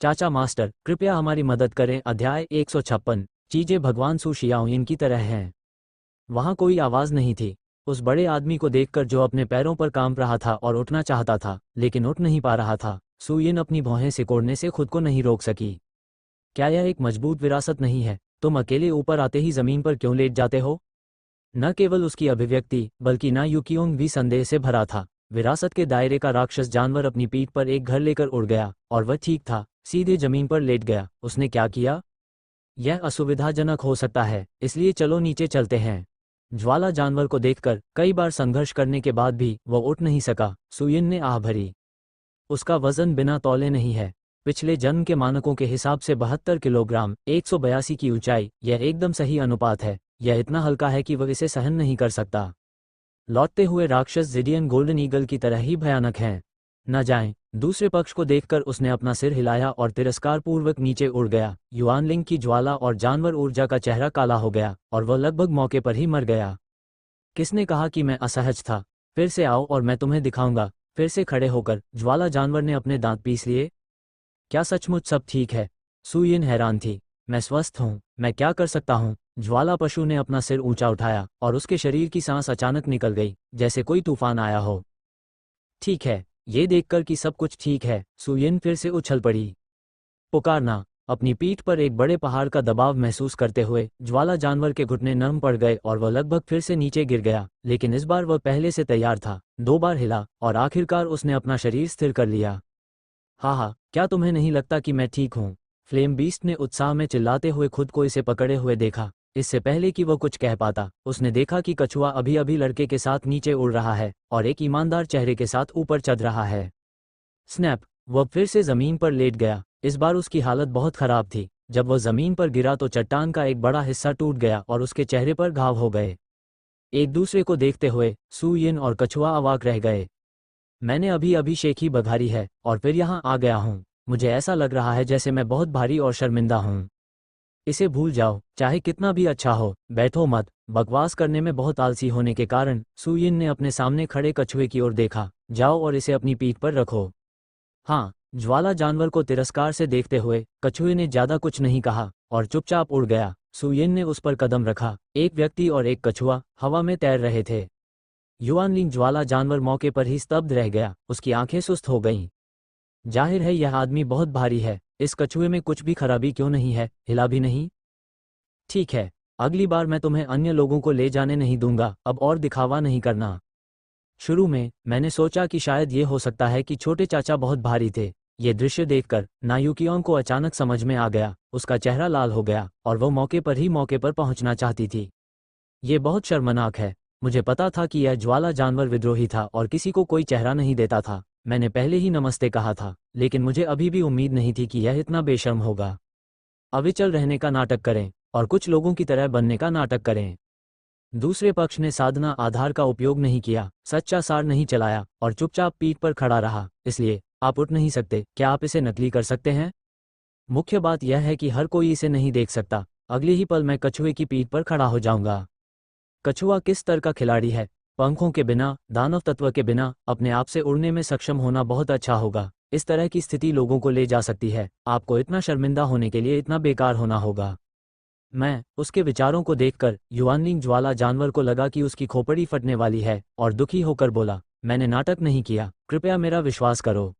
चाचा मास्टर, कृपया हमारी मदद करें। अध्याय 156। चीजें भगवान सु शियाओयिन की तरह हैं। वहां कोई आवाज नहीं थी। उस बड़े आदमी को देखकर जो अपने पैरों पर कांप रहा था और उठना चाहता था लेकिन उठ नहीं पा रहा था, सुयिन अपनी भौहें सिकोड़ने से खुद को नहीं रोक सकी। क्या यह एक मजबूत विरासत नहीं है? तुम अकेले ऊपर आते ही जमीन पर क्यों लेट जाते हो? न केवल उसकी अभिव्यक्ति बल्कि ना युकियोंग भी संदेह से भरा था। विरासत के दायरे का राक्षस जानवर अपनी पीठ पर एक घर लेकर उड़ गया और वह ठीक था, सीधे जमीन पर लेट गया। उसने क्या किया? यह असुविधाजनक हो सकता है, इसलिए चलो नीचे चलते हैं। ज्वाला जानवर को देखकर कई बार संघर्ष करने के बाद भी वह उठ नहीं सका। सुयिन ने आह भरी। उसका वजन बिना तौले नहीं है। पिछले जन्म के मानकों के हिसाब से 72 किलोग्राम, 182 की ऊंचाई, यह एकदम सही अनुपात है। यह इतना हल्का है कि वह इसे सहन नहीं कर सकता। लौटते हुए राक्षस जिडियन गोल्डन ईगल की तरह ही भयानक हैं। न जाएं। दूसरे पक्ष को देखकर उसने अपना सिर हिलाया और तिरस्कारपूर्वक नीचे उड़ गया। युआनलिंग की ज्वाला और जानवर ऊर्जा का चेहरा काला हो गया और वह लगभग मौके पर ही मर गया। किसने कहा कि मैं असहज था? फिर से आओ और मैं तुम्हें दिखाऊंगा। फिर से खड़े होकर ज्वाला जानवर ने अपने दांत पीस लिए। क्या सचमुच सब ठीक है? सुयिन हैरान थी। मैं स्वस्थ हूँ, मैं क्या कर सकता हूँ? ज्वाला पशु ने अपना सिर ऊंचा उठाया और उसके शरीर की सांस अचानक निकल गई, जैसे कोई तूफान आया हो। ठीक है, ये देखकर कि सब कुछ ठीक है, सुयिन फिर से उछल पड़ी। पुकारना। अपनी पीठ पर एक बड़े पहाड़ का दबाव महसूस करते हुए ज्वाला जानवर के घुटने नरम पड़ गए और वह लगभग फिर से नीचे गिर गया, लेकिन इस बार वह पहले से तैयार था। 2 बार हिला और आखिरकार उसने अपना शरीर स्थिर कर लिया। हा, क्या तुम्हें नहीं लगता कि मैं ठीक हूँ? फ्लेम बीस्ट ने उत्साह में चिल्लाते हुए खुद को इसे पकड़े हुए देखा। इससे पहले कि वह कुछ कह पाता, उसने देखा कि कछुआ अभी अभी लड़के के साथ नीचे उड़ रहा है और एक ईमानदार चेहरे के साथ ऊपर चढ़ रहा है। स्नैप! वह फिर से जमीन पर लेट गया। इस बार उसकी हालत बहुत खराब थी। जब वह जमीन पर गिरा तो चट्टान का एक बड़ा हिस्सा टूट गया और उसके चेहरे पर घाव हो गए। एक दूसरे को देखते हुए सुयिन और कछुआ अवाक रह गए। मैंने अभी अभी शेखी बघारी है और फिर यहाँ आ गया हूँ। मुझे ऐसा लग रहा है जैसे मैं बहुत भारी और शर्मिंदा हूँ। इसे भूल जाओ, चाहे कितना भी अच्छा हो। बैठो मत। बकवास करने में बहुत आलसी होने के कारण सुयिन ने अपने सामने खड़े कछुए की ओर देखा। जाओ और इसे अपनी पीठ पर रखो। हाँ। ज्वाला जानवर को तिरस्कार से देखते हुए कछुए ने ज्यादा कुछ नहीं कहा और चुपचाप उड़ गया। सुयिन ने उस पर कदम रखा। एक व्यक्ति और एक कछुआ हवा में तैर रहे थे। युआनलिंग ज्वाला जानवर मौके पर ही स्तब्ध रह गया। उसकी आंखें सुस्त हो गईं। जाहिर है यह आदमी बहुत भारी है। इस कछुए में कुछ भी खराबी क्यों नहीं है? हिला भी नहीं। ठीक है, अगली बार मैं तुम्हें अन्य लोगों को ले जाने नहीं दूंगा। अब और दिखावा नहीं करना। शुरू में मैंने सोचा कि शायद ये हो सकता है कि छोटे चाचा बहुत भारी थे। ये दृश्य देखकर नायुकियों को अचानक समझ में आ गया। उसका चेहरा लाल हो गया और वह मौके पर पहुंचना चाहती थी। ये बहुत शर्मनाक है। मुझे पता था कि यह ज्वाला जानवर विद्रोही था और किसी को कोई चेहरा नहीं देता था। मैंने पहले ही नमस्ते कहा था, लेकिन मुझे अभी भी उम्मीद नहीं थी कि यह इतना बेशर्म होगा। अविचल रहने का नाटक करें और कुछ लोगों की तरह बनने का नाटक करें। दूसरे पक्ष ने साधना आधार का उपयोग नहीं किया, सच्चा सार नहीं चलाया और चुपचाप पीठ पर खड़ा रहा। इसलिए आप उठ नहीं सकते। क्या आप इसे नकली कर सकते हैं? मुख्य बात यह है कि हर कोई इसे नहीं देख सकता। अगले ही पल मैं कछुए की पीठ पर खड़ा हो जाऊंगा। कछुआ किस स्तर का खिलाड़ी है? पंखों के बिना, दानव तत्व के बिना अपने आप से उड़ने में सक्षम होना बहुत अच्छा होगा। इस तरह की स्थिति लोगों को ले जा सकती है। आपको इतना शर्मिंदा होने के लिए इतना बेकार होना होगा। मैं उसके विचारों को देखकर युआनलिंग ज्वाला जानवर को लगा कि उसकी खोपड़ी फटने वाली है और दुखी होकर बोला, मैंने नाटक नहीं किया, कृपया मेरा विश्वास करो।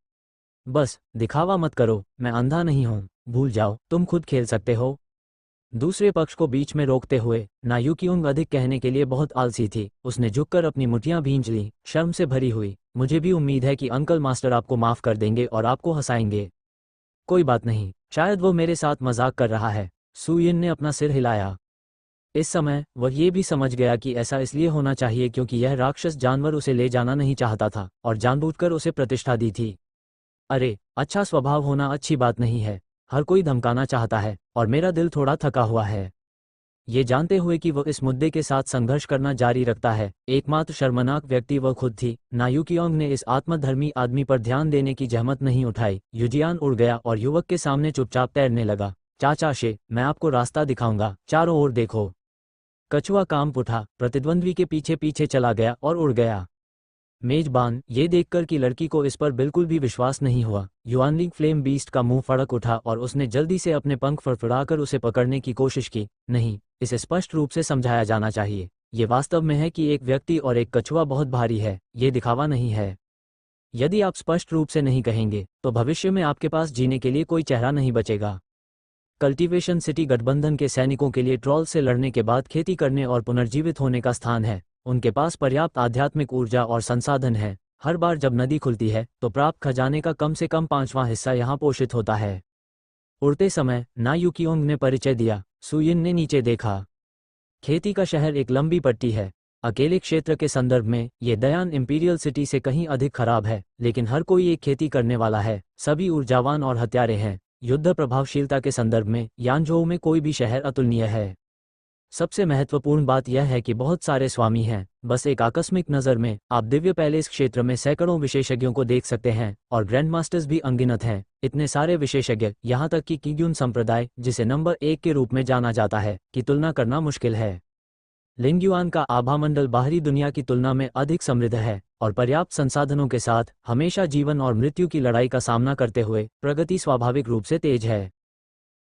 बस दिखावा मत करो। मैं अंधा नहीं हूँ। भूल जाओ, तुम खुद खेल सकते हो। दूसरे पक्ष को बीच में रोकते हुए नायुकियोंग अधिक कहने के लिए बहुत आलसी थी। उसने झुककर अपनी मुठ्ठियां भींच लीं, शर्म से भरी हुई। मुझे भी उम्मीद है कि अंकल मास्टर आपको माफ कर देंगे और आपको हंसाएंगे। कोई बात नहीं, शायद वो मेरे साथ मजाक कर रहा है। सुयिन ने अपना सिर हिलाया। इस समय वह ये भी समझ गया कि ऐसा इसलिए होना चाहिए क्योंकि यह राक्षस जानवर उसे ले जाना नहीं चाहता था और जानबूझकर उसे प्रतिष्ठा दी थी। अरे, अच्छा स्वभाव होना अच्छी बात नहीं है। हर कोई धमकाना चाहता है और मेरा दिल थोड़ा थका हुआ है। ये जानते हुए कि वह इस मुद्दे के साथ संघर्ष करना जारी रखता है, एकमात्र शर्मनाक व्यक्ति वह खुद थी। नायुकियोंग ने इस आत्मधर्मी आदमी पर ध्यान देने की जहमत नहीं उठाई। युजियान उड़ गया और युवक के सामने चुपचाप तैरने लगा। चाचा शे, मैं आपको रास्ता दिखाऊंगा, चारों ओर देखो। कछुआ कांप उठा, प्रतिद्वंद्वी के पीछे पीछे चला गया और उड़ गया। मेजबान ये देखकर कि लड़की को इस पर बिल्कुल भी विश्वास नहीं हुआ, युआनलिंग फ्लेम बीस्ट का मुंह फड़क उठा और उसने जल्दी से अपने पंख फड़फड़ाकर उसे पकड़ने की कोशिश की। नहीं, इसे स्पष्ट रूप से समझाया जाना चाहिए। ये वास्तव में है कि एक व्यक्ति और एक कछुआ बहुत भारी है, ये दिखावा नहीं है। यदि आप स्पष्ट रूप से नहीं कहेंगे तो भविष्य में आपके पास जीने के लिए कोई चेहरा नहीं बचेगा। कल्टीवेशन सिटी गठबंधन के सैनिकों के लिए ट्रॉल से लड़ने के बाद खेती करने और पुनर्जीवित होने का स्थान है। उनके पास पर्याप्त आध्यात्मिक ऊर्जा और संसाधन है। हर बार जब नदी खुलती है तो प्राप्त खजाने का कम से कम 5वां हिस्सा यहाँ पोषित होता है। उड़ते समय ना यूकियोंग ने परिचय दिया। सुयिन ने नीचे देखा। खेती का शहर एक लंबी पट्टी है। अकेले क्षेत्र के संदर्भ में ये दयान इंपीरियल सिटी से कहीं अधिक खराब है, लेकिन हर कोई एक खेती करने वाला है। सभी ऊर्जावान और हत्यारे हैं। युद्ध प्रभावशीलता के संदर्भ में यानजोऊ में कोई भी शहर अतुलनीय है। सबसे महत्वपूर्ण बात यह है कि बहुत सारे स्वामी हैं। बस एक आकस्मिक नज़र में आप दिव्य पैलेस क्षेत्र में सैकड़ों विशेषज्ञों को देख सकते हैं और ग्रैंड मास्टर्स भी अनगिनत हैं। इतने सारे विशेषज्ञ, यहाँ तक कि किग्यून संप्रदाय, जिसे नंबर 1 के रूप में जाना जाता है, की तुलना करना मुश्किल है। लिंगयुआन का आभामंडल बाहरी दुनिया की तुलना में अधिक समृद्ध है और पर्याप्त संसाधनों के साथ हमेशा जीवन और मृत्यु की लड़ाई का सामना करते हुए प्रगति स्वाभाविक रूप से तेज है।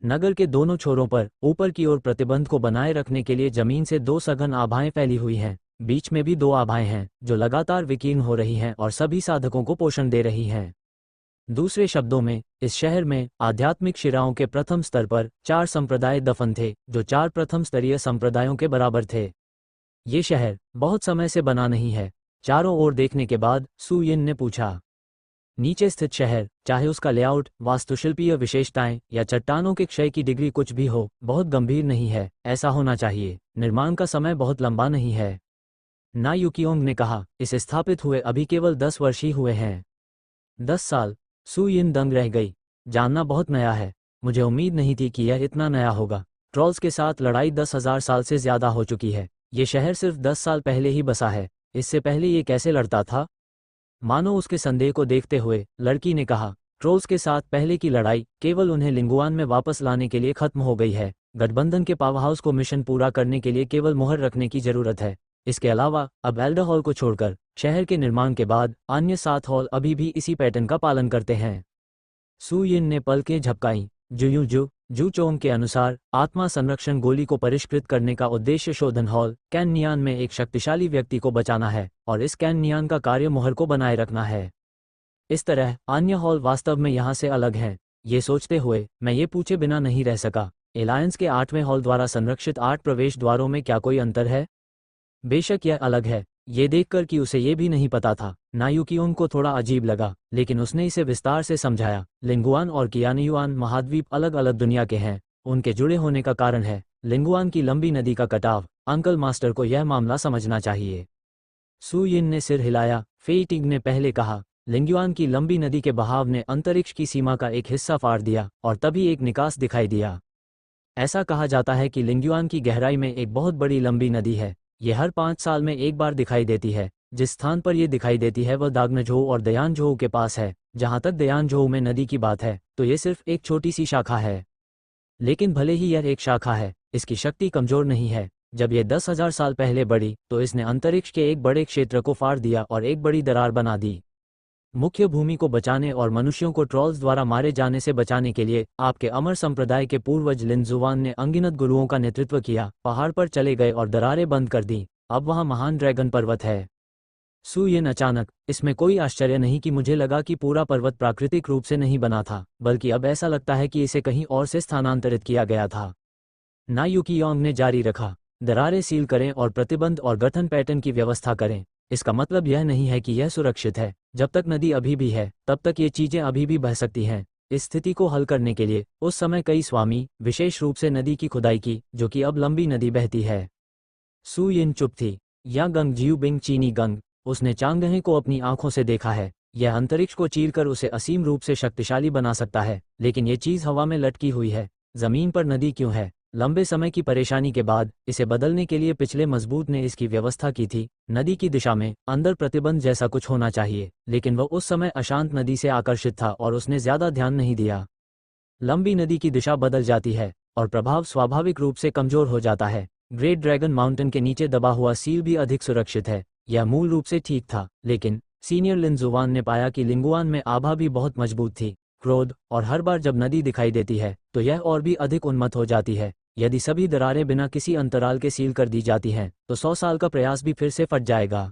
नगर के दोनों छोरों पर ऊपर की ओर प्रतिबंध को बनाए रखने के लिए जमीन से 2 सघन आभाएं फैली हुई हैं। बीच में भी 2 आभाएं हैं जो लगातार विकीर्ण हो रही हैं और सभी साधकों को पोषण दे रही हैं। दूसरे शब्दों में, इस शहर में आध्यात्मिक शिराओं के प्रथम स्तर पर 4 संप्रदाय दफन थे जो 4 प्रथम स्तरीय संप्रदायों के बराबर थे। ये शहर बहुत समय से बना नहीं है। चारों ओर देखने के बाद सुयिन ने पूछा, नीचे स्थित शहर, चाहे उसका लेआउट, वास्तुशिल्पीय विशेषताएं या चट्टानों के क्षय की डिग्री कुछ भी हो, बहुत गंभीर नहीं है। ऐसा होना चाहिए। निर्माण का समय बहुत लंबा नहीं है। ना यूकियोंग ने कहा, इसे स्थापित हुए अभी केवल 10 वर्ष ही हुए हैं। 10 साल? सुयिन दंग रह गई। जानना बहुत नया है। मुझे उम्मीद नहीं थी कि यह इतना नया होगा। ट्रॉल्स के साथ लड़ाई 10,000 साल से ज्यादा हो चुकी है। ये शहर सिर्फ 10 साल पहले ही बसा है। इससे पहले ये कैसे लड़ता था? मानो उसके संदेह को देखते हुए लड़की ने कहा, ट्रोल्स के साथ पहले की लड़ाई केवल उन्हें लिंगुआन में वापस लाने के लिए खत्म हो गई है। गठबंधन के पावरहाउस को मिशन पूरा करने के लिए केवल मुहर रखने की जरूरत है। इसके अलावा अब एल्डर हॉल को छोड़कर शहर के निर्माण के बाद अन्य 7 हॉल अभी भी इसी पैटर्न का पालन करते हैं। सुयिन ने पलकें झपकाईं। जू चोंग के अनुसार आत्मा संरक्षण गोली को परिष्कृत करने का उद्देश्य शोधन हॉल कैननियान में एक शक्तिशाली व्यक्ति को बचाना है और इस कैननियान का कार्य मुहर को बनाए रखना है। इस तरह अन्य हॉल वास्तव में यहाँ से अलग हैं। ये सोचते हुए मैं ये पूछे बिना नहीं रह सका, एलायंस के 8वें हॉल द्वारा संरक्षित 8 प्रवेश द्वारों में क्या कोई अंतर है? बेशक यह अलग है। ये देखकर कि उसे ये भी नहीं पता था, नायुकियोंग को थोड़ा अजीब लगा, लेकिन उसने इसे विस्तार से समझाया। लिंगुआन और कियानयुआन महाद्वीप अलग अलग दुनिया के हैं। उनके जुड़े होने का कारण है लिंगुआन की लंबी नदी का कटाव। अंकल मास्टर को यह मामला समझना चाहिए। सुयिन ने सिर हिलाया। फेई टिंग ने पहले कहा, लिंगुआन की लंबी नदी के बहाव ने अंतरिक्ष की सीमा का एक हिस्सा फाड़ दिया और तभी एक निकास दिखाई दिया। ऐसा कहा जाता है कि लिंगुआन की गहराई में एक बहुत बड़ी लंबी नदी है। ये हर 5 साल में एक बार दिखाई देती है। जिस स्थान पर यह दिखाई देती है वह दाग्नझोउ और दयानझोउ के पास है। जहां तक दयानझोउ में नदी की बात है तो ये सिर्फ एक छोटी सी शाखा है। लेकिन भले ही यह एक शाखा है, इसकी शक्ति कमजोर नहीं है। जब यह 10,000 साल पहले बढ़ी तो इसने अंतरिक्ष के एक बड़े क्षेत्र को फाड़ दिया और एक बड़ी दरार बना दी। मुख्य भूमि को बचाने और मनुष्यों को ट्रॉल्स द्वारा मारे जाने से बचाने के लिए आपके अमर संप्रदाय के पूर्वज लिनजुआन ने अनगिनत गुरुओं का नेतृत्व किया, पहाड़ पर चले गए और दरारें बंद कर दी। अब वहां महान ड्रैगन पर्वत है। सुयिन अचानक, इसमें कोई आश्चर्य नहीं कि मुझे लगा कि पूरा पर्वत प्राकृतिक रूप से नहीं बना था, बल्कि अब ऐसा लगता है कि इसे कहीं और से स्थानांतरित किया गया था। ना युकियोंग ने जारी रखा, दरारें सील करें और प्रतिबंध और गठन पैटर्न की व्यवस्था करें। इसका मतलब यह नहीं है कि यह सुरक्षित है। जब तक नदी अभी भी है तब तक ये चीजें अभी भी बह सकती हैं। इस स्थिति को हल करने के लिए उस समय कई स्वामी, विशेष रूप से नदी की खुदाई की, जो कि अब लंबी नदी बहती है। सुयिन चुप थी। या गंग जियूबिंग चीनी गंग, उसने चांगहे को अपनी आंखों से देखा है। यह अंतरिक्ष को चीरकर उसे असीम रूप से शक्तिशाली बना सकता है, लेकिन ये चीज हवा में लटकी हुई है। जमीन पर नदी क्यों है? लंबे समय की परेशानी के बाद इसे बदलने के लिए पिछले मजबूत ने इसकी व्यवस्था की थी। नदी की दिशा में अंदर प्रतिबंध जैसा कुछ होना चाहिए, लेकिन वह उस समय अशांत नदी से आकर्षित था और उसने ज्यादा ध्यान नहीं दिया। लंबी नदी की दिशा बदल जाती है और प्रभाव स्वाभाविक रूप से कमजोर हो जाता है। ग्रेट ड्रैगन माउंटेन के नीचे दबा हुआ सील भी अधिक सुरक्षित है। यह मूल रूप से ठीक था, लेकिन सीनियर लिनजुवान ने पाया कि लिंगुआन में आभा भी बहुत मजबूत थी। क्रोध, और हर बार जब नदी दिखाई देती है तो यह और भी अधिक उन्मत्त हो जाती है। यदि सभी दरारें बिना किसी अंतराल के सील कर दी जाती हैं तो 100 साल का प्रयास भी फिर से फट जाएगा।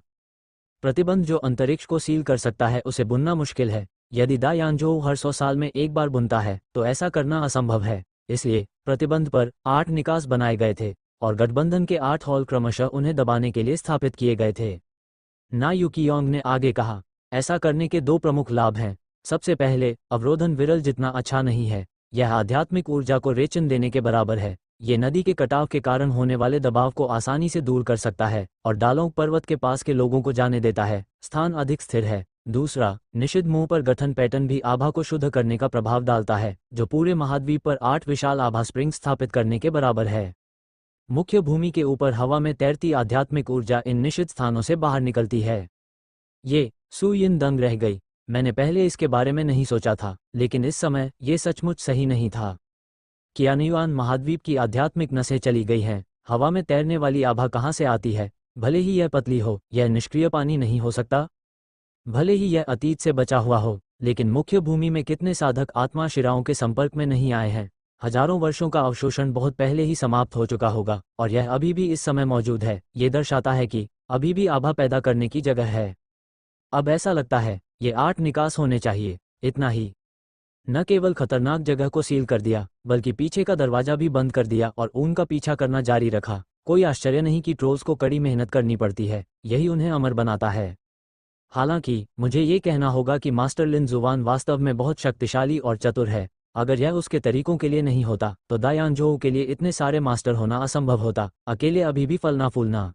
प्रतिबंध जो अंतरिक्ष को सील कर सकता है उसे बुनना मुश्किल है। यदि दा यानजोउ हर 100 साल में एक बार बुनता है तो ऐसा करना असंभव है। इसलिए प्रतिबंध पर 8 निकास बनाए गए थे और गठबंधन के 8 हॉल क्रमशः उन्हें दबाने के लिए स्थापित किए गए थे। ना यूकियोंग ने आगे कहा, ऐसा करने के 2 प्रमुख लाभ हैं। सबसे पहले, अवरोधन विरल जितना अच्छा नहीं है। यह आध्यात्मिक ऊर्जा को रेचन देने के बराबर है। ये नदी के कटाव के कारण होने वाले दबाव को आसानी से दूर कर सकता है और डालोंग पर्वत के पास के लोगों को जाने देता है। स्थान अधिक स्थिर है। दूसरा, निषिद्ध मुंह पर गठन पैटर्न भी आभा को शुद्ध करने का प्रभाव डालता है, जो पूरे महाद्वीप पर 8 विशाल आभा स्प्रिंग स्थापित करने के बराबर है। मुख्य भूमि के ऊपर हवा में तैरती आध्यात्मिक ऊर्जा इन निषिद्ध स्थानों से बाहर निकलती है। ये सु यिन दंग रह गई। मैंने पहले इसके बारे में नहीं सोचा था, लेकिन इस समय ये सचमुच सही नहीं था। कियानियुआन महाद्वीप की आध्यात्मिक नसें चली गई हैं। हवा में तैरने वाली आभा कहाँ से आती है? भले ही यह पतली हो, यह निष्क्रिय पानी नहीं हो सकता। भले ही यह अतीत से बचा हुआ हो, लेकिन मुख्य भूमि में कितने साधक आत्मा शिराओं के संपर्क में नहीं आए हैं। हजारों वर्षों का अवशोषण बहुत पहले ही समाप्त हो चुका होगा और यह अभी भी इस समय मौजूद है। ये दर्शाता है कि अभी भी आभा पैदा करने की जगह है। अब ऐसा लगता है ये 8 निकास होने चाहिए। इतना ही न केवल खतरनाक जगह को सील कर दिया, बल्कि पीछे का दरवाजा भी बंद कर दिया और उनका पीछा करना जारी रखा। कोई आश्चर्य नहीं कि ट्रोल्स को कड़ी मेहनत करनी पड़ती है। यही उन्हें अमर बनाता है। हालांकि मुझे ये कहना होगा कि मास्टर लिन जुवान वास्तव में बहुत शक्तिशाली और चतुर है। अगर यह उसके तरीकों के लिए नहीं होता तो दा यानजोउ के लिए इतने सारे मास्टर होना असंभव होता। अकेले अभी भी फलना फूलना।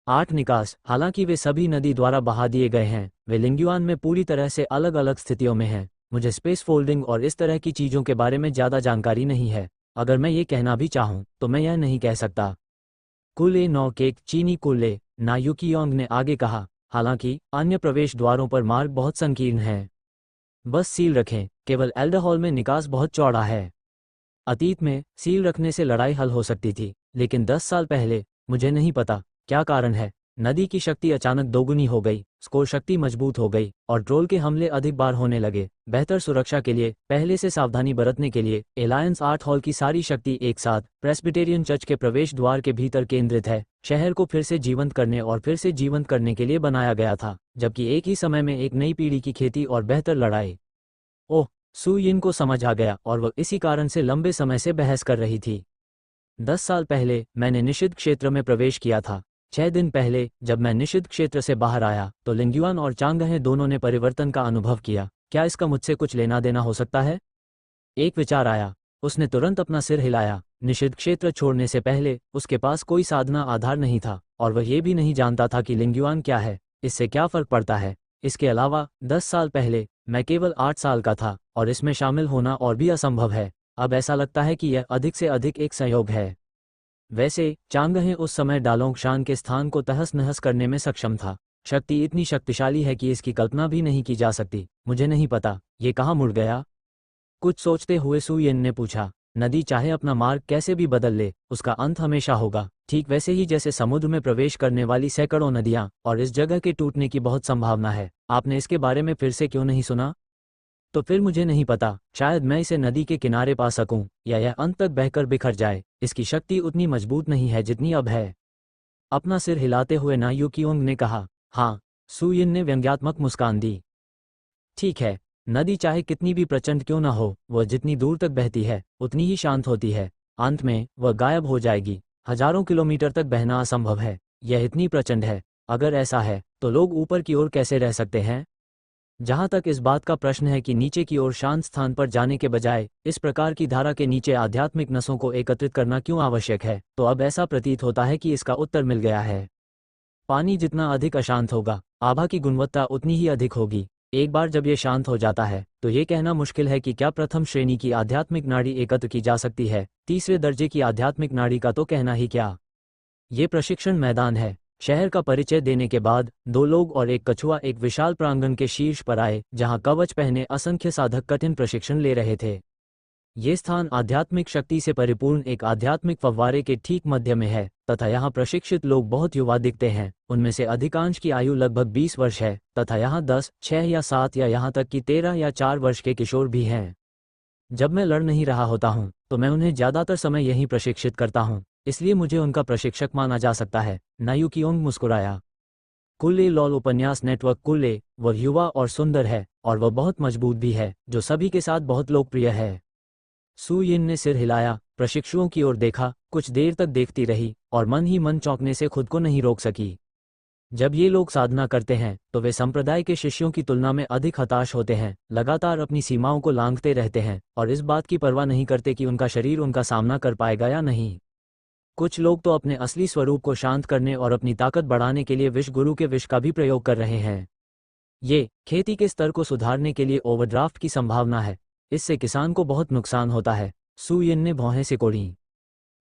8 निकास, हालांकि वे सभी नदी द्वारा बहा दिए गए हैं, वे लिंगुआन में पूरी तरह से अलग अलग स्थितियों में हैं। मुझे स्पेस फोल्डिंग और इस तरह की चीज़ों के बारे में ज़्यादा जानकारी नहीं है। अगर मैं ये कहना भी चाहूँ तो मैं यह नहीं कह सकता। कुले नौ केक चीनी कुले, ना यूकियोंग ने आगे कहा। हालांकि अन्य प्रवेश द्वारों पर मार्ग बहुत संकीर्ण है। बस सील रखें। केवल एल्डरहॉल में निकास बहुत चौड़ा है। अतीत में सील रखने से लड़ाई हल हो सकती थी, लेकिन 10 साल पहले, मुझे नहीं पता क्या कारण है, नदी की शक्ति अचानक दोगुनी हो गई। स्कोर शक्ति मजबूत हो गई और ट्रोल के हमले अधिक बार होने लगे। बेहतर सुरक्षा के लिए, पहले से सावधानी बरतने के लिए, एलायंस 8 हॉल की सारी शक्ति एक साथ प्रेस्बिटेरियन चर्च के प्रवेश द्वार के भीतर केंद्रित है। शहर को फिर से जीवंत करने और फिर से जीवंत करने के लिए बनाया गया था, जबकि एक ही समय में एक नई पीढ़ी की खेती और बेहतर लड़ाई। ओह, सु यिन को समझ आ गया और वह इसी कारण से लंबे समय से बहस कर रही थी। 10 साल पहले मैंने निषिद्ध क्षेत्र में प्रवेश किया था। 6 दिन पहले जब मैं निषिद्ध क्षेत्र से बाहर आया तो लिंगुआन और चांगहे दोनों ने परिवर्तन का अनुभव किया। क्या इसका मुझसे कुछ लेना देना हो सकता है? एक विचार आया। उसने तुरंत अपना सिर हिलाया। निषिद्ध क्षेत्र छोड़ने से पहले उसके पास कोई साधना आधार नहीं था और वह ये भी नहीं जानता था कि लिंगुआन क्या है, इससे क्या फर्क पड़ता है। इसके अलावा 10 साल पहले मैं केवल 8 साल का था और इसमें शामिल होना और भी असंभव है। अब ऐसा लगता है कि यह अधिक से अधिक एक संयोग है। वैसे चांगहे उस समय डालोंग शान के स्थान को तहस नहस करने में सक्षम था। शक्ति इतनी शक्तिशाली है कि इसकी कल्पना भी नहीं की जा सकती। मुझे नहीं पता ये कहाँ मुड़ गया। कुछ सोचते हुए सु यिन ने पूछा, नदी चाहे अपना मार्ग कैसे भी बदल ले, उसका अंत हमेशा होगा, ठीक वैसे ही जैसे समुद्र में प्रवेश करने वाली सैकड़ों नदियां, और इस जगह के टूटने की बहुत संभावना है। आपने इसके बारे में फिर से क्यों नहीं सुना? तो फिर मुझे नहीं पता, शायद मैं इसे नदी के किनारे पा सकूं, या यह अंत तक बहकर बिखर जाए। इसकी शक्ति उतनी मजबूत नहीं है जितनी अब है। अपना सिर हिलाते हुए ना यूकियोंग ने कहा। हाँ, सु यिन ने व्यंग्यात्मक मुस्कान दी। ठीक है, नदी चाहे कितनी भी प्रचंड क्यों न हो, वह जितनी दूर तक बहती है उतनी ही शांत होती है। अंत में वह गायब हो जाएगी। हजारों किलोमीटर तक बहना असंभव है। यह इतनी प्रचंड है। अगर ऐसा है तो लोग ऊपर की ओर कैसे रह सकते हैं? जहां तक इस बात का प्रश्न है कि नीचे की ओर शांत स्थान पर जाने के बजाय इस प्रकार की धारा के नीचे आध्यात्मिक नसों को एकत्रित करना क्यों आवश्यक है, तो अब ऐसा प्रतीत होता है कि इसका उत्तर मिल गया है। पानी जितना अधिक अशांत होगा, आभा की गुणवत्ता उतनी ही अधिक होगी। एक बार जब ये शांत हो जाता है तो ये कहना मुश्किल है कि क्या प्रथम श्रेणी की आध्यात्मिक नाड़ी एकत्र की जा सकती है। तीसरे दर्जे की आध्यात्मिक नाड़ी का तो कहना ही क्या। ये प्रशिक्षण मैदान है। शहर का परिचय देने के बाद 2 लोग और एक कछुआ एक विशाल प्रांगण के शीर्ष पर आए, जहां कवच पहने असंख्य साधक कठिन प्रशिक्षण ले रहे थे। ये स्थान आध्यात्मिक शक्ति से परिपूर्ण एक आध्यात्मिक फव्वारे के ठीक मध्य में है तथा यहाँ प्रशिक्षित लोग बहुत युवा दिखते हैं। उनमें से अधिकांश की आयु लगभग 20 वर्ष है तथा यहाँ 10, 6 या 7 या यहाँ तक कि 13 या 4 वर्ष के किशोर भी हैं। जब मैं लड़ नहीं रहा होता हूँ तो मैं उन्हें ज़्यादातर समय यहीं प्रशिक्षित करता हूँ, इसलिए मुझे उनका प्रशिक्षक माना जा सकता है। नायुकियोंग मुस्कुराया। कुल लॉल उपन्यास नेटवर्क कुल वह युवा और सुंदर है और वह बहुत मजबूत भी है जो सभी के साथ बहुत लोकप्रिय है। सू यिन ने सिर हिलाया, प्रशिक्षुओं की ओर देखा, कुछ देर तक देखती रही और मन ही मन चौंकने से खुद को नहीं रोक सकी। जब ये लोग साधना करते हैं तो वे संप्रदाय के शिष्यों की तुलना में अधिक हताश होते हैं, लगातार अपनी सीमाओं को लांघते रहते हैं और इस बात की परवाह नहीं करते कि उनका शरीर उनका सामना कर पाएगा या नहीं। कुछ लोग तो अपने असली स्वरूप को शांत करने और अपनी ताकत बढ़ाने के लिए विष गुरु के विष का भी प्रयोग कर रहे हैं। ये खेती के स्तर को सुधारने के लिए ओवरड्राफ्ट की संभावना है, इससे किसान को बहुत नुकसान होता है। सू यिन ने भौहें सिकोड़ी।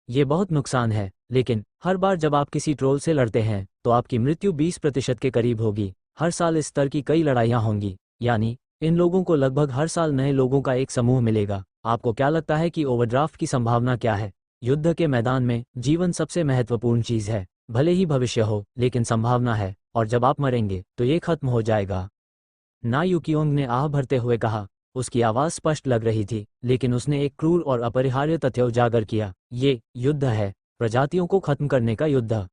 ये बहुत नुकसान है, लेकिन हर बार जब आप किसी ट्रोल से लड़ते हैं तो आपकी मृत्यु 20% के करीब होगी। हर साल इस स्तर की कई लड़ाइयाँ होंगी, यानी इन लोगों को लगभग हर साल नए लोगों का एक समूह मिलेगा। आपको क्या लगता है कि ओवरड्राफ्ट की संभावना क्या है? युद्ध के मैदान में जीवन सबसे महत्वपूर्ण चीज़ है। भले ही भविष्य हो, लेकिन संभावना है, और जब आप मरेंगे तो ये खत्म हो जाएगा। ना युकियोंग ने आह भरते हुए कहा। उसकी आवाज़ स्पष्ट लग रही थी, लेकिन उसने एक क्रूर और अपरिहार्य तथ्य उजागर किया। ये युद्ध है, प्रजातियों को खत्म करने का युद्ध।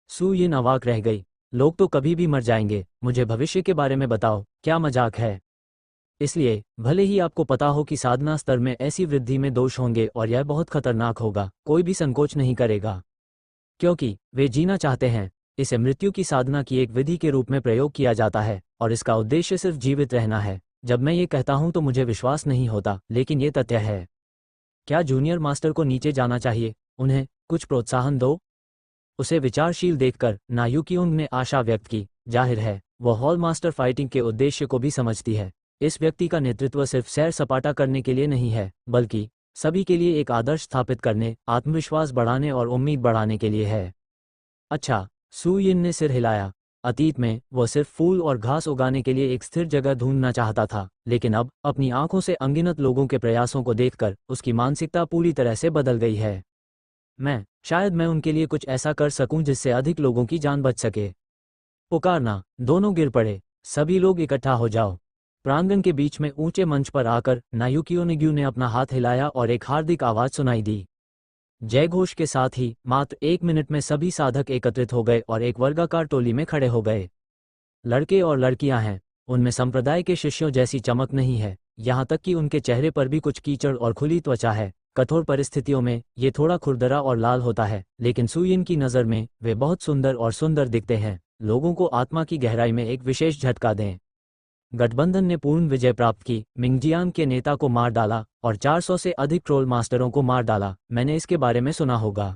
सू यिन अवाक रह गई। लोग तो कभी भी मर जाएंगे, मुझे भविष्य के बारे में बताओ, क्या मजाक है? इसलिए भले ही आपको पता हो कि साधना स्तर में ऐसी वृद्धि में दोष होंगे और यह बहुत खतरनाक होगा, कोई भी संकोच नहीं करेगा, क्योंकि वे जीना चाहते हैं। इसे मृत्यु की साधना की एक विधि के रूप में प्रयोग किया जाता है और इसका उद्देश्य सिर्फ जीवित रहना है। जब मैं ये कहता हूं तो मुझे विश्वास नहीं होता, लेकिन ये तथ्य है। क्या जूनियर मास्टर को नीचे जाना चाहिए? उन्हें कुछ प्रोत्साहन दो। उसे विचारशील देखकर नायुकियोंग ने आशा व्यक्त की। जाहिर है वह हॉल मास्टर फाइटिंग के उद्देश्य को भी समझती है। इस व्यक्ति का नेतृत्व सिर्फ सैर सपाटा करने के लिए नहीं है, बल्कि सभी के लिए एक आदर्श स्थापित करने, आत्मविश्वास बढ़ाने और उम्मीद बढ़ाने के लिए है। अच्छा, सू यिन ने सिर हिलाया। अतीत में वह सिर्फ फूल और घास उगाने के लिए एक स्थिर जगह ढूंढना चाहता था, लेकिन अब अपनी आंखों से अनगिनत लोगों के प्रयासों को देखकर उसकी मानसिकता पूरी तरह से बदल गई है। शायद मैं उनके लिए कुछ ऐसा कर सकूं जिससे अधिक लोगों की जान बच सके। पुकारना। दोनों गिर पड़े। सभी लोग इकट्ठा हो जाओ। प्रांगण के बीच में ऊंचे मंच पर आकर नायुकियोनिग्यू ने अपना हाथ हिलाया और एक हार्दिक आवाज सुनाई दी। जयघोष के साथ ही मात्र 1 मिनट में सभी साधक एकत्रित हो गए और एक वर्गाकार टोली में खड़े हो गए। लड़के और लड़कियां हैं, उनमें संप्रदाय के शिष्यों जैसी चमक नहीं है, यहाँ तक कि उनके चेहरे पर भी कुछ कीचड़ और खुली त्वचा है। कठोर परिस्थितियों में ये थोड़ा खुरदरा और लाल होता है, लेकिन सू यिन की नज़र में वे बहुत सुंदर और सुंदर दिखते हैं, लोगों को आत्मा की गहराई में एक विशेष झटका दें। गठबंधन ने पूर्ण विजय प्राप्त की, मिंगजियांग के नेता को मार डाला और 400 से अधिक ट्रोल मास्टरों को मार डाला। मैंने इसके बारे में सुना होगा।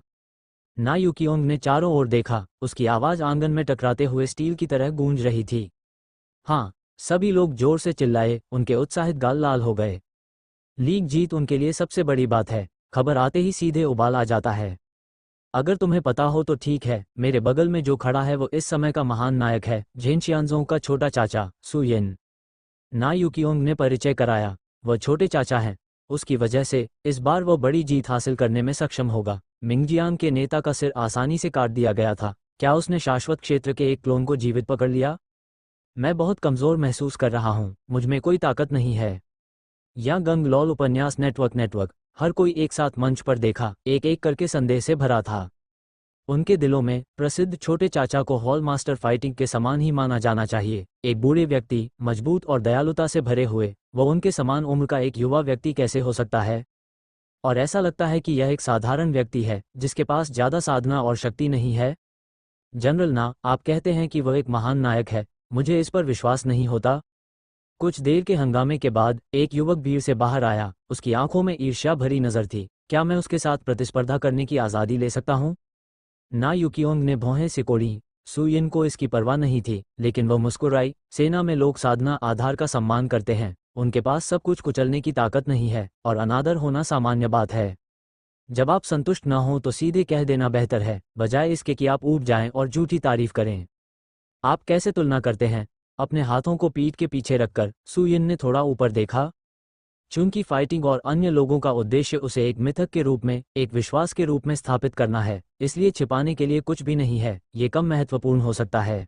ना युकियोंग ने चारों ओर देखा, उसकी आवाज़ आंगन में टकराते हुए स्टील की तरह गूंज रही थी। हाँ, सभी लोग जोर से चिल्लाए, उनके उत्साहित गाल लाल हो गए। लीग जीत उनके लिए सबसे बड़ी बात है। खबर आते ही सीधे उबाल आ जाता है। अगर तुम्हें पता हो तो ठीक है, मेरे बगल में जो खड़ा है वो इस समय का महान नायक है, झेनशियांजोंग का छोटा चाचा, सू यिन। ना युकियोंग ने परिचय कराया। वह छोटे चाचा हैं, उसकी वजह से इस बार वह बड़ी जीत हासिल करने में सक्षम होगा। मिंगजियांग के नेता का सिर आसानी से काट दिया गया था। क्या उसने शाश्वत क्षेत्र के एक क्लोन को जीवित पकड़ लिया? मैं बहुत कमज़ोर महसूस कर रहा हूँ, मुझमें कोई ताकत नहीं है। या गंग लॉल उपन्यास नेटवर्क। हर कोई एक साथ मंच पर देखा, एक एक करके संदेह से भरा था। उनके दिलों में प्रसिद्ध छोटे चाचा को हॉल मास्टर फाइटिंग के समान ही माना जाना चाहिए। एक बूढ़े व्यक्ति, मजबूत और दयालुता से भरे हुए, वह उनके समान उम्र का एक युवा व्यक्ति कैसे हो सकता है? और ऐसा लगता है कि यह एक साधारण व्यक्ति है जिसके पास ज़्यादा साधना और शक्ति नहीं है। जनरल ना, आप कहते हैं कि वह एक महान नायक है, मुझे इस पर विश्वास नहीं होता। कुछ देर के हंगामे के बाद एक युवक भीड़ से बाहर आया, उसकी आंखों में ईर्ष्या भरी नजर थी। क्या मैं उसके साथ प्रतिस्पर्धा करने की आज़ादी ले सकता हूँ? ना युकियोंग ने भौहें सिकोड़ी। सू यिन को इसकी परवाह नहीं थी, लेकिन वह मुस्कुराई। सेना में लोग साधना आधार का सम्मान करते हैं, उनके पास सब कुछ कुचलने की ताकत नहीं है और अनादर होना सामान्य बात है। जब आप संतुष्ट न हो तो सीधे कह देना बेहतर है, बजाय इसके कि आप ऊब जाएं और झूठी तारीफ करें। आप कैसे तुलना करते हैं? अपने हाथों को पीठ के पीछे रखकर सू यिन ने थोड़ा ऊपर देखा। चूंकि फाइटिंग और अन्य लोगों का उद्देश्य उसे एक मिथक के रूप में, एक विश्वास के रूप में स्थापित करना है, इसलिए छिपाने के लिए कुछ भी नहीं है, ये कम महत्वपूर्ण हो सकता है।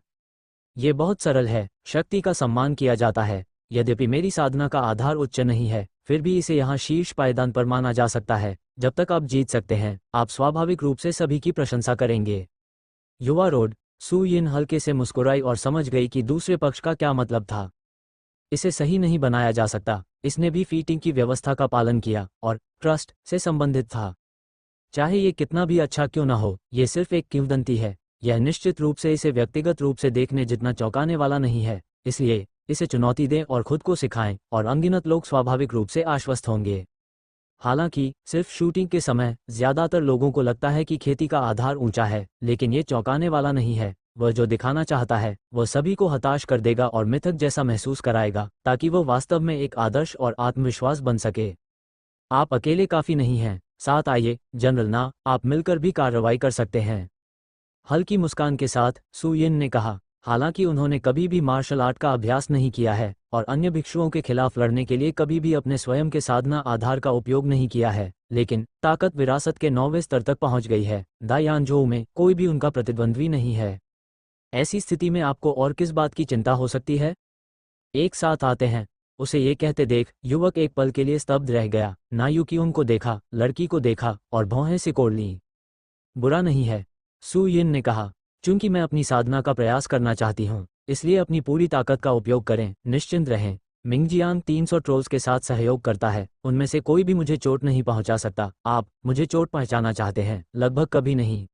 ये बहुत सरल है, शक्ति का सम्मान किया जाता है। यद्यपि मेरी साधना का आधार उच्च नहीं है, फिर भी इसे यहाँ शीर्ष पायदान पर माना जा सकता है। जब तक आप जीत सकते हैं, आप स्वाभाविक रूप से सभी की प्रशंसा करेंगे। युवा रोड। सू यिन हल्के से मुस्कुराई और समझ गई कि दूसरे पक्ष का क्या मतलब था। इसे सही नहीं बनाया जा सकता। इसने भी फीटिंग की व्यवस्था का पालन किया और ट्रस्ट से संबंधित था। चाहे ये कितना भी अच्छा क्यों ना हो, ये सिर्फ एक किंवदंती है। यह निश्चित रूप से इसे व्यक्तिगत रूप से देखने जितना चौंकाने वाला नहीं है, इसलिए इसे चुनौती दें और खुद को सिखाएं, और अनगिनत लोग स्वाभाविक रूप से आश्वस्त होंगे। हालांकि सिर्फ शूटिंग के समय ज्यादातर लोगों को लगता है कि खेती का आधार ऊंचा है, लेकिन ये चौंकाने वाला नहीं है। वह जो दिखाना चाहता है वह सभी को हताश कर देगा और मिथक जैसा महसूस कराएगा, ताकि वह वास्तव में एक आदर्श और आत्मविश्वास बन सके। आप अकेले काफी नहीं हैं, साथ आइए जनरल ना, आप मिलकर भी कार्रवाई कर सकते हैं। हल्की मुस्कान के साथ सू यिन ने कहा। हालांकि उन्होंने कभी भी मार्शल आर्ट का अभ्यास नहीं किया है और अन्य भिक्षुओं के खिलाफ लड़ने के लिए कभी भी अपने स्वयं के साधना आधार का उपयोग नहीं किया है, लेकिन ताकत विरासत के 9वें स्तर तक पहुंच गई है। दायानजोऊ में कोई भी उनका प्रतिद्वंद्वी नहीं है। ऐसी स्थिति में आपको और किस बात की चिंता हो सकती है? एक साथ आते हैं। उसे ये कहते देख युवक एक पल के लिए स्तब्ध रह गया। नायुकियों को देखा, लड़की को देखा और भौहें सिकोड़ लीं। बुरा नहीं है, सू यिन ने कहा। चूंकि मैं अपनी साधना का प्रयास करना चाहती हूँ, इसलिए अपनी पूरी ताकत का उपयोग करें, निश्चिंत रहें। मिंगजियांग 300 ट्रोल्स के साथ सहयोग करता है, उनमें से कोई भी मुझे चोट नहीं पहुंचा सकता। आप मुझे चोट पहुंचाना चाहते हैं? लगभग कभी नहीं।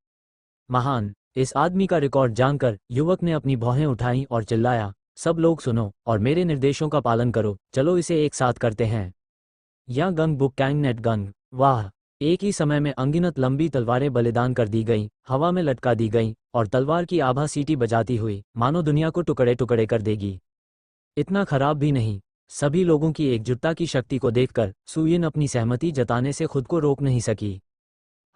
महान। इस आदमी का रिकॉर्ड जानकर युवक ने अपनी भौहें उठाईं और चिल्लाया, सब लोग सुनो और मेरे निर्देशों का पालन करो। चलो इसे एक साथ करते हैं। या गंग बुक कैंग नेट गंग। वाह! एक ही समय में अनगिनत लंबी तलवारें बलिदान कर दी गईं, हवा में लटका दी गईं, और तलवार की आभा सीटी बजाती हुई मानो दुनिया को टुकड़े टुकड़े कर देगी। इतना खराब भी नहीं। सभी लोगों की एकजुटता की शक्ति को देखकर सू यिन अपनी सहमति जताने से खुद को रोक नहीं सकी।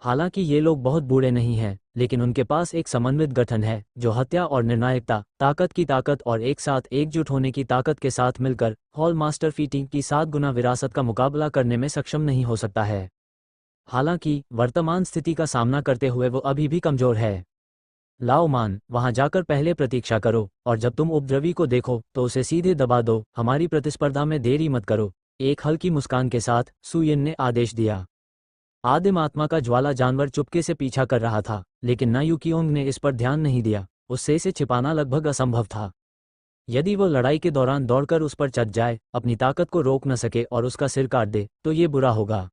हालांकि ये लोग बहुत बूढ़े नहीं हैं, लेकिन उनके पास एक समन्वित गठन है जो हत्या और निर्णायकता, ताकत की ताकत और एक साथ एकजुट होने की ताकत के साथ मिलकर हॉल मास्टर फीटिंग की 7 गुना विरासत का मुकाबला करने में सक्षम नहीं हो सकता है। हालांकि वर्तमान स्थिति का सामना करते हुए वो अभी भी कमजोर है। लाओ मान, वहां जाकर पहले प्रतीक्षा करो, और जब तुम उपद्रवी को देखो तो उसे सीधे दबा दो। हमारी प्रतिस्पर्धा में देरी मत करो। एक हल्की मुस्कान के साथ सू यिन ने आदेश दिया। आदिम आत्मा का ज्वाला जानवर चुपके से पीछा कर रहा था, लेकिन नायुकियोंग ने इस पर ध्यान नहीं दिया। उससे इसे छिपाना लगभग असंभव था। यदि वो लड़ाई के दौरान दौड़कर उस पर चढ़ जाए, अपनी ताकत को रोक न सके और उसका सिर काट दे, तो ये बुरा होगा।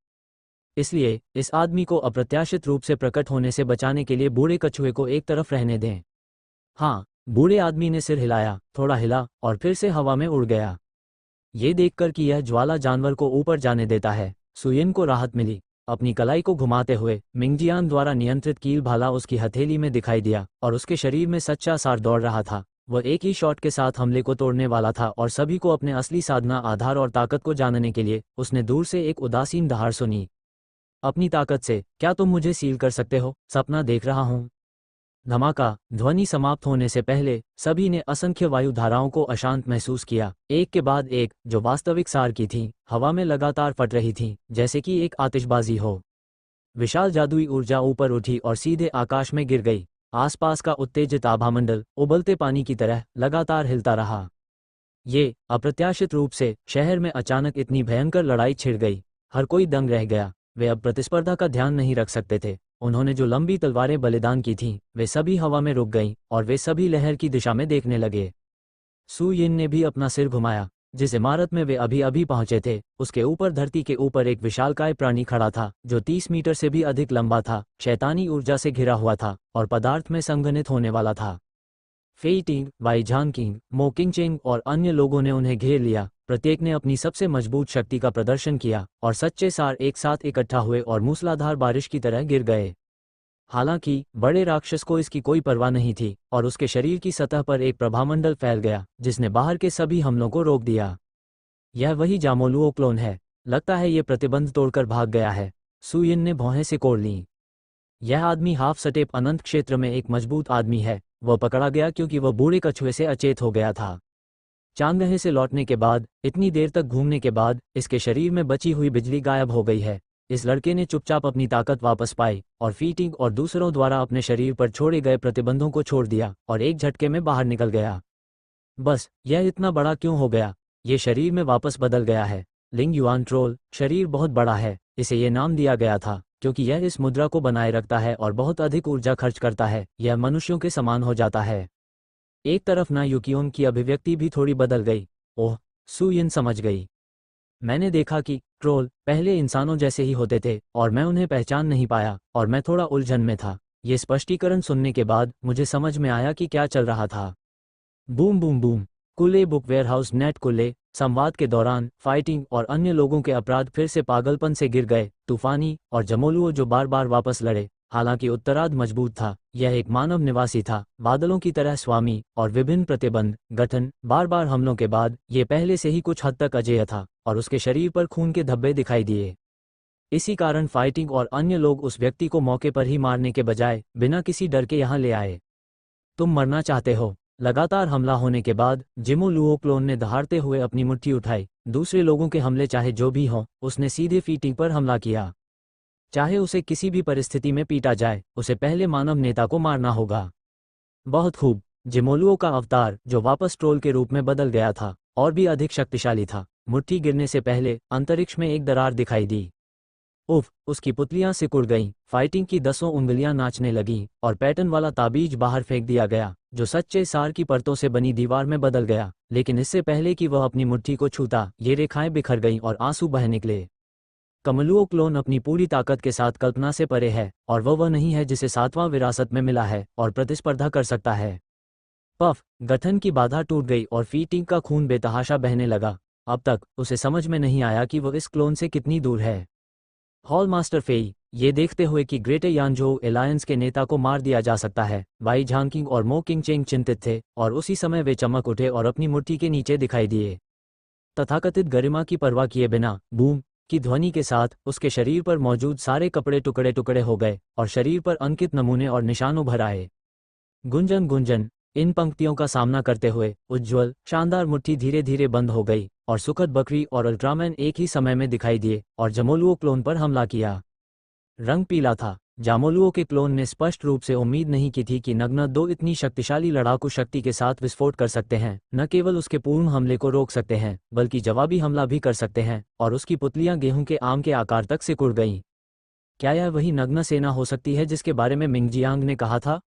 इसलिए इस आदमी को अप्रत्याशित रूप से प्रकट होने से बचाने के लिए बूढ़े कछुए को एक तरफ रहने दें। हाँ, बूढ़े आदमी ने सिर हिलाया, थोड़ा हिला और फिर से हवा में उड़ गया। ये देखकर कि यह ज्वाला जानवर को ऊपर जाने देता है, सू यिन को राहत मिली। अपनी कलाई को घुमाते हुए मिंगजियान द्वारा नियंत्रित कील भाला उसकी हथेली में दिखाई दिया और उसके शरीर में सच्चा सार दौड़ रहा था। वह एक ही शॉट के साथ हमले को तोड़ने वाला था और सभी को अपने असली साधना आधार और ताकत को जानने के लिए उसने दूर से एक उदासीन दहाड़ सुनी। अपनी ताकत से क्या तुम मुझे सील कर सकते हो? सपना देख रहा हूं। धमाका। ध्वनि समाप्त होने से पहले सभी ने असंख्य वायु धाराओं को अशांत महसूस किया, एक के बाद एक, जो वास्तविक सार की थीं, हवा में लगातार फट रही थीं, जैसे कि एक आतिशबाजी हो। विशाल जादुई ऊर्जा ऊपर उठी और सीधे आकाश में गिर गई। आसपास का उत्तेजित आभामंडल उबलते पानी की तरह लगातार हिलता रहा। ये अप्रत्याशित रूप से शहर में अचानक इतनी भयंकर लड़ाई छिड़ गई। हर कोई दंग रह गया। वे अब प्रतिस्पर्धा का ध्यान नहीं रख सकते थे। उन्होंने जो लंबी तलवारें बलिदान की थीं, वे सभी हवा में रुक गईं और वे सभी लहर की दिशा में देखने लगे। सू यिन ने भी अपना सिर घुमाया। जिस इमारत में वे अभी अभी पहुंचे थे, उसके ऊपर धरती के ऊपर एक विशालकाय प्राणी खड़ा था जो 30 मीटर से भी अधिक लंबा था, शैतानी ऊर्जा से घिरा हुआ था और पदार्थ में संघनित होने वाला था। फेई टिंग, वाई झानकिंग, मो किंगचेंग और अन्य लोगों ने उन्हें घेर लिया। प्रत्येक ने अपनी सबसे मजबूत शक्ति का प्रदर्शन किया और सच्चे सार एक साथ इकट्ठा हुए और मूसलाधार बारिश की तरह गिर गए। हालांकि बड़े राक्षस को इसकी कोई परवाह नहीं थी और उसके शरीर की सतह पर एक प्रभामंडल फैल गया जिसने बाहर के सभी हमलों को रोक दिया। यह वही जामोलुओ क्लोन है। लगता है ये प्रतिबंध तोड़कर भाग गया है। सू यिन ने भौहें सिकोड़ लीं। यह आदमी हाफ सटेप अनंत क्षेत्र में एक मजबूत आदमी है। वह पकड़ा गया क्योंकि वह बूढ़े कछुए से अचेत हो गया था। चांदगहे से लौटने के बाद, इतनी देर तक घूमने के बाद, इसके शरीर में बची हुई बिजली गायब हो गई है। इस लड़के ने चुपचाप अपनी ताकत वापस पाई और फीटिंग और दूसरों द्वारा अपने शरीर पर छोड़े गए प्रतिबंधों को छोड़ दिया और एक झटके में बाहर निकल गया। बस, यह इतना बड़ा क्यों हो गया? ये शरीर में वापस बदल गया है। लिंग युआन ट्रोल, शरीर बहुत बड़ा है। इसे ये नाम दिया गया था क्योंकि यह इस मुद्रा को बनाए रखता है और बहुत अधिक ऊर्जा खर्च करता है। यह मनुष्यों के समान हो जाता है। एक तरफ ना युकियोन की अभिव्यक्ति भी थोड़ी बदल गई। ओह, सुयिन समझ गई। मैंने देखा कि ट्रोल पहले इंसानों जैसे ही होते थे और मैं उन्हें पहचान नहीं पाया और मैं थोड़ा उलझन में था। ये स्पष्टीकरण सुनने के बाद मुझे समझ में आया कि क्या चल रहा था। Boom boom boom. कुले बुक वेयरहाउस नेट कुले संवाद के दौरान फाइटिंग और अन्य लोगों के अपराध फिर से पागलपन से गिर गए। तूफानी और जमोलुओ जो बार बार वापस लड़े। हालांकि उत्तरार्ध मजबूत था, यह एक मानव निवासी था, बादलों की तरह स्वामी और विभिन्न प्रतिबंध गठन बार बार हमलों के बाद ये पहले से ही कुछ हद तक अजेय था और उसके शरीर पर खून के धब्बे दिखाई दिए। इसी कारण फाइटिंग और अन्य लोग उस व्यक्ति को मौके पर ही मारने के बजाय बिना किसी डर के यहाँ ले आए। तुम मरना चाहते हो? लगातार हमला होने के बाद जिमो लुओ क्लोन ने दहाड़ते हुए अपनी मुट्ठी उठाई। दूसरे लोगों के हमले चाहे जो भी हों, उसने सीधे फीटिंग पर हमला किया। चाहे उसे किसी भी परिस्थिति में पीटा जाए, उसे पहले मानव नेता को मारना होगा। बहुत खूब। जिमोलुओ का अवतार, जो वापस ट्रोल के रूप में बदल गया था, और भी अधिक शक्तिशाली था। मुट्ठी गिरने से पहले अंतरिक्ष में एक दरार दिखाई दी। उफ, उसकी पुतलियां सिकुड़ गईं, फाइटिंग की 10 उंगलियां नाचने लगीं और पैटर्न वाला ताबीज बाहर फेंक दिया गया, जो सच्चे सार की परतों से बनी दीवार में बदल गया। लेकिन इससे पहले कि वह अपनी मुट्ठी को छूता, ये रेखाएं बिखर गईं और आंसू बह निकले। कमलुओ क्लोन अपनी पूरी ताकत के साथ कल्पना से परे है और वह नहीं है जिसे 7वां विरासत में मिला है और प्रतिस्पर्धा कर सकता है। पफ, गठन की बाधा टूट गई और फीटिंग का खून बेतहाशा बहने लगा। अब तक उसे समझ में नहीं आया कि वह इस क्लोन से कितनी दूर है। हॉल मास्टर फेई, ये देखते हुए कि ग्रेटर यानजोउ एलायंस के नेता को मार दिया जा सकता है, वाई झांकिंग और मो किंगचेंग चिंतित थे और उसी समय वे चमक उठे और अपनी मुट्ठी के नीचे दिखाई दिए। तथाकथित गरिमा की परवाह किए बिना बूम की ध्वनि के साथ उसके शरीर पर मौजूद सारे कपड़े टुकड़े टुकड़े हो गए और शरीर पर अंकित नमूने और निशान उभर आए। गुंजन गुंजन। इन पंक्तियों का सामना करते हुए उज्ज्वल शानदार मुट्ठी धीरे धीरे बंद हो गई और सुखद बकरी और अल्ट्रामैन एक ही समय में दिखाई दिए और जमोलुओ क्लोन पर हमला किया। रंग पीला था। जामोलुओ के क्लोन ने स्पष्ट रूप से उम्मीद नहीं की थी कि नग्न दो इतनी शक्तिशाली लड़ाकू शक्ति के साथ विस्फोट कर सकते हैं। न केवल उसके पूर्ण हमले को रोक सकते हैं, बल्कि जवाबी हमला भी कर सकते हैं, और उसकी पुतलियां गेहूं के आम के आकार तक सिकुड़ गईं। क्या यह वही नग्न सेना हो सकती है जिसके बारे में मिंगजियांग ने कहा था?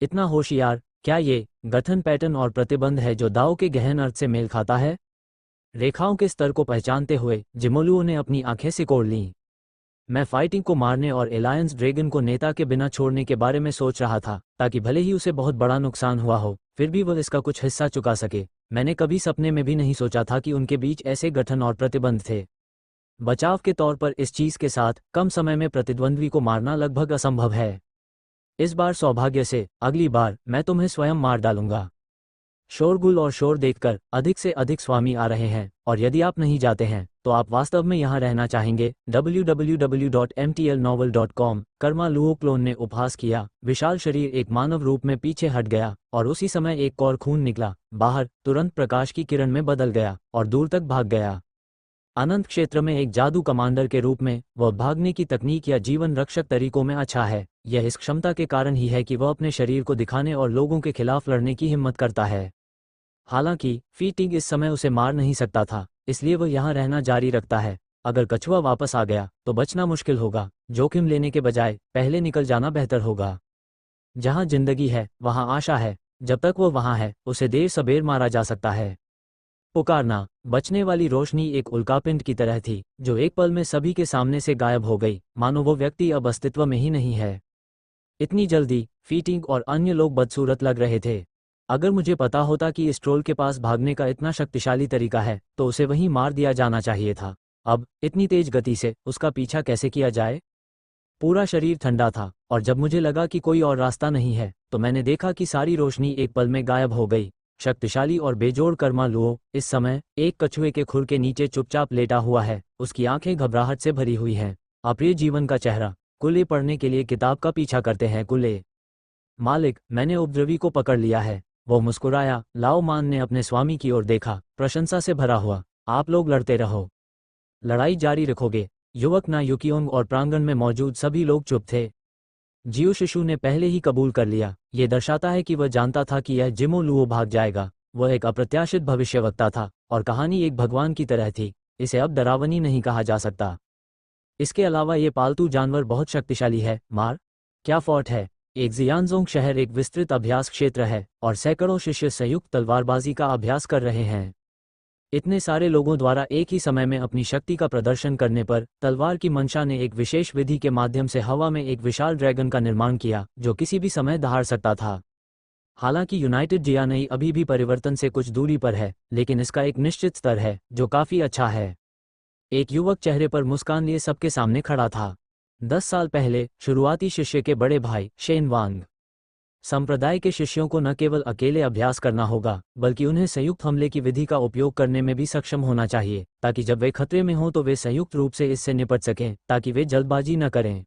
इतना होशियार? क्या ये गठन पैटर्न और प्रतिबंध है जो दाओ के गहन अर्थ से मेल खाता है? रेखाओं के स्तर को पहचानते हुए जिमोलुओ ने अपनी आंखें सिकोड़ लीं। मैं फाइटिंग को मारने और एलायंस ड्रैगन को नेता के बिना छोड़ने के बारे में सोच रहा था, ताकि भले ही उसे बहुत बड़ा नुकसान हुआ हो, फिर भी वह इसका कुछ हिस्सा चुका सके। मैंने कभी सपने में भी नहीं सोचा था कि उनके बीच ऐसे गठन और प्रतिबंध थे। बचाव के तौर पर इस चीज के साथ कम समय में प्रतिद्वंद्वी को मारना लगभग असंभव है। इस बार सौभाग्य से, अगली बार मैं तुम्हें स्वयं मार डालूंगा। शोरगुल और शोर देखकर अधिक से अधिक स्वामी आ रहे हैं, और यदि आप नहीं जाते हैं तो आप वास्तव में यहाँ रहना चाहेंगे। www.mtlnovel.com। कर्मा लुओ क्लोन ने उपहास किया। विशाल शरीर एक मानव रूप में पीछे हट गया और उसी समय एक और खून निकला बाहर, तुरंत प्रकाश की किरण में बदल गया और दूर तक भाग गया। अनंत क्षेत्र में एक जादू कमांडर के रूप में वह भागने की तकनीक या जीवन रक्षक तरीकों में अच्छा है। यह इस क्षमता के कारण ही है कि वह अपने शरीर को दिखाने और लोगों के खिलाफ लड़ने की हिम्मत करता है। हालांकि फीटिंग इस समय उसे मार नहीं सकता था, इसलिए वह यहाँ रहना जारी रखता है। अगर कछुआ वापस आ गया तो बचना मुश्किल होगा। जोखिम लेने के बजाय पहले निकल जाना बेहतर होगा। जहाँ जिंदगी है वहाँ आशा है। जब तक वो वहाँ है, उसे देर सबेर मारा जा सकता है। पुकारना। बचने वाली रोशनी एक उल्कापिंड की तरह थी, जो एक पल में सभी के सामने से गायब हो गई, मानो वो व्यक्ति अब अस्तित्व में ही नहीं है। इतनी जल्दी? फीटिंग और अन्य लोग बदसूरत लग रहे थे। अगर मुझे पता होता कि इस ट्रोल के पास भागने का इतना शक्तिशाली तरीका है, तो उसे वहीं मार दिया जाना चाहिए था। अब इतनी तेज गति से उसका पीछा कैसे किया जाए? पूरा शरीर ठंडा था, और जब मुझे लगा कि कोई और रास्ता नहीं है, तो मैंने देखा कि सारी रोशनी एक पल में गायब हो गई। शक्तिशाली और बेजोड़ कर्मा लुओ इस समय एक कछुए के खुर के नीचे चुपचाप लेटा हुआ है। उसकी आंखें घबराहट से भरी हुई हैं। अप्रिय जीवन का चेहरा। कुले पढ़ने के लिए किताब का पीछा करते हैं कुले। मालिक, मैंने उपद्रवी को पकड़ लिया है। वो मुस्कुराया। लाओ मान ने अपने स्वामी की ओर देखा, प्रशंसा से भरा हुआ। आप लोग लड़ते रहो, लड़ाई जारी रखोगे। युवक ना युकियोंग और प्रांगण में मौजूद सभी लोग चुप थे। जियो शिशु ने पहले ही कबूल कर लिया। ये दर्शाता है कि वह जानता था कि यह जिमो लुओ भाग जाएगा। वह एक अप्रत्याशित भविष्यवक्ता था और कहानी एक भगवान की तरह थी। इसे अब डरावनी नहीं कहा जा सकता। इसके अलावा ये पालतू जानवर बहुत शक्तिशाली है। मार क्या फोर्ट है। एक जियानजोंग शहर एक विस्तृत अभ्यास क्षेत्र है और सैकड़ों शिष्य संयुक्त तलवारबाजी का अभ्यास कर रहे हैं। इतने सारे लोगों द्वारा एक ही समय में अपनी शक्ति का प्रदर्शन करने पर तलवार की मंशा ने एक विशेष विधि के माध्यम से हवा में एक विशाल ड्रैगन का निर्माण किया जो किसी भी समय दहाड़ सकता था। हालांकि यूनाइटेड जियानई अभी भी परिवर्तन से कुछ दूरी पर है, लेकिन इसका एक निश्चित स्तर है जो काफी अच्छा है। एक युवक चेहरे पर मुस्कान लिए सबके सामने खड़ा था। 10 साल पहले शुरुआती शिष्य के बड़े भाई शेन वांग। संप्रदाय के शिष्यों को न केवल अकेले अभ्यास करना होगा बल्कि उन्हें संयुक्त हमले की विधि का उपयोग करने में भी सक्षम होना चाहिए, ताकि जब वे खतरे में हों तो वे संयुक्त रूप से इससे निपट सकें, ताकि वे जल्दबाजी न करें।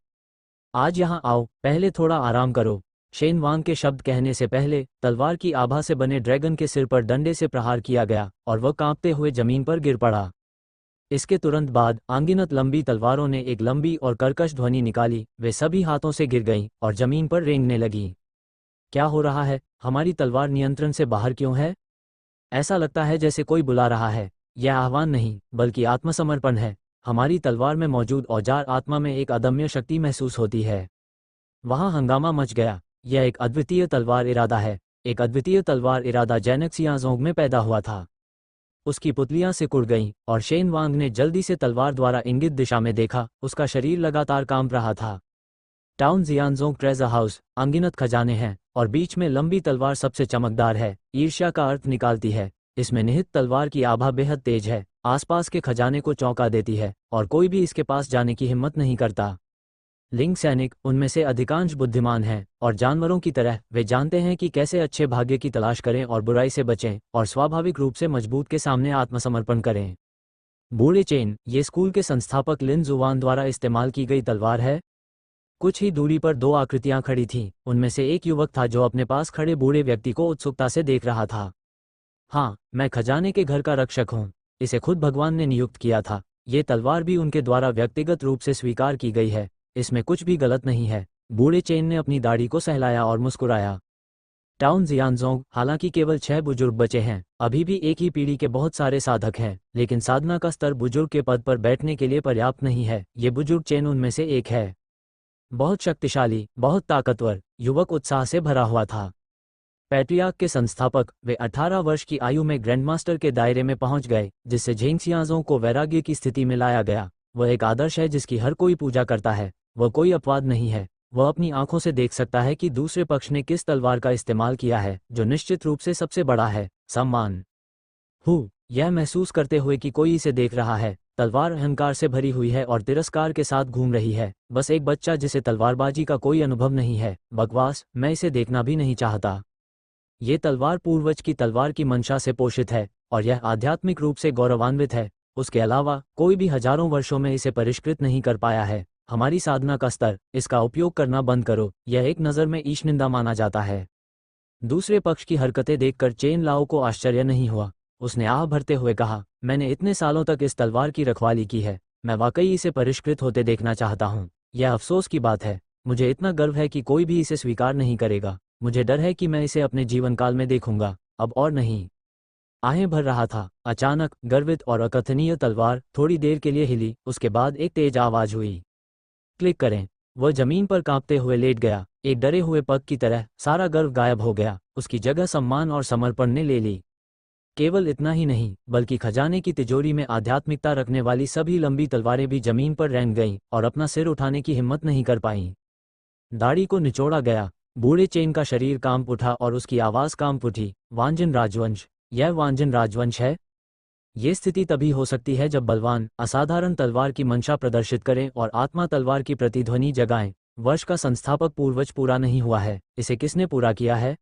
आज यहाँ आओ, पहले थोड़ा आराम करो। शेन वांग के शब्द कहने से पहले तलवार की आभा से बने ड्रैगन के सिर पर डंडे से प्रहार किया गया और वह कांपते हुए जमीन पर गिर पड़ा। इसके तुरंत बाद अनगिनत लंबी तलवारों ने एक लंबी और कर्कश ध्वनि निकाली। वे सभी हाथों से गिर गईं और जमीन पर रेंगने लगीं। क्या हो रहा है? हमारी तलवार नियंत्रण से बाहर क्यों है? ऐसा लगता है जैसे कोई बुला रहा है। यह आह्वान नहीं बल्कि आत्मसमर्पण है। हमारी तलवार में मौजूद औजार आत्मा में एक अदम्य शक्ति महसूस होती है। वहां हंगामा मच गया। यह एक अद्वितीय तलवार इरादा है। एक अद्वितीय तलवार इरादा जैनक्सियाजोंग में पैदा हुआ था। उसकी पुतलियां सिकुड़ गईं और शेन वांग ने जल्दी से तलवार द्वारा इंगित दिशा में देखा। उसका शरीर लगातार कांप रहा था। टाउन जियानजोंग ट्रेजर हाउस, अनगिनत खजाने हैं और बीच में लंबी तलवार सबसे चमकदार है। ईर्ष्या का अर्थ निकालती है। इसमें निहित तलवार की आभा बेहद तेज है, आसपास के खजाने को चौंका देती है और कोई भी इसके पास जाने की हिम्मत नहीं करता। लिंग सैनिक, उनमें से अधिकांश बुद्धिमान हैं और जानवरों की तरह वे जानते हैं कि कैसे अच्छे भाग्य की तलाश करें और बुराई से बचें और स्वाभाविक रूप से मजबूत के सामने आत्मसमर्पण करें। बूढ़े चेन, ये स्कूल के संस्थापक लिन जुवान द्वारा इस्तेमाल की गई तलवार है। कुछ ही दूरी पर दो आकृतियां खड़ी थीं। उनमें से एक युवक था जो अपने पास खड़े बूढ़े व्यक्ति को उत्सुकता से देख रहा था। हाँ, मैं खजाने के घर का रक्षक हूँ। इसे खुद भगवान ने नियुक्त किया था। ये तलवार भी उनके द्वारा व्यक्तिगत रूप से स्वीकार की गई है। इसमें कुछ भी गलत नहीं है। बूढ़े चेन ने अपनी दाढ़ी को सहलाया और मुस्कुराया। टाउन जियानजोंग, हालांकि केवल 6 बुजुर्ग बचे हैं। अभी भी एक ही पीढ़ी के बहुत सारे साधक हैं, लेकिन साधना का स्तर बुजुर्ग के पद पर बैठने के लिए पर्याप्त नहीं है। ये बुजुर्ग चेन उनमें से एक है। बहुत शक्तिशाली, बहुत ताकतवर। युवक उत्साह से भरा हुआ था। पैट्रियार्क के संस्थापक, वे 18 वर्ष की आयु में ग्रैंडमास्टर के दायरे में पहुंच गए, जिससे झेंगसियाजों को वैराग्य की स्थिति में लाया गया। वह एक आदर्श है जिसकी हर कोई पूजा करता है। वह कोई अपवाद नहीं है। वह अपनी आंखों से देख सकता है कि दूसरे पक्ष ने किस तलवार का इस्तेमाल किया है, जो निश्चित रूप से सबसे बड़ा है, सम्मान। यह महसूस करते हुए कि कोई इसे देख रहा है। तलवार अहंकार से भरी हुई है और तिरस्कार के साथ घूम रही है। बस एक बच्चा जिसे तलवारबाजी का कोई अनुभव नहीं है। बकवास, मैं इसे देखना भी नहीं चाहता। ये तलवार पूर्वज की तलवार की मंशा से पोषित है और यह आध्यात्मिक रूप से गौरवान्वित है। उसके अलावा कोई भी हजारों वर्षों में इसे परिष्कृत नहीं कर पाया है। हमारी साधना का स्तर, इसका उपयोग करना बंद करो। यह एक नज़र में ईशनिंदा माना जाता है। दूसरे पक्ष की हरकतें देखकर चेन लाओ को आश्चर्य नहीं हुआ। उसने आह भरते हुए कहा, मैंने इतने सालों तक इस तलवार की रखवाली की है। मैं वाकई इसे परिष्कृत होते देखना चाहता हूँ। यह अफसोस की बात है। मुझे इतना गर्व है कि कोई भी इसे स्वीकार नहीं करेगा। मुझे डर है कि मैं इसे अपने जीवन काल में देखूंगा, अब और नहीं। आहें भर रहा था। अचानक गर्वित और अकथनीय तलवार थोड़ी देर के लिए हिली। उसके बाद एक तेज आवाज हुई, क्लिक करें। वह जमीन पर कांपते हुए लेट गया। एक डरे हुए पग की तरह सारा गर्व गायब हो गया। उसकी जगह सम्मान और समर्पण ने ले ली। केवल इतना ही नहीं, बल्कि खजाने की तिजोरी में आध्यात्मिकता रखने वाली सभी लंबी तलवारें भी जमीन पर रेंग गईं और अपना सिर उठाने की हिम्मत नहीं कर पाईं। दाढ़ी को निचोड़ा गया। बूढ़े चेन का शरीर कांप उठा और उसकी आवाज कांप उठी। वांजन राजवंश, यह वांजन राजवंश है। ये स्थिति तभी हो सकती है जब बलवान असाधारण तलवार की मंशा प्रदर्शित करें और आत्मा तलवार की प्रतिध्वनि जगाएं। वर्ष का संस्थापक पूर्वज पूरा नहीं हुआ है। इसे किसने पूरा किया है?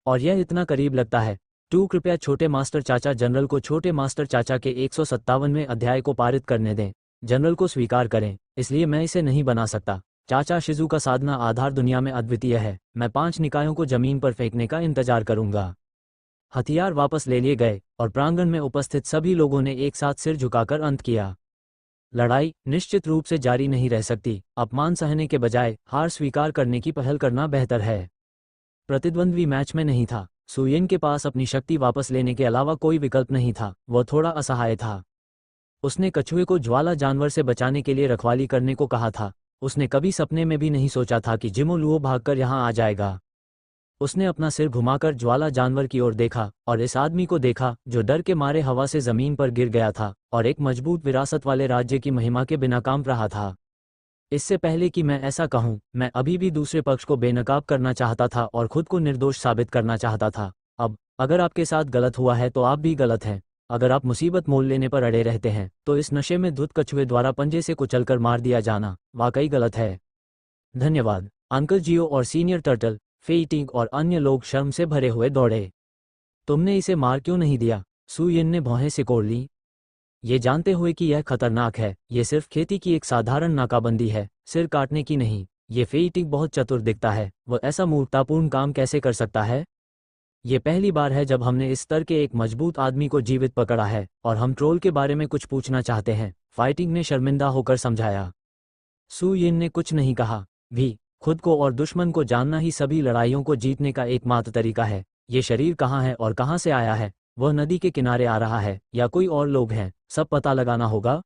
और यह इतना करीब लगता है। कृपया छोटे मास्टर चाचा जनरल को छोटे मास्टर चाचा के 157वें अध्याय को पारित करने दें। जनरल को स्वीकार करें, इसलिए मैं इसे नहीं बना सकता। चाचा शिजू का साधना आधार दुनिया में अद्वितीय है। मैं 5 निकायों को जमीन पर फेंकने का इंतजार करूंगा। हथियार वापस ले लिए गए और प्रांगण में उपस्थित सभी लोगों ने एक साथ सिर झुकाकर अंत किया। लड़ाई निश्चित रूप से जारी नहीं रह सकती। अपमान सहने के बजाय हार स्वीकार करने की पहल करना बेहतर है। प्रतिद्वंद्वी मैच में नहीं था। सुयिन के पास अपनी शक्ति वापस लेने के अलावा कोई विकल्प नहीं था। वह थोड़ा असहाय था। उसने कछुए को ज्वाला जानवर से बचाने के लिए रखवाली करने को कहा था। उसने कभी सपने में भी नहीं सोचा था कि जिमो लुओ भागकर यहां आ जाएगा। उसने अपना सिर घुमाकर ज्वाला जानवर की ओर देखा और इस आदमी को देखा जो डर के मारे हवा से जमीन पर गिर गया था और एक मजबूत विरासत वाले राज्य की महिमा के बिना कांप रहा था। इससे पहले कि मैं ऐसा कहूं, मैं अभी भी दूसरे पक्ष को बेनकाब करना चाहता था और खुद को निर्दोष साबित करना चाहता था। अब अगर आपके साथ गलत हुआ है तो आप भी गलत हैं। अगर आप मुसीबत मोल लेने पर अड़े रहते हैं तो इस नशे में धुत कछुए द्वारा पंजे से कुचलकर मार दिया जाना वाकई गलत है। धन्यवाद। अंकल जियो और सीनियर टर्टल, फेई टिंग और अन्य लोग शर्म से भरे हुए दौड़े। तुमने इसे मार क्यों नहीं दिया? सुयिन ने भौहें सिकोड़ ली, ये जानते हुए कि यह खतरनाक है। ये सिर्फ खेती की एक साधारण नाकाबंदी है, सिर काटने की नहीं। ये फेई टिंग बहुत चतुर दिखता है। वह ऐसा मूर्खतापूर्ण काम कैसे कर सकता है? ये पहली बार है जब हमने इस स्तर के एक मजबूत आदमी को जीवित पकड़ा है और हम ट्रोल के बारे में कुछ पूछना चाहते हैं, फाइटिंग ने शर्मिंदा होकर समझाया। सुयिन ने कुछ नहीं कहा। भी खुद को और दुश्मन को जानना ही सभी लड़ाइयों को जीतने का एकमात्र तरीका है। ये शरीर कहाँ है और कहाँ से आया है? वह नदी के किनारे आ रहा है या कोई और लोग हैं? सब पता लगाना होगा।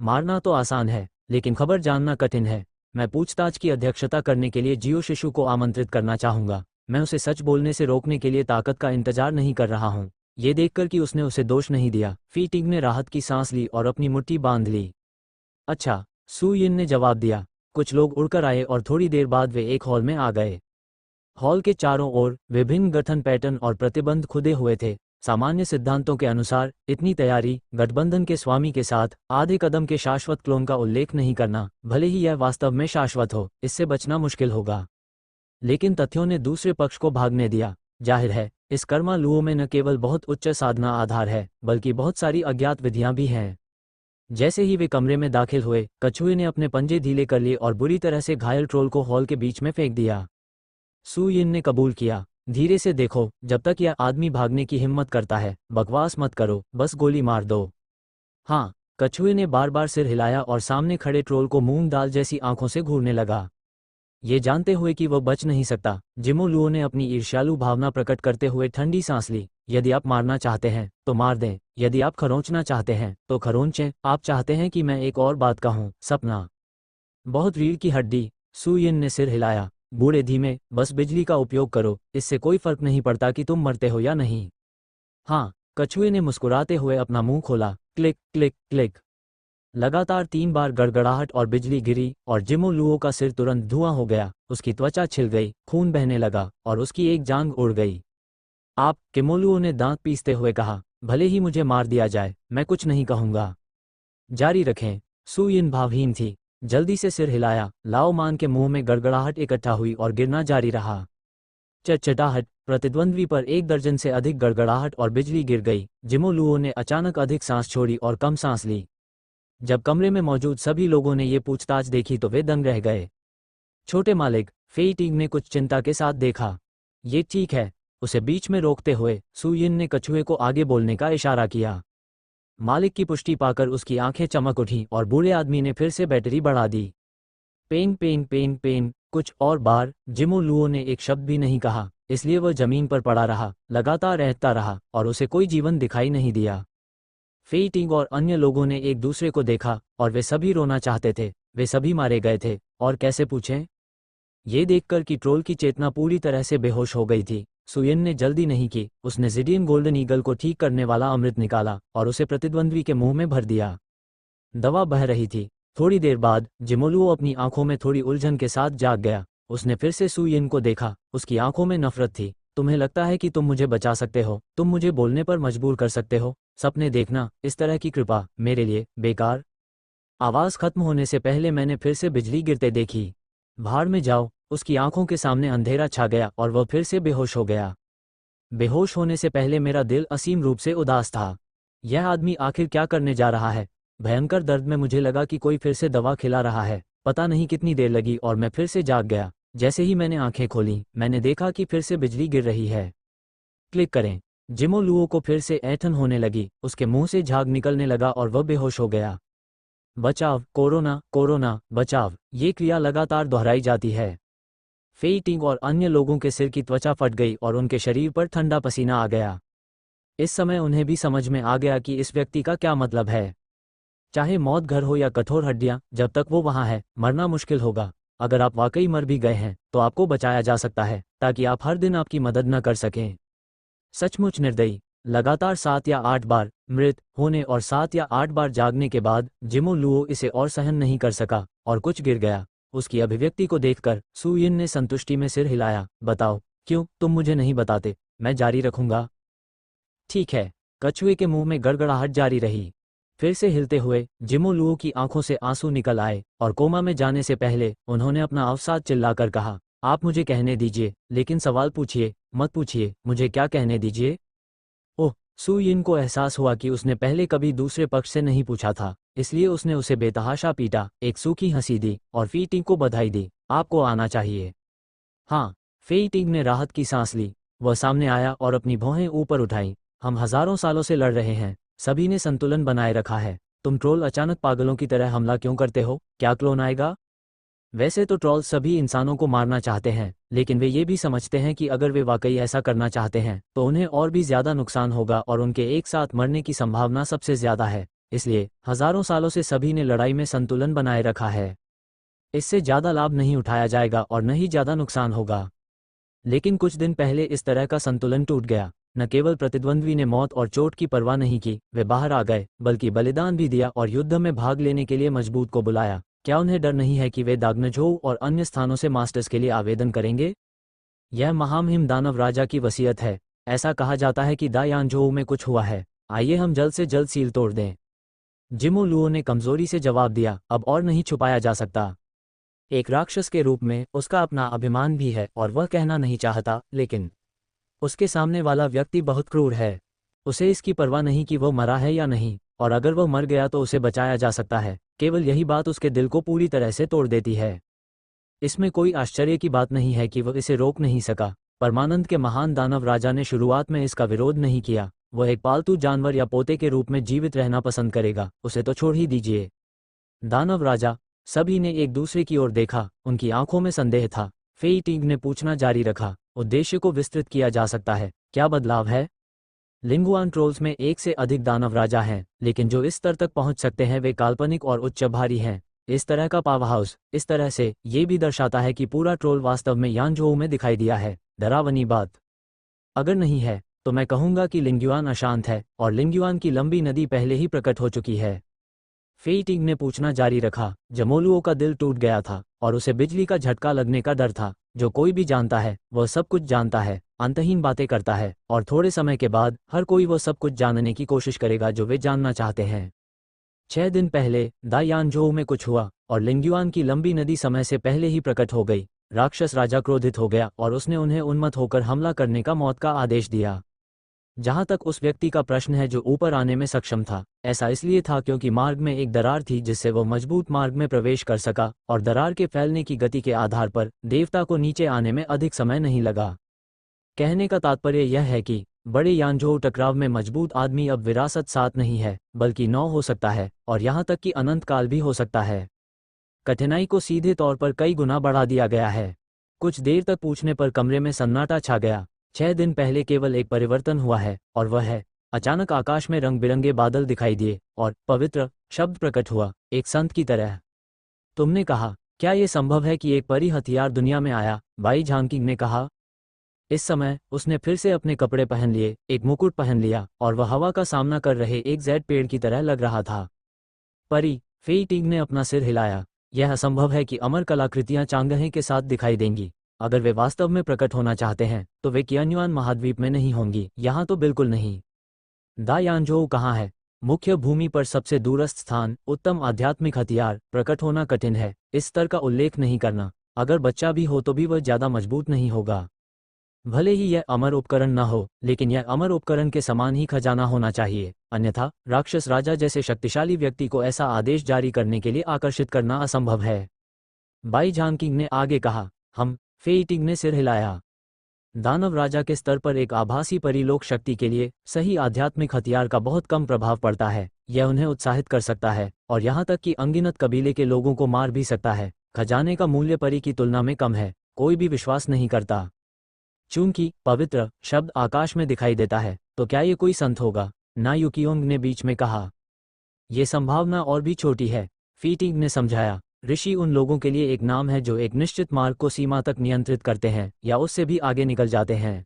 मारना तो आसान है लेकिन खबर जानना कठिन है। मैं पूछताछ की अध्यक्षता करने के लिए जियो शिशु को आमंत्रित करना चाहूंगा। मैं उसे सच बोलने से रोकने के लिए ताकत का इंतजार नहीं कर रहा हूं। ये देखकर कि उसने उसे दोष नहीं दिया, फी टिंग ने राहत की सांस ली और अपनी मुट्ठी बांध ली। अच्छा, सुयिन ने जवाब दिया। कुछ लोग उड़कर आए और थोड़ी देर बाद वे एक हॉल में आ गए। हॉल के चारों ओर विभिन्न गठन पैटर्न और प्रतिबंध खुदे हुए थे। सामान्य सिद्धांतों के अनुसार इतनी तैयारी गठबंधन के स्वामी के साथ आधे कदम के शाश्वत क्लोन का उल्लेख नहीं करना, भले ही यह वास्तव में शाश्वत हो, इससे बचना मुश्किल होगा। लेकिन तथ्यों ने दूसरे पक्ष को भागने दिया। जाहिर है, इस कर्मा लुओ में न केवल बहुत उच्च साधना आधार है बल्कि बहुत सारी अज्ञात विधियां भी हैं। जैसे ही वे कमरे में दाखिल हुए, कछुए ने अपने पंजे ढीले कर लिए और बुरी तरह से घायल ट्रोल को हॉल के बीच में फेंक दिया। सुयिन ने कबूल किया, धीरे से देखो, जब तक यह आदमी भागने की हिम्मत करता है बकवास मत करो, बस गोली मार दो। हाँ, कछुए ने बार बार सिर हिलाया और सामने खड़े ट्रोल को मूंग दाल जैसी आंखों से घूरने लगा। ये जानते हुए कि वह बच नहीं सकता, जिमो लुओ ने अपनी ईर्ष्यालु भावना प्रकट करते हुए ठंडी सांस ली। यदि आप मारना चाहते हैं तो मार दें, यदि आप खरोंचना चाहते हैं तो खरोंचें। आप चाहते हैं कि मैं एक और बात कहूं? सपना बहुत रीढ़ की हड्डी। सुयिन ने सिर हिलाया। बूढ़े धीमे, बस बिजली का उपयोग करो, इससे कोई फर्क नहीं पड़ता कि तुम मरते हो या नहीं। हाँ, कछुए ने मुस्कुराते हुए अपना मुंह खोला। Click click click. लगातार 3 बार गड़गड़ाहट और बिजली गिरी और जिमो लुओ का सिर तुरंत धुआं हो गया। उसकी त्वचा छिल गई, खून बहने लगा और उसकी एक जांघ उड़ गई। आप, किमोलुओ ने दांत पीसते हुए कहा, भले ही मुझे मार दिया जाए, मैं कुछ नहीं कहूंगा। जारी रखें। सुयिन भावहीन थी। जल्दी से सिर हिलाया। लाओ मान के मुंह में गड़गड़ाहट इकट्ठा हुई और गिरना जारी रहा। चटचटाहट। प्रतिद्वंद्वी पर 1 दर्जन से अधिक गड़गड़ाहट और बिजली गिर गई। जिमो लुओ ने अचानक अधिक सांस छोड़ी और कम सांस ली। जब कमरे में मौजूद सभी लोगों ने ये पूछताछ देखी तो वे दंग रह गए। छोटे मालिक, फेई टिंग ने कुछ चिंता के साथ देखा। ये ठीक है, उसे बीच में रोकते हुए सुयिन ने कछुए को आगे बोलने का इशारा किया। मालिक की पुष्टि पाकर उसकी आंखें चमक उठीं और बूढ़े आदमी ने फिर से बैटरी बढ़ा दी। Pen pen pen pen. कुछ और बार जिमो लुओ ने एक शब्द भी नहीं कहा, इसलिए वह जमीन पर पड़ा रहा, लगातार रहता रहा और उसे कोई जीवन दिखाई नहीं दिया। फेई टिंग और अन्य लोगों ने एक दूसरे को देखा और वे सभी रोना चाहते थे। वे सभी मारे गए थे, और कैसे पूछें? ये देखकर कि ट्रोल की चेतना पूरी तरह से बेहोश हो गई थी, सुयिन ने जल्दी नहीं की। उसने ज़िडियन गोल्डन ईगल को ठीक करने वाला अमृत निकाला और उसे प्रतिद्वंद्वी के मुंह में भर दिया। दवा बह रही थी। थोड़ी देर बाद जिमोलुओ अपनी आंखों में थोड़ी उलझन के साथ जाग गया। उसने फिर से सुयिन को देखा। उसकी आंखों में नफरत थी। तुम्हें लगता है कि तुम मुझे बचा सकते हो? तुम मुझे बोलने पर मजबूर कर सकते हो? सपने देखना, इस तरह की कृपा मेरे लिए बेकार। आवाज़ खत्म होने से पहले मैंने फिर से बिजली गिरते देखी। भाड़ में जाओ। उसकी आंखों के सामने अंधेरा छा गया और वह फिर से बेहोश हो गया। बेहोश होने से पहले मेरा दिल असीम रूप से उदास था। यह आदमी आखिर क्या करने जा रहा है? भयंकर दर्द में मुझे लगा कि कोई फिर से दवा खिला रहा है। पता नहीं कितनी देर लगी और मैं फिर से जाग गया। जैसे ही मैंने आंखें खोली, मैंने देखा कि फिर से बिजली गिर रही है। क्लिक करें। जिमो लुओ को फिर से ऐंठन होने लगी, उसके मुंह से झाग निकलने लगा और वह बेहोश हो गया। बचाव, कोरोना, कोरोना, बचाव, ये क्रिया लगातार दोहराई जाती है। फेई टिंग और अन्य लोगों के सिर की त्वचा फट गई और उनके शरीर पर ठंडा पसीना आ गया। इस समय उन्हें भी समझ में आ गया कि इस व्यक्ति का क्या मतलब है। चाहे मौत घर हो या कठोर हड्डियां, जब तक वो वहां है, मरना मुश्किल होगा। अगर आप वाकई मर भी गए हैं तो आपको बचाया जा सकता है, ताकि आप हर दिन आपकी मदद न कर सकें। सचमुच निर्दयी। लगातार 7 या 8 बार मृत होने और 7 या 8 बार जागने के बाद जिमो लुओ इसे और सहन नहीं कर सका और कुछ गिर गया। उसकी अभिव्यक्ति को देखकर सू यिन ने संतुष्टि में सिर हिलाया। बताओ, क्यों तुम मुझे नहीं बताते? मैं जारी रखूंगा। ठीक है। कछुए के मुंह में गड़गड़ाहट जारी रही। फिर से हिलते हुए जिमो लुओ की आंखों से आंसू निकल आए और कोमा में जाने से पहले उन्होंने अपना अवसाद चिल्लाकर कहा, आप मुझे कहने दीजिए, लेकिन सवाल पूछिए, मत पूछिए, मुझे क्या कहने दीजिए। ओह, सू यिन को एहसास हुआ कि उसने पहले कभी दूसरे पक्ष से नहीं पूछा था, इसलिए उसने उसे बेतहाशा पीटा, एक सूखी हंसी दी और फी टिंग को बधाई दी। आपको आना चाहिए। हाँ। फेई टिंग ने राहत की सांस ली। वह सामने आया और अपनी भौहें ऊपर उठाई। हम हजारों सालों से लड़ रहे हैं, सभी ने संतुलन बनाए रखा है। तुम ट्रोल अचानक पागलों की तरह हमला क्यों करते हो? क्या क्लोन आएगा? वैसे तो ट्रोल सभी इंसानों को मारना चाहते हैं, लेकिन वे ये भी समझते हैं कि अगर वे वाकई ऐसा करना चाहते हैं तो उन्हें और भी ज्यादा नुकसान होगा और उनके एक साथ मरने की संभावना सबसे ज्यादा है। इसलिए हजारों सालों से सभी ने लड़ाई में संतुलन बनाए रखा है। इससे ज्यादा लाभ नहीं उठाया जाएगा और न ही ज्यादा नुकसान होगा। लेकिन कुछ दिन पहले इस तरह का संतुलन टूट गया। न केवल प्रतिद्वंद्वी ने मौत और चोट की परवाह नहीं की, वे बाहर आ गए, बल्कि बलिदान भी दिया और युद्ध में भाग लेने के लिए मजबूत को बुलाया। क्या उन्हें डर नहीं है कि वे दाग्नझोउ और अन्य स्थानों से मास्टर्स के लिए आवेदन करेंगे? यह महामहिम दानव राजा की वसीयत है। ऐसा कहा जाता है कि दायानझोउ में कुछ हुआ है। आइए हम जल्द से जल्द सील तोड़ दें। जिमो लुओ ने कमजोरी से जवाब दिया, अब और नहीं छुपाया जा सकता। एक राक्षस के रूप में उसका अपना अभिमान भी है और वह कहना नहीं चाहता, लेकिन उसके सामने वाला व्यक्ति बहुत क्रूर है। उसे इसकी परवाह नहीं कि वह मरा है या नहीं, और अगर वह मर गया तो उसे बचाया जा सकता है। केवल यही बात उसके दिल को पूरी तरह से तोड़ देती है। इसमें कोई आश्चर्य की बात नहीं है कि वह इसे रोक नहीं सका। परमानंद के महान दानव राजा ने शुरुआत में इसका विरोध नहीं किया। वह एक पालतू जानवर या पोते के रूप में जीवित रहना पसंद करेगा, उसे तो छोड़ ही दीजिए। दानव राजा। सभी ने एक दूसरे की ओर देखा, उनकी आंखों में संदेह था। फेई टिंग ने पूछना जारी रखा, उद्देश्य को विस्तृत किया जा सकता है, क्या बदलाव है? लिंगुआन ट्रोल्स में एक से अधिक दानव राजा हैं, लेकिन जो इस स्तर तक पहुंच सकते हैं वे काल्पनिक और उच्च भारी हैं। इस तरह का पावर हाउस, इस तरह से, ये भी दर्शाता है कि पूरा ट्रोल वास्तव में यानझोउ में दिखाई दिया है। डरावनी बात। अगर नहीं है, तो मैं कहूंगा कि लिंगुआन अशांत है, और लिंगुआन की लंबी नदी पहले ही प्रकट हो चुकी है। फेई टिंग ने पूछना जारी रखा। जमोलुओ का दिल टूट गया था, और उसे बिजली का झटका लगने का डर था। जो कोई भी जानता है, वह सब कुछ जानता है, अंतहीन बातें करता है, और थोड़े समय के बाद हर कोई वह सब कुछ जानने की कोशिश करेगा जो वे जानना चाहते हैं। 6 दिन पहले दायानझोउ में कुछ हुआ, और लिंगुआन की लंबी नदी समय से पहले ही प्रकट हो गई। राक्षस राजा क्रोधित हो गया और उसने उन्हें उन्मत्त होकर हमला करने का मौत का आदेश दिया। जहां तक उस व्यक्ति का प्रश्न है जो ऊपर आने में सक्षम था, ऐसा इसलिए था क्योंकि मार्ग में एक दरार थी जिससे वह मजबूत मार्ग में प्रवेश कर सका, और दरार के फैलने की गति के आधार पर देवता को नीचे आने में अधिक समय नहीं लगा। कहने का तात्पर्य यह है कि बड़े यानझोउ टकराव में मजबूत आदमी अब विरासत 7 नहीं है, बल्कि 9 हो सकता है, और यहां तक कि अनंत काल भी हो सकता है। कठिनाई को सीधे तौर पर कई गुना बढ़ा दिया गया है। कुछ देर तक पूछने पर कमरे में सन्नाटा छा गया। 6 दिन पहले केवल एक परिवर्तन हुआ है, और वह है, अचानक आकाश में रंग बिरंगे बादल दिखाई दिए और पवित्र शब्द प्रकट हुआ, एक संत की तरह। तुमने कहा, क्या यह संभव है कि एक परी हथियार दुनिया में आया? बाई झांकिंग ने कहा। इस समय उसने फिर से अपने कपड़े पहन लिए, एक मुकुट पहन लिया, और वह हवा का सामना कर रहे एक जेड पेड़ की तरह लग रहा था। परी। फेई टिंग ने अपना सिर हिलाया। यह असंभव है कि अमर कलाकृतियां चांगहे के साथ दिखाई देंगी। अगर वे वास्तव में प्रकट होना चाहते हैं तो वे कियान्युआन महाद्वीप में नहीं होंगी, यहाँ तो बिल्कुल नहीं। दायानझोउ कहाँ है? मुख्य भूमि पर सबसे दूरस्थ स्थान, उत्तम आध्यात्मिक हथियार, प्रकट होना कठिन है, इस स्तर का उल्लेख नहीं करना। अगर बच्चा भी हो तो भी वह ज्यादा मजबूत नहीं होगा। भले ही यह अमर उपकरण न हो, लेकिन यह अमर उपकरण के समान ही खजाना होना चाहिए, अन्यथा राक्षस राजा जैसे शक्तिशाली व्यक्ति को ऐसा आदेश जारी करने के लिए आकर्षित करना असंभव है। बाई झांकिंग ने आगे कहा। हम। फेइटिंग ने सिर हिलाया। दानव राजा के स्तर पर एक आभासी परिलोक शक्ति के लिए सही आध्यात्मिक हथियार का बहुत कम प्रभाव पड़ता है। यह उन्हें उत्साहित कर सकता है और यहाँ तक कि अनगिनत कबीले के लोगों को मार भी सकता है। खजाने का मूल्य परी की तुलना में कम है। कोई भी विश्वास नहीं करता। चूंकि पवित्र शब्द आकाश में दिखाई देता है, तो क्या ये कोई संत होगा? ना युकियोंग ने बीच में कहा। ये संभावना और भी छोटी है, फीटिंग ने समझाया। ऋषि उन लोगों के लिए एक नाम है जो एक निश्चित मार्ग को सीमा तक नियंत्रित करते हैं या उससे भी आगे निकल जाते हैं।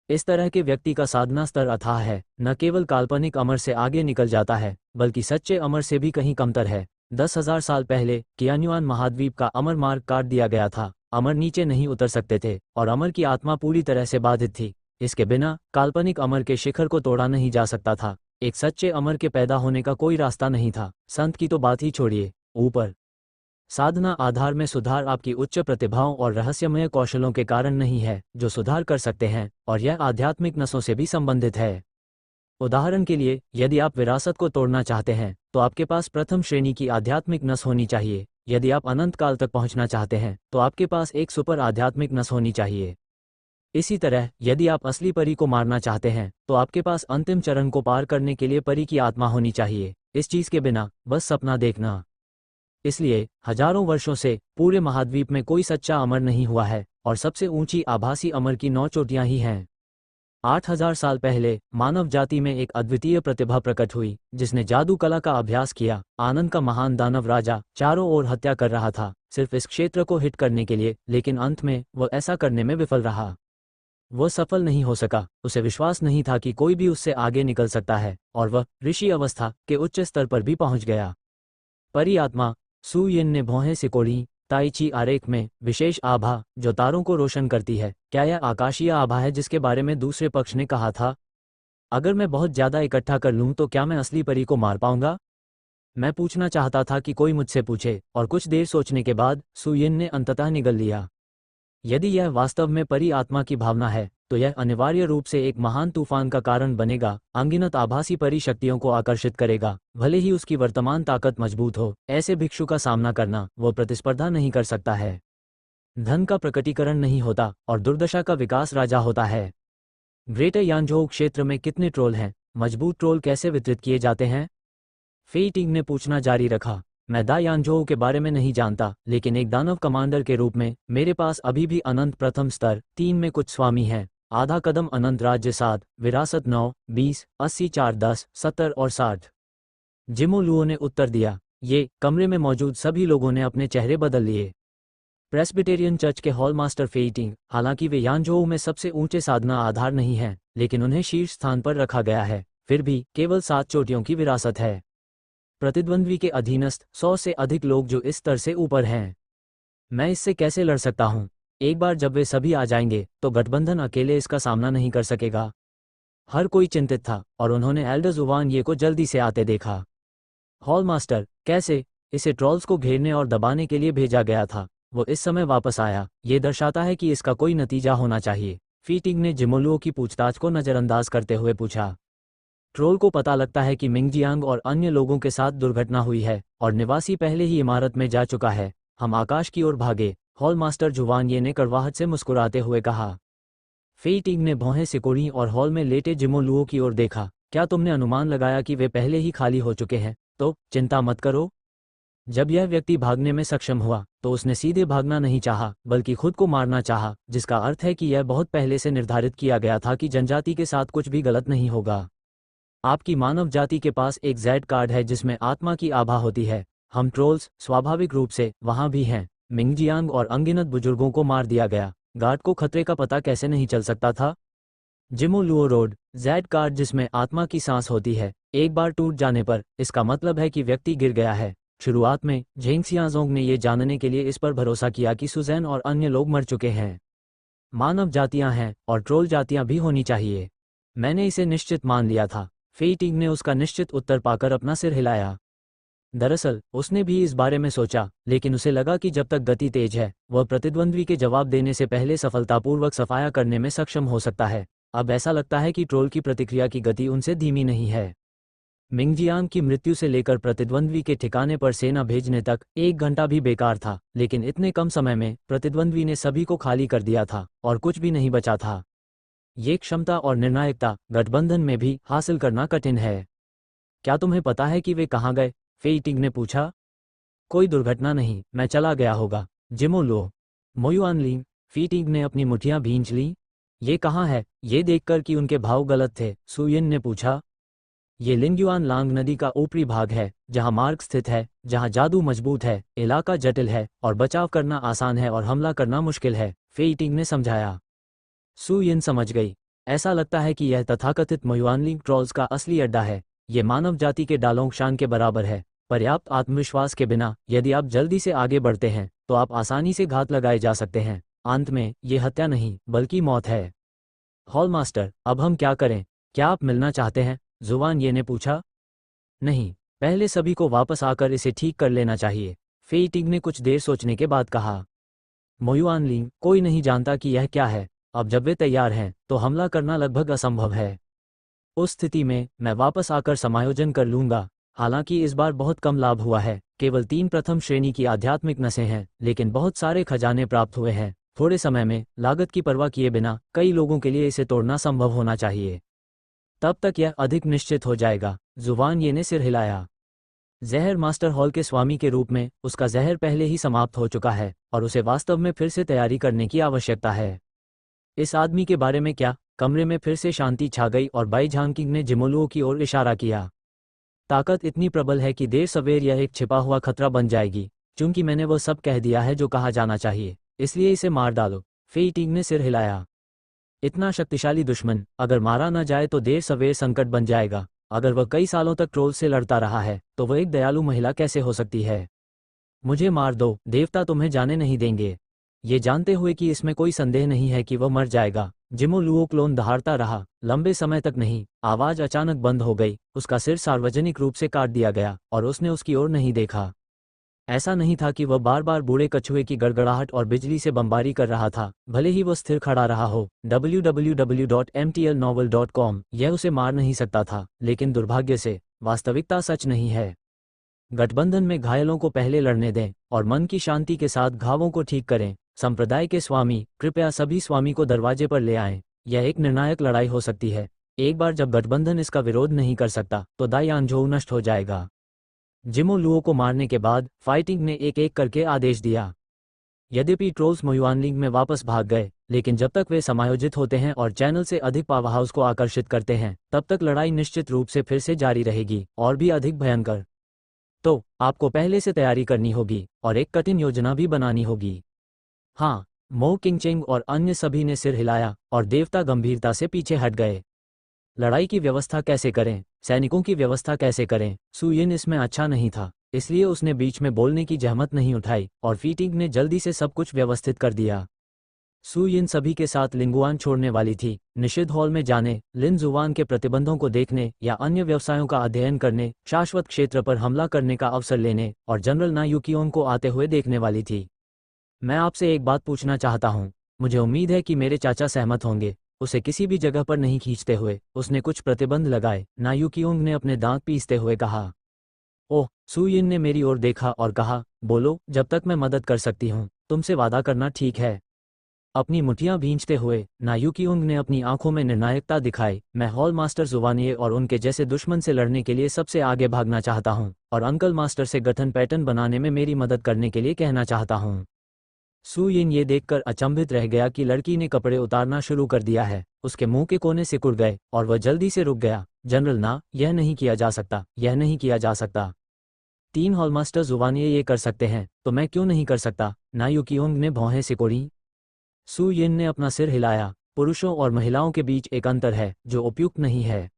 इस तरह के व्यक्ति का साधना स्तर अथाह है, न केवल काल्पनिक अमर से आगे निकल जाता है, बल्कि सच्चे अमर से भी कहीं कमतर है। 10,000 साल पहले कियान्युआन महाद्वीप का अमर मार्ग काट दिया गया था। अमर नीचे नहीं उतर सकते थे और अमर की आत्मा पूरी तरह से बाधित थी। इसके बिना काल्पनिक अमर के शिखर को तोड़ा नहीं जा सकता था। एक सच्चे अमर के पैदा होने का कोई रास्ता नहीं था। संत की तो बात ही छोड़िए। ऊपर साधना आधार में सुधार आपकी उच्च प्रतिभाओं और रहस्यमय कौशलों के कारण नहीं है जो सुधार कर सकते हैं, और यह आध्यात्मिक नसों से भी संबंधित है। उदाहरण के लिए, यदि आप विरासत को तोड़ना चाहते हैं तो आपके पास प्रथम श्रेणी की आध्यात्मिक नस होनी चाहिए। यदि आप अनंत काल तक पहुंचना चाहते हैं तो आपके पास एक सुपर आध्यात्मिक नस होनी चाहिए। इसी तरह यदि आप असली परी को मारना चाहते हैं तो आपके पास अंतिम चरण को पार करने के लिए परी की आत्मा होनी चाहिए। इस चीज के बिना बस सपना देखना। इसलिए हजारों वर्षों से पूरे महाद्वीप में कोई सच्चा अमर नहीं हुआ है और सबसे ऊंची आभासी अमर की 9 चोटियां ही हैं। 8,000 साल पहले मानव जाति में एक अद्वितीय प्रतिभा प्रकट हुई जिसने जादू कला का अभ्यास किया। आनंद का महान दानव राजा चारों ओर हत्या कर रहा था सिर्फ इस क्षेत्र को हिट करने के लिए, लेकिन अंत में वह ऐसा करने में विफल रहा। वह सफल नहीं हो सका। उसे विश्वास नहीं था कि कोई भी उससे आगे निकल सकता है और वह ऋषि अवस्था के उच्च स्तर पर भी पहुंच गया। परी आत्मा सु यिन ने भौहें सिकोड़ी। ताई ची आरेख में विशेष आभा जो तारों को रोशन करती है, क्या यह आकाशीय आभा है जिसके बारे में दूसरे पक्ष ने कहा था? अगर मैं बहुत ज्यादा इकट्ठा कर लूं तो क्या मैं असली परी को मार पाऊंगा? मैं पूछना चाहता था कि कोई मुझसे पूछे, और कुछ देर सोचने के बाद सु यिन ने अंततः निगल लिया। यदि यह वास्तव में परी आत्मा की भावना है तो यह अनिवार्य रूप से एक महान तूफान का कारण बनेगा। अनगिनत आभासी परी शक्तियों को आकर्षित करेगा। भले ही उसकी वर्तमान ताकत मजबूत हो, ऐसे भिक्षु का सामना करना वो प्रतिस्पर्धा नहीं कर सकता है। धन का प्रकटीकरण नहीं होता और दुर्दशा का विकास राजा होता है। ग्रेटर यांजोउ क्षेत्र में कितने ट्रोल हैं? मजबूत ट्रोल कैसे वितरित किए जाते हैं? फेइटिंग ने पूछना जारी रखा। मैं दा यांजोउ के बारे में नहीं जानता, लेकिन एक दानव कमांडर के रूप में मेरे पास अभी भी अनंत प्रथम स्तर 3 में कुछ स्वामी हैं। आधा कदम अनंत राज्य 7, विरासत 9, 20, 80, 4, 10, 70 और 60। जिमो लुओ ने उत्तर दिया। ये कमरे में मौजूद सभी लोगों ने अपने चेहरे बदल लिए। प्रेस्बिटेरियन चर्च के हॉल मास्टर फेइटिंग, हालांकि वे यांजोउ में सबसे ऊंचे साधना आधार नहीं हैं, लेकिन उन्हें शीर्ष स्थान पर रखा गया है। फिर भी केवल 7 चोटियों की विरासत है। प्रतिद्वंद्वी के अधीनस्थ 100 से अधिक लोग जो इस स्तर से ऊपर हैं। मैं इससे कैसे लड़ सकता हूं? एक बार जब वे सभी आ जाएंगे तो गठबंधन अकेले इसका सामना नहीं कर सकेगा। हर कोई चिंतित था और उन्होंने एल्डर जुवान ये को जल्दी से आते देखा। हॉल मास्टर, कैसे? इसे ट्रॉल्स को घेरने और दबाने के लिए भेजा गया था। वो इस समय वापस आया। ये दर्शाता है कि इसका कोई नतीजा होना चाहिए। फीटिंग ने जिमोलुओ की पूछताछ को नजरअंदाज करते हुए पूछा। ट्रोल को पता लगता है कि मिंगजियांग और अन्य लोगों के साथ दुर्घटना हुई है और निवासी पहले ही इमारत में जा चुका है। हम आकाश की ओर भागे। हॉल मास्टर जुवान ये ने कड़वाहट से मुस्कुराते हुए कहा। फेइटिंग ने भौहें सिकोड़ी और हॉल में लेटे जिमोलुओ की ओर देखा। क्या तुमने अनुमान लगाया कि वे पहले ही खाली हो चुके हैं? तो चिंता मत करो। जब यह व्यक्ति भागने में सक्षम हुआ तो उसने सीधे भागना नहीं चाहा, बल्कि खुद को मारना चाहा, जिसका अर्थ है कि यह बहुत पहले से निर्धारित किया गया था कि जनजाति के साथ कुछ भी गलत नहीं होगा। आपकी मानव जाति के पास एक ज़ेड कार्ड है जिसमें आत्मा की आभा होती है। हम ट्रोल्स स्वाभाविक रूप से वहां भी हैं। मिंगजियांग और अनगिनत बुजुर्गों को मार दिया गया। गार्ड को खतरे का पता कैसे नहीं चल सकता था? जिमो लुओ रोड, ज़ेड कार्ड जिसमें आत्मा की सांस होती है, एक बार टूट जाने पर इसका मतलब है कि व्यक्ति गिर गया है। शुरुआत में झेंगसियाजोंग ने यह जानने के लिए इस पर भरोसा किया कि सुजैन और अन्य लोग मर चुके हैं। मानव जातियां हैं और ट्रोल जातियां भी होनी चाहिए। मैंने इसे निश्चित मान लिया था। फेइटिंग ने उसका निश्चित उत्तर पाकर अपना सिर हिलाया। दरअसल उसने भी इस बारे में सोचा, लेकिन उसे लगा कि जब तक गति तेज है वह प्रतिद्वंद्वी के जवाब देने से पहले सफलतापूर्वक सफाया करने में सक्षम हो सकता है। अब ऐसा लगता है कि ट्रोल की प्रतिक्रिया की गति उनसे धीमी नहीं है। मिंगजियांग की मृत्यु से लेकर प्रतिद्वंद्वी के ठिकाने पर सेना भेजने तक 1 घंटा भी बेकार था, लेकिन इतने कम समय में प्रतिद्वंद्वी ने सभी को खाली कर दिया था और कुछ भी नहीं बचा था। ये क्षमता और निर्णायकता गठबंधन में भी हासिल करना कठिन है। क्या तुम्हें पता है कि वे कहाँ गए? फेई टिंग ने पूछा। कोई दुर्घटना नहीं, मैं चला गया होगा। जिमो लो। मोयुआनलिंग। फी टिंग ने अपनी मुठियां भींच लीं। ये कहाँ है? ये देखकर कि उनके भाव गलत थे, सुयिन ने पूछा। ये लिंगयुआन लांग नदी का ऊपरी भाग है, जहाँ मार्ग स्थित है, जहाँ जादू मजबूत है, इलाका जटिल है और बचाव करना आसान है और हमला करना मुश्किल है, फेई टिंग ने समझाया। सुयिन समझ गई। ऐसा लगता है कि यह तथाकथित मोयुआनलिंग ट्रॉल्स का असली अड्डा है। ये मानव जाति के डालोंगशान के बराबर है। पर्याप्त आत्मविश्वास के बिना यदि आप जल्दी से आगे बढ़ते हैं तो आप आसानी से घात लगाए जा सकते हैं। अंत में ये हत्या नहीं बल्कि मौत है। हॉलमास्टर, अब हम क्या करें? क्या आप मिलना चाहते हैं? जुवान ये ने पूछा। नहीं, पहले सभी को वापस आकर इसे ठीक कर लेना चाहिए, फेई टिंग ने कुछ देर सोचने के बाद कहा। मोयुआनलिंग, कोई नहीं जानता कि यह क्या है। अब जब वे तैयार हैं तो हमला करना लगभग असंभव है। उस स्थिति में मैं वापस आकर समायोजन कर लूंगा। हालांकि इस बार बहुत कम लाभ हुआ है, केवल 3 प्रथम श्रेणी की आध्यात्मिक नसें हैं, लेकिन बहुत सारे खजाने प्राप्त हुए हैं। थोड़े समय में लागत की परवाह किए बिना कई लोगों के लिए इसे तोड़ना संभव होना चाहिए। तब तक यह अधिक निश्चित हो जाएगा। जुबान ये ने सिर हिलाया। जहर मास्टर हॉल के स्वामी के रूप में उसका जहर पहले ही समाप्त हो चुका है और उसे वास्तव में फिर से तैयारी करने की आवश्यकता है। इस आदमी के बारे में क्या? कमरे में फिर से शांति छा गई और बाई झांकिंग ने जिमोलुओं की ओर इशारा किया। ताकत इतनी प्रबल है कि देर सवेर यह एक छिपा हुआ खतरा बन जाएगी। चूंकि मैंने वह सब कह दिया है जो कहा जाना चाहिए, इसलिए इसे मार डालो, फेई टिंग ने सिर हिलाया। इतना शक्तिशाली दुश्मन अगर मारा न जाए तो देर सवेर संकट बन जाएगा। अगर वह कई सालों तक ट्रोल से लड़ता रहा है तो वह एक दयालु महिला कैसे हो सकती है? मुझे मार दो, देवता तुम्हें जाने नहीं देंगे। ये जानते हुए कि इसमें कोई संदेह नहीं है कि वह मर जाएगा, जिमो लुओ क्लोन दहाड़ता रहा। लंबे समय तक नहीं। आवाज अचानक बंद हो गई। उसका सिर सार्वजनिक रूप से काट दिया गया और उसने उसकी ओर नहीं देखा। ऐसा नहीं था कि वह बार बार बूढ़े कछुए की गड़गड़ाहट और बिजली से बमबारी कर रहा था, भले ही वह स्थिर खड़ा रहा हो। www.mtlnovel.com यह उसे मार नहीं सकता था, लेकिन दुर्भाग्य से वास्तविकता सच नहीं है। गठबंधन में घायलों को पहले लड़ने दें और मन की शांति के साथ घावों को ठीक करें। संप्रदाय के स्वामी, कृपया सभी स्वामी को दरवाजे पर ले आएं। यह एक निर्णायक लड़ाई हो सकती है। एक बार जब गठबंधन इसका विरोध नहीं कर सकता तो दायानझोउ नष्ट हो जाएगा। जिमो लुओ को मारने के बाद फाइटिंग ने एक एक करके आदेश दिया। यद्यपि ट्रोल्स मोयुआनलिंग में वापस भाग गए, लेकिन जब तक वे समायोजित होते हैं और चैनल से अधिक पावर हाउस को आकर्षित करते हैं, तब तक लड़ाई निश्चित रूप से फिर से जारी रहेगी और भी अधिक भयंकर। तो आपको पहले से तैयारी करनी होगी और एक कठिन योजना भी बनानी होगी। हाँ, मो किंगचेंग और अन्य सभी ने सिर हिलाया और देवता गंभीरता से पीछे हट गए। लड़ाई की व्यवस्था कैसे करें? सैनिकों की व्यवस्था कैसे करें? सुयिन इसमें अच्छा नहीं था, इसलिए उसने बीच में बोलने की जहमत नहीं उठाई और फीटिंग ने जल्दी से सब कुछ व्यवस्थित कर दिया। सुयिन सभी के साथ लिंगुआन छोड़ने वाली थी, निषिद्ध हॉल में जाने, लिन जुवान के प्रतिबंधों को देखने या अन्य व्यवसायों का अध्ययन करने, शाश्वत क्षेत्र पर हमला करने का अवसर लेने और जनरल ना युकियोंग को आते हुए देखने वाली थी। मैं आपसे एक बात पूछना चाहता हूँ। मुझे उम्मीद है कि मेरे चाचा सहमत होंगे। उसे किसी भी जगह पर नहीं खींचते हुए उसने कुछ प्रतिबंध लगाए, ना युकियोंग ने अपने दांत पीसते हुए कहा। ओह, सुयिन ने मेरी ओर देखा और कहा, बोलो, जब तक मैं मदद कर सकती हूँ, तुमसे वादा करना ठीक है? अपनी मुठियां भींचते हुए ना युकियोंग ने अपनी आंखों में निर्णायकता दिखाई। मैं हॉल मास्टर जुवानिये और उनके जैसे दुश्मन से लड़ने के लिए सबसे आगे भागना चाहता हूँ और अंकल मास्टर से गठन पैटर्न बनाने में मेरी मदद करने के लिए कहना चाहता हूँ। सुयिन ये देखकर अचंभित रह गया कि लड़की ने कपड़े उतारना शुरू कर दिया है। उसके मुंह के कोने सिकुड़ गए और वह जल्दी से रुक गया। जनरल ना, यह नहीं किया जा सकता, यह नहीं किया जा सकता। 3 हॉलमास्टर जुवानिये ये कर सकते हैं, तो मैं क्यों नहीं कर सकता? ना युकियोंग ने भौहें सिकोड़ी। सुयिन ने अपना सिर हिलाया। पुरुषों और महिलाओं के बीच एक अंतर है जो उपयुक्त नहीं है।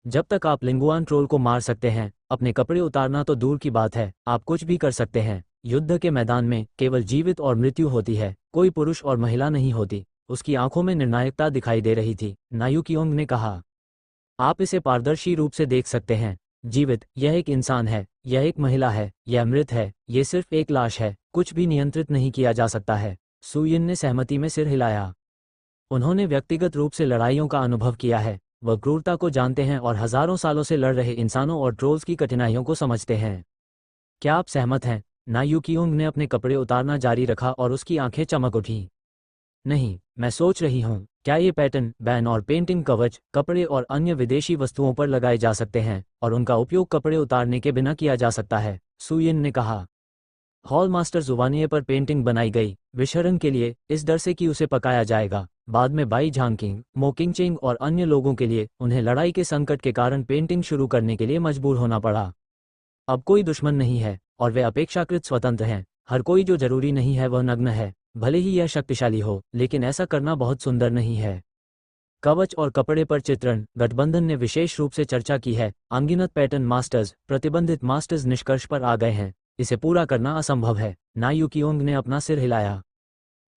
जब तक आप लिंगुआन ट्रोल को मार सकते हैं, अपने कपड़े उतारना तो दूर की बात है, आप कुछ भी कर सकते हैं। युद्ध के मैदान में केवल जीवित और मृत्यु होती है, कोई पुरुष और महिला नहीं होती। उसकी आंखों में निर्णायकता दिखाई दे रही थी। ना युकियोंग ने कहा, आप इसे पारदर्शी रूप से देख सकते हैं। जीवित, यह एक इंसान है, यह एक महिला है, यह मृत है, यह सिर्फ एक लाश है, कुछ भी नियंत्रित नहीं किया जा सकता है। सुयिन ने सहमति में सिर हिलाया। उन्होंने व्यक्तिगत रूप से लड़ाइयों का अनुभव किया है, वह क्रूरता को जानते हैं और हजारों सालों से लड़ रहे इंसानों और ट्रोल्स की कठिनाइयों को समझते हैं। क्या आप सहमत हैं? ना यूकियोंग ने अपने कपड़े उतारना जारी रखा और उसकी आंखें चमक उठीं। नहीं, मैं सोच रही हूँ, क्या ये पैटर्न, बैन और पेंटिंग कवच, कपड़े और अन्य विदेशी वस्तुओं पर लगाए जा सकते हैं और उनका उपयोग कपड़े उतारने के बिना किया जा सकता है, सुयिन ने कहा। हॉल मास्टर जुबानिये पर पेंटिंग बनाई गई, विशरण के लिए, इस डर से कि उसे पकाया जाएगा। बाद में बाई झांकिंग, मोकिंगचिंग और अन्य लोगों के लिए उन्हें लड़ाई के संकट के कारण पेंटिंग शुरू करने के लिए मजबूर होना पड़ा। अब कोई दुश्मन नहीं है और वे अपेक्षाकृत स्वतंत्र हैं। हर कोई जो जरूरी नहीं है वह नग्न है, भले ही यह शक्तिशाली हो, लेकिन ऐसा करना बहुत सुंदर नहीं है। कवच और कपड़े पर चित्रण, गठबंधन ने विशेष रूप से चर्चा की है। अनगिनत पैटर्न मास्टर्स, प्रतिबंधित मास्टर्स निष्कर्ष पर आ गए हैं, इसे पूरा करना असंभव है। ना यूकियोंग ने अपना सिर हिलाया।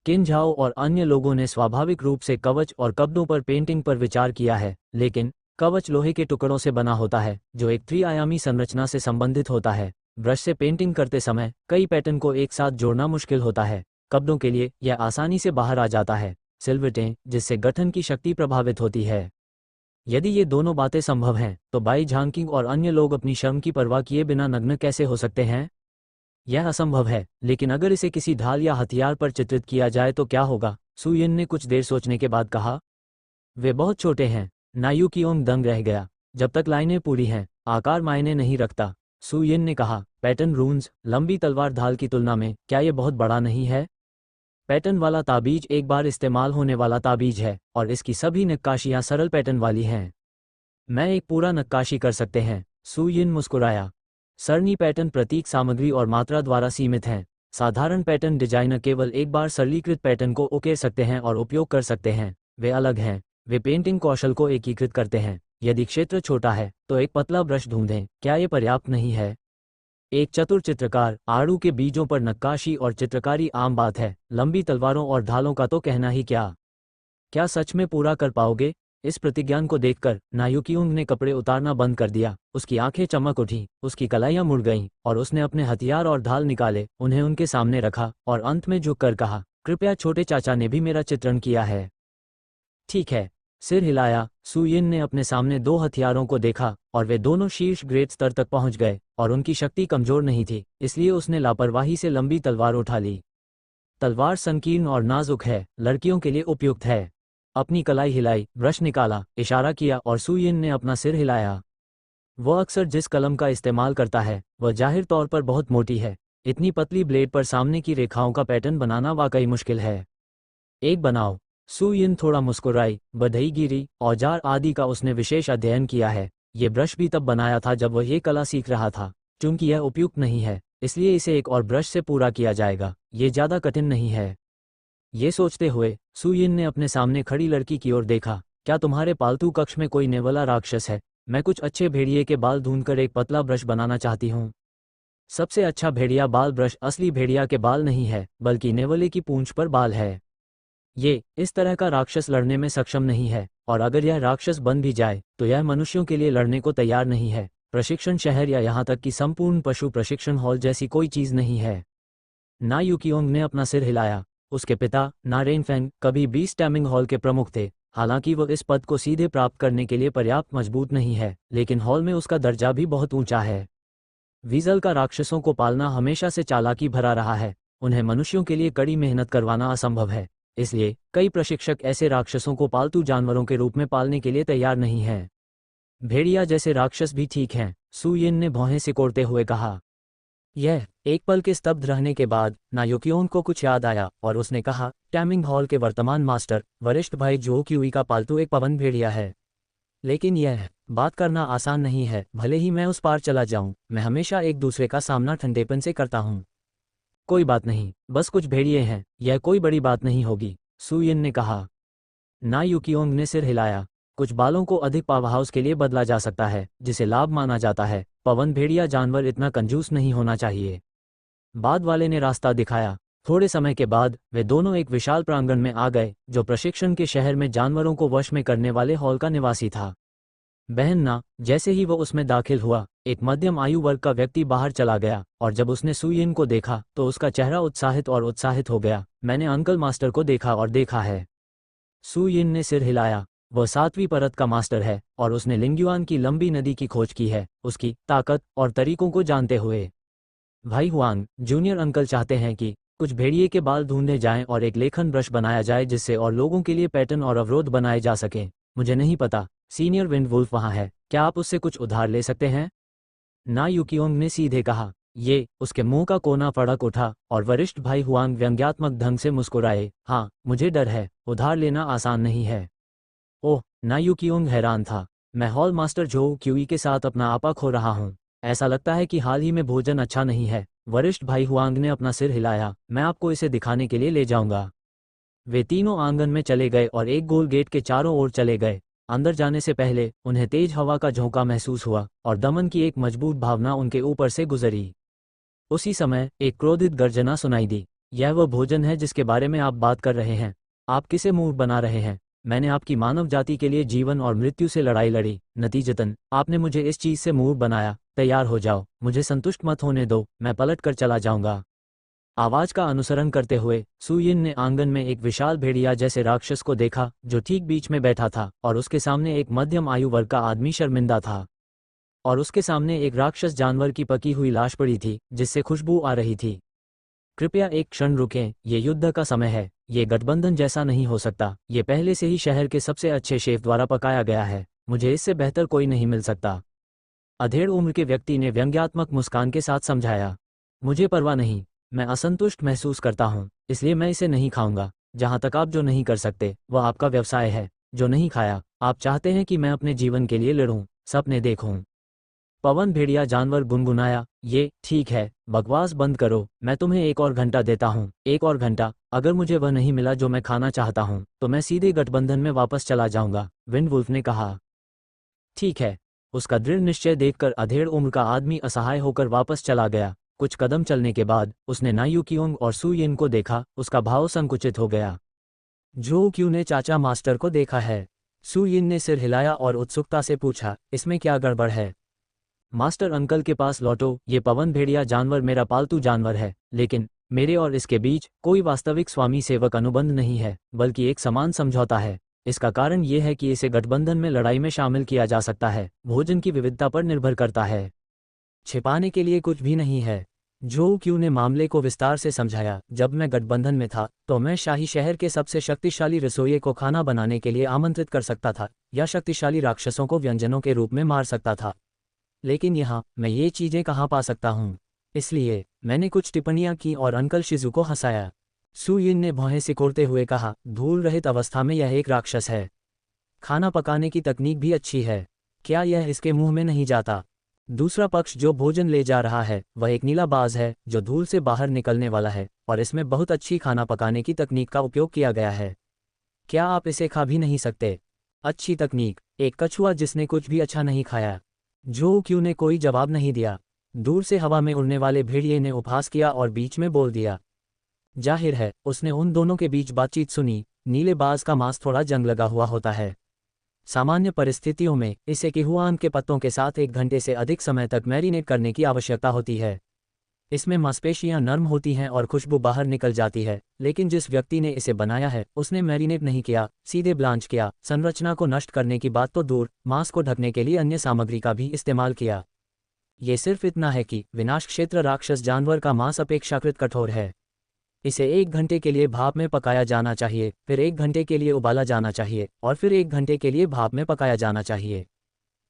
किन झाओ और अन्य लोगों ने स्वाभाविक रूप से कवच और कपड़ों पर पेंटिंग पर विचार किया है, लेकिन कवच लोहे के टुकड़ों से बना होता है जो एक त्रिआयामी संरचना से संबंधित होता है। ब्रश से पेंटिंग करते समय कई पैटर्न को एक साथ जोड़ना मुश्किल होता है। कपड़ों के लिए यह आसानी से बाहर आ जाता है, सिलवटें, जिससे गठन की शक्ति प्रभावित होती है। यदि ये दोनों बातें संभव हैं, तो बाई झांकिंग और अन्य लोग अपनी शर्म की परवाह किए बिना नग्न कैसे हो सकते हैं? यह असंभव है, लेकिन अगर इसे किसी ढाल या हथियार पर चित्रित किया जाए तो क्या होगा? सुयिन ने कुछ देर सोचने के बाद कहा। वे बहुत छोटे हैं। ना यूकियोंग दंग रह गया। जब तक लाइनें पूरी हैं, आकार मायने नहीं रखता, सुयिन ने कहा। पैटर्न रून्स, लंबी तलवार ढाल की तुलना में क्या यह बहुत बड़ा नहीं है? पैटर्न वाला ताबीज एक बार इस्तेमाल होने वाला ताबीज है और इसकी सभी नक्काशियां सरल पैटर्न वाली हैं। मैं एक पूरा नक्काशी कर सकते हैं, सुयिन मुस्कुराया। सरनी पैटर्न प्रतीक सामग्री और मात्रा द्वारा सीमित हैं। साधारण पैटर्न डिजाइनर केवल एक बार सरलीकृत पैटर्न को उकेर सकते हैं और उपयोग कर सकते हैं। वे अलग हैं, वे पेंटिंग कौशल को एकीकृत करते हैं। यदि क्षेत्र छोटा है तो एक पतला ब्रश ढूंढें, क्या ये पर्याप्त नहीं है? एक चतुर चित्रकार, आड़ू के बीजों पर नक्काशी और चित्रकारी आम बात है, लंबी तलवारों और ढालों का तो कहना ही क्या। क्या सच में पूरा कर पाओगे? इस प्रतिज्ञान को देखकर ना यूकियोंग ने कपड़े उतारना बंद कर दिया। उसकी आंखें चमक उठी, उसकी कलाइयां मुड़ गईं और उसने अपने हथियार और ढाल निकाले, उन्हें उनके सामने रखा और अंत में झुककर कहा, कृपया, छोटे चाचा ने भी मेरा चित्रण किया है। ठीक है। सिर हिलाया। सुयिन ने अपने सामने दो हथियारों को देखा और वे दोनों शीर्ष ग्रेड स्तर तक पहुंच गए और उनकी शक्ति कमजोर नहीं थी, इसलिए उसने लापरवाही से लंबी तलवार उठा ली। तलवार संकीर्ण और नाजुक है, लड़कियों के लिए उपयुक्त है। अपनी कलाई हिलाई, ब्रश निकाला, इशारा किया और सुयिन ने अपना सिर हिलाया। वह अक्सर जिस कलम का इस्तेमाल करता है वह जाहिर तौर पर बहुत मोटी है। इतनी पतली ब्लेड पर सामने की रेखाओं का पैटर्न बनाना वाकई मुश्किल है। एक बनाओ। सुयिन थोड़ा मुस्कुराई। बढ़ईगिरी, औजार आदि का उसने विशेष अध्ययन किया है। ये ब्रश भी तब बनाया था जब वह ये कला सीख रहा था। चूंकि यह उपयुक्त नहीं है, इसलिए इसे एक और ब्रश से पूरा किया जाएगा। ये ज्यादा कठिन नहीं है। ये सोचते हुए सुयिन ने अपने सामने खड़ी लड़की की ओर देखा। क्या तुम्हारे पालतू कक्ष में कोई नेवला राक्षस है? मैं कुछ अच्छे भेड़िए के बाल ढूंढकर एक पतला ब्रश बनाना चाहती हूँ। सबसे अच्छा भेड़िया बाल ब्रश असली भेड़िया के बाल नहीं है, बल्कि नेवले की पूंछ पर बाल है। ये इस तरह का राक्षस लड़ने में सक्षम नहीं है, और अगर यह राक्षस बन भी जाए तो यह मनुष्यों के लिए लड़ने को तैयार नहीं है। प्रशिक्षण शहर या यहाँ तक कि संपूर्ण पशु प्रशिक्षण हॉल जैसी कोई चीज नहीं है। ना यूकियोंग ने अपना सिर हिलाया। उसके पिता ना रेनफेंग कभी भी स्टैमिंग हॉल के प्रमुख थे। हालांकि वह इस पद को सीधे प्राप्त करने के लिए पर्याप्त मजबूत नहीं है, लेकिन हॉल में उसका दर्जा भी बहुत ऊंचा है। वीजल का राक्षसों को पालना हमेशा से चालाकी भरा रहा है। उन्हें मनुष्यों के लिए कड़ी मेहनत करवाना असंभव है, इसलिए कई प्रशिक्षक ऐसे राक्षसों को पालतू जानवरों के रूप में पालने के लिए तैयार नहीं हैं। भेड़िया जैसे राक्षस भी ठीक हैं, सुयिन ने भौहें सिकोड़ते हुए कहा। यह एक पल के स्तब्ध रहने के बाद ना यूकियोंग को कुछ याद आया और उसने कहा, टैमिंग हॉल के वर्तमान मास्टर, वरिष्ठ भाई जो क्यूई का पालतू एक पवन भेड़िया है। लेकिन यह बात करना आसान नहीं है। भले ही मैं उस पार चला जाऊं, मैं हमेशा एक दूसरे का सामना ठंडेपन से करता हूं। कोई बात नहीं, बस कुछ भेड़िए हैं, यह कोई बड़ी बात नहीं होगी, सुयिन ने कहा। ना यूकियोंग ने सिर हिलाया। कुछ बालों को अधिक पावरहाउस के लिए बदला जा सकता है, जिसे लाभ माना जाता है। पवन भेड़िया जानवर इतना कंजूस नहीं होना चाहिए। बाद वाले ने रास्ता दिखाया। थोड़े समय के बाद वे दोनों एक विशाल प्रांगण में आ गए, जो प्रशिक्षण के शहर में जानवरों को वश में करने वाले हॉल का निवासी था। बहन ना, जैसे ही वो उसमें दाखिल हुआ, एक मध्यम आयु वर्ग का व्यक्ति बाहर चला गया, और जब उसने सुयिन को देखा तो उसका चेहरा उत्साहित हो गया। मैंने अंकल मास्टर को देखा और देखा है। सुयिन ने सिर हिलाया। वह 7वीं परत का मास्टर है और उसने लिंग्युआन की लंबी नदी की खोज की है, उसकी ताकत और तरीकों को जानते हुए। भाई हुआंग, जूनियर अंकल चाहते हैं कि कुछ भेड़िए के बाल ढूंढे जाएं और एक लेखन ब्रश बनाया जाए जिससे और लोगों के लिए पैटर्न और अवरोध बनाए जा सकें। मुझे नहीं पता, सीनियर विंड वुल्फ वहाँ है, क्या आप उससे कुछ उधार ले सकते हैं? ना यूकियोंग ने सीधे कहा। ये उसके मुंह का कोना फड़क उठा और वरिष्ठ भाई हुआंग व्यंग्यात्मक ढंग से मुस्कुराए। हाँ, मुझे डर है, उधार लेना आसान नहीं है। ओह, ना यूकियोंग हैरान था। मैं हॉल मास्टर जो क्यूई के साथ अपना आपा खो रहा हूँ। ऐसा लगता है कि हाल ही में भोजन अच्छा नहीं है। वरिष्ठ भाई हुआंग ने अपना सिर हिलाया। मैं आपको इसे दिखाने के लिए ले जाऊंगा। वे तीनों आंगन में चले गए और एक गोल गेट के चारों ओर चले गए। अंदर जाने से पहले उन्हें तेज हवा का झोंका महसूस हुआ और दमन की एक मजबूत भावना उनके ऊपर से गुजरी। उसी समय एक क्रोधित गर्जना सुनाई दी। यह वह भोजन है जिसके बारे में आप बात कर रहे हैं? आप किसे मूर्ख बना रहे हैं? मैंने आपकी मानव जाति के लिए जीवन और मृत्यु से लड़ाई लड़ी, नतीजतन आपने मुझे इस चीज से मूर्ख बनाया। तैयार हो जाओ, मुझे संतुष्ट मत होने दो, मैं पलट कर चला जाऊंगा। आवाज का अनुसरण करते हुए सुयिन ने आंगन में एक विशाल भेड़िया जैसे राक्षस को देखा जो ठीक बीच में बैठा था और उसके सामने एक मध्यम आयु वर्ग का आदमी शर्मिंदा था। और उसके सामने एक राक्षस जानवर की पकी हुई लाश पड़ी थी जिससे खुशबू आ रही थी। कृपया एक क्षण रुकें, ये युद्ध का समय है, ये गठबंधन जैसा नहीं हो सकता। ये पहले से ही शहर के सबसे अच्छे शेफ द्वारा पकाया गया है, मुझे इससे बेहतर कोई नहीं मिल सकता। अधेड़ उम्र के व्यक्ति ने व्यंग्यात्मक मुस्कान के साथ समझाया। मुझे परवाह नहीं, मैं असंतुष्ट महसूस करता हूँ, इसलिए मैं इसे नहीं खाऊंगा। जहाँ तक आप जो नहीं कर सकते वह आपका व्यवसाय है। जो नहीं खाया, आप चाहते हैं कि मैं अपने जीवन के लिए लड़ूं, सपने देखूं। पवन भेड़िया जानवर गुनगुनाया। ये ठीक है, बकवास बंद करो, मैं तुम्हें एक और घंटा देता हूँ, एक और घंटा। अगर मुझे वह नहीं मिला जो मैं खाना चाहता हूँ तो मैं सीधे गठबंधन में वापस चला जाऊंगा, विंड वुल्फ ने कहा। ठीक है। उसका दृढ़ निश्चय देखकर अधेड़ उम्र का आदमी असहाय होकर वापस चला गया। कुछ कदम चलने के बाद उसने ना यूकियोंग और सुयिन को देखा, उसका भाव संकुचित हो गया। जो क्यू ने चाचा मास्टर को देखा है? सुयिन ने सिर हिलाया और उत्सुकता से पूछा, इसमें क्या गड़बड़ है? मास्टर अंकल के पास लौटो, ये पवन भेड़िया जानवर मेरा पालतू जानवर है, लेकिन मेरे और इसके बीच कोई वास्तविक स्वामी सेवक अनुबंध नहीं है, बल्कि एक समान समझौता है। इसका कारण ये है कि इसे गठबंधन में लड़ाई में शामिल किया जा सकता है, भोजन की विविधता पर निर्भर करता है। छिपाने के लिए कुछ भी नहीं है। जो क्यू ने मामले को विस्तार से समझाया। जब मैं गठबंधन में था तो मैं शाही शहर के सबसे शक्तिशाली रसोइये को खाना बनाने के लिए आमंत्रित कर सकता था या शक्तिशाली राक्षसों को व्यंजनों के रूप में मार सकता था। लेकिन यहाँ मैं ये चीजें कहाँ पा सकता हूँ? इसलिए मैंने कुछ टिप्पणियां की और अंकल शिजू को हंसाया। सुयिन ने भौहें सिकोड़ते हुए कहा, धूल रहित अवस्था में यह एक राक्षस है। खाना पकाने की तकनीक भी अच्छी है, क्या यह इसके मुंह में नहीं जाता? दूसरा पक्ष जो भोजन ले जा रहा है वह एक नीला बाज है जो धूल से बाहर निकलने वाला है और इसमें बहुत अच्छी खाना पकाने की तकनीक का उपयोग किया गया है। क्या आप इसे खा भी नहीं सकते? अच्छी तकनीक, एक कछुआ जिसने कुछ भी अच्छा नहीं खाया। जो क्यू ने कोई जवाब नहीं दिया। दूर से हवा में उड़ने वाले भेड़िए ने उपहास किया और बीच में बोल दिया। जाहिर है उसने उन दोनों के बीच बातचीत सुनी। नीले बाज का मांस थोड़ा जंग लगा हुआ होता है। सामान्य परिस्थितियों में इसे किहुआन के पत्तों के साथ 1 घंटे से अधिक समय तक मैरिनेट करने की आवश्यकता होती है। इसमें मांसपेशियां नर्म होती हैं और खुशबू बाहर निकल जाती है, लेकिन जिस व्यक्ति ने इसे बनाया है उसने मैरिनेट नहीं किया, सीधे ब्लांच किया। संरचना को नष्ट करने की बात तो दूर, मांस को ढकने के लिए अन्य सामग्री का भी इस्तेमाल किया। ये सिर्फ इतना है कि विनाश क्षेत्र राक्षस जानवर का मांस अपेक्षाकृत कठोर है। इसे 1 घंटे के लिए भाप में पकाया जाना चाहिए, फिर 1 घंटे के लिए उबाला जाना चाहिए और फिर 1 घंटे के लिए भाप में पकाया जाना चाहिए।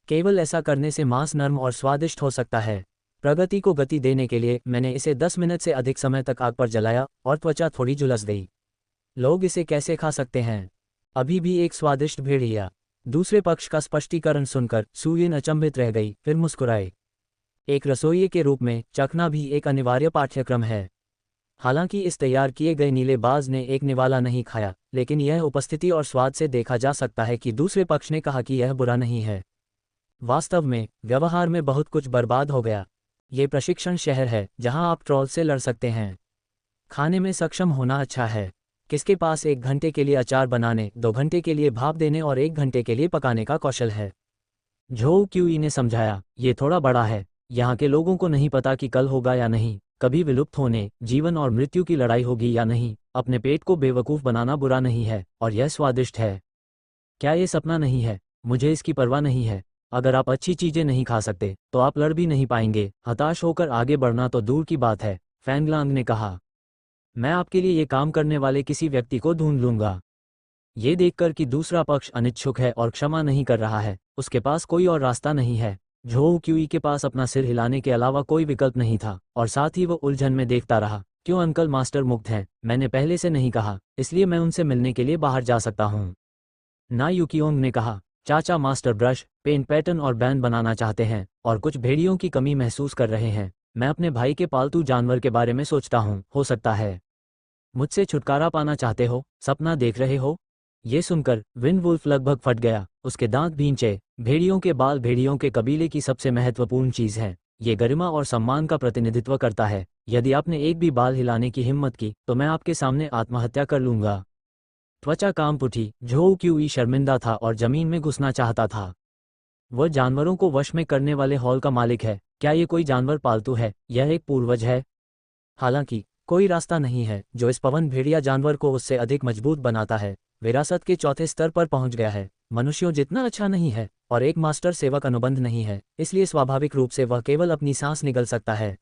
केवल ऐसा करने से मांस नर्म और स्वादिष्ट हो सकता है। प्रगति को गति देने के लिए मैंने इसे 10 मिनट से अधिक समय तक आग पर जलाया और त्वचा थोड़ी झुलस गई। लोग इसे कैसे खा सकते हैं? अभी भी एक स्वादिष्ट भेड़िया। दूसरे पक्ष का स्पष्टीकरण सुनकर सुयिन अचंभित रह गई, फिर मुस्कुराए। एक रसोइये के रूप में चखना भी एक अनिवार्य पाठ्यक्रम है। हालांकि इस तैयार किए गए नीले बाज ने एक निवाला नहीं खाया, लेकिन यह उपस्थिति और स्वाद से देखा जा सकता है कि दूसरे पक्ष ने कहा कि यह बुरा नहीं है। वास्तव में व्यवहार में बहुत कुछ बर्बाद हो गया। ये प्रशिक्षण शहर है जहां आप ट्रोल से लड़ सकते हैं। खाने में सक्षम होना अच्छा है। किसके पास 1 घंटे के लिए अचार बनाने, 2 घंटे के लिए भाप देने और 1 घंटे के लिए पकाने का कौशल है? झोउ क्यूई ने समझाया, ये थोड़ा बड़ा है। यहाँ के लोगों को नहीं पता कि कल होगा या नहीं, कभी विलुप्त होने, जीवन और मृत्यु की लड़ाई होगी या नहीं। अपने पेट को बेवकूफ़ बनाना बुरा नहीं है और यह स्वादिष्ट है। क्या ये सपना नहीं है? मुझे इसकी परवाह नहीं है। अगर आप अच्छी चीजें नहीं खा सकते तो आप लड़ भी नहीं पाएंगे। हताश होकर आगे बढ़ना तो दूर की बात है, फैंगलांग ने कहा। मैं आपके लिए ये काम करने वाले किसी व्यक्ति को ढूंढ लूंगा। ये देखकर कि दूसरा पक्ष अनिच्छुक है और क्षमा नहीं कर रहा है, उसके पास कोई और रास्ता नहीं है। झोउ क्यूई के पास अपना सिर हिलाने के अलावा कोई विकल्प नहीं था, और साथ ही वो उलझन में देखता रहा। क्यों अंकल मास्टर मुक्त हैं? मैंने पहले से नहीं कहा, इसलिए मैं उनसे मिलने के लिए बाहर जा सकता हूँ, ना यूकियोंग ने कहा। चाचा मास्टर ब्रश, पेंट पैटर्न और बैन बनाना चाहते हैं और कुछ भेड़ियों की कमी महसूस कर रहे हैं। मैं अपने भाई के पालतू जानवर के बारे में सोचता हूँ, हो सकता है मुझसे छुटकारा पाना चाहते हो, सपना देख रहे हो। ये सुनकर विंडवुल्फ लगभग फट गया, उसके दांत भींचे। भेड़ियों के बाल भेड़ियों के कबीले की सबसे महत्वपूर्ण चीज है। ये गरिमा और सम्मान का प्रतिनिधित्व करता है। यदि आपने एक भी बाल हिलाने की हिम्मत की तो मैं आपके सामने आत्महत्या कर लूंगा। त्वचा कांप उठी। झोउ क्यूई शर्मिंदा था और जमीन में घुसना चाहता था। वह जानवरों को वश में करने वाले हॉल का मालिक है। क्या ये कोई जानवर पालतू है? यह एक पूर्वज है। हालांकि कोई रास्ता नहीं है जो इस पवन भेड़िया जानवर को उससे अधिक मजबूत बनाता है। विरासत के चौथे स्तर पर पहुंच गया है। मनुष्यों जितना अच्छा नहीं है और एक मास्टर सेवक अनुबंध नहीं है, इसलिए स्वाभाविक रूप से वह केवल अपनी सांस निगल सकता है।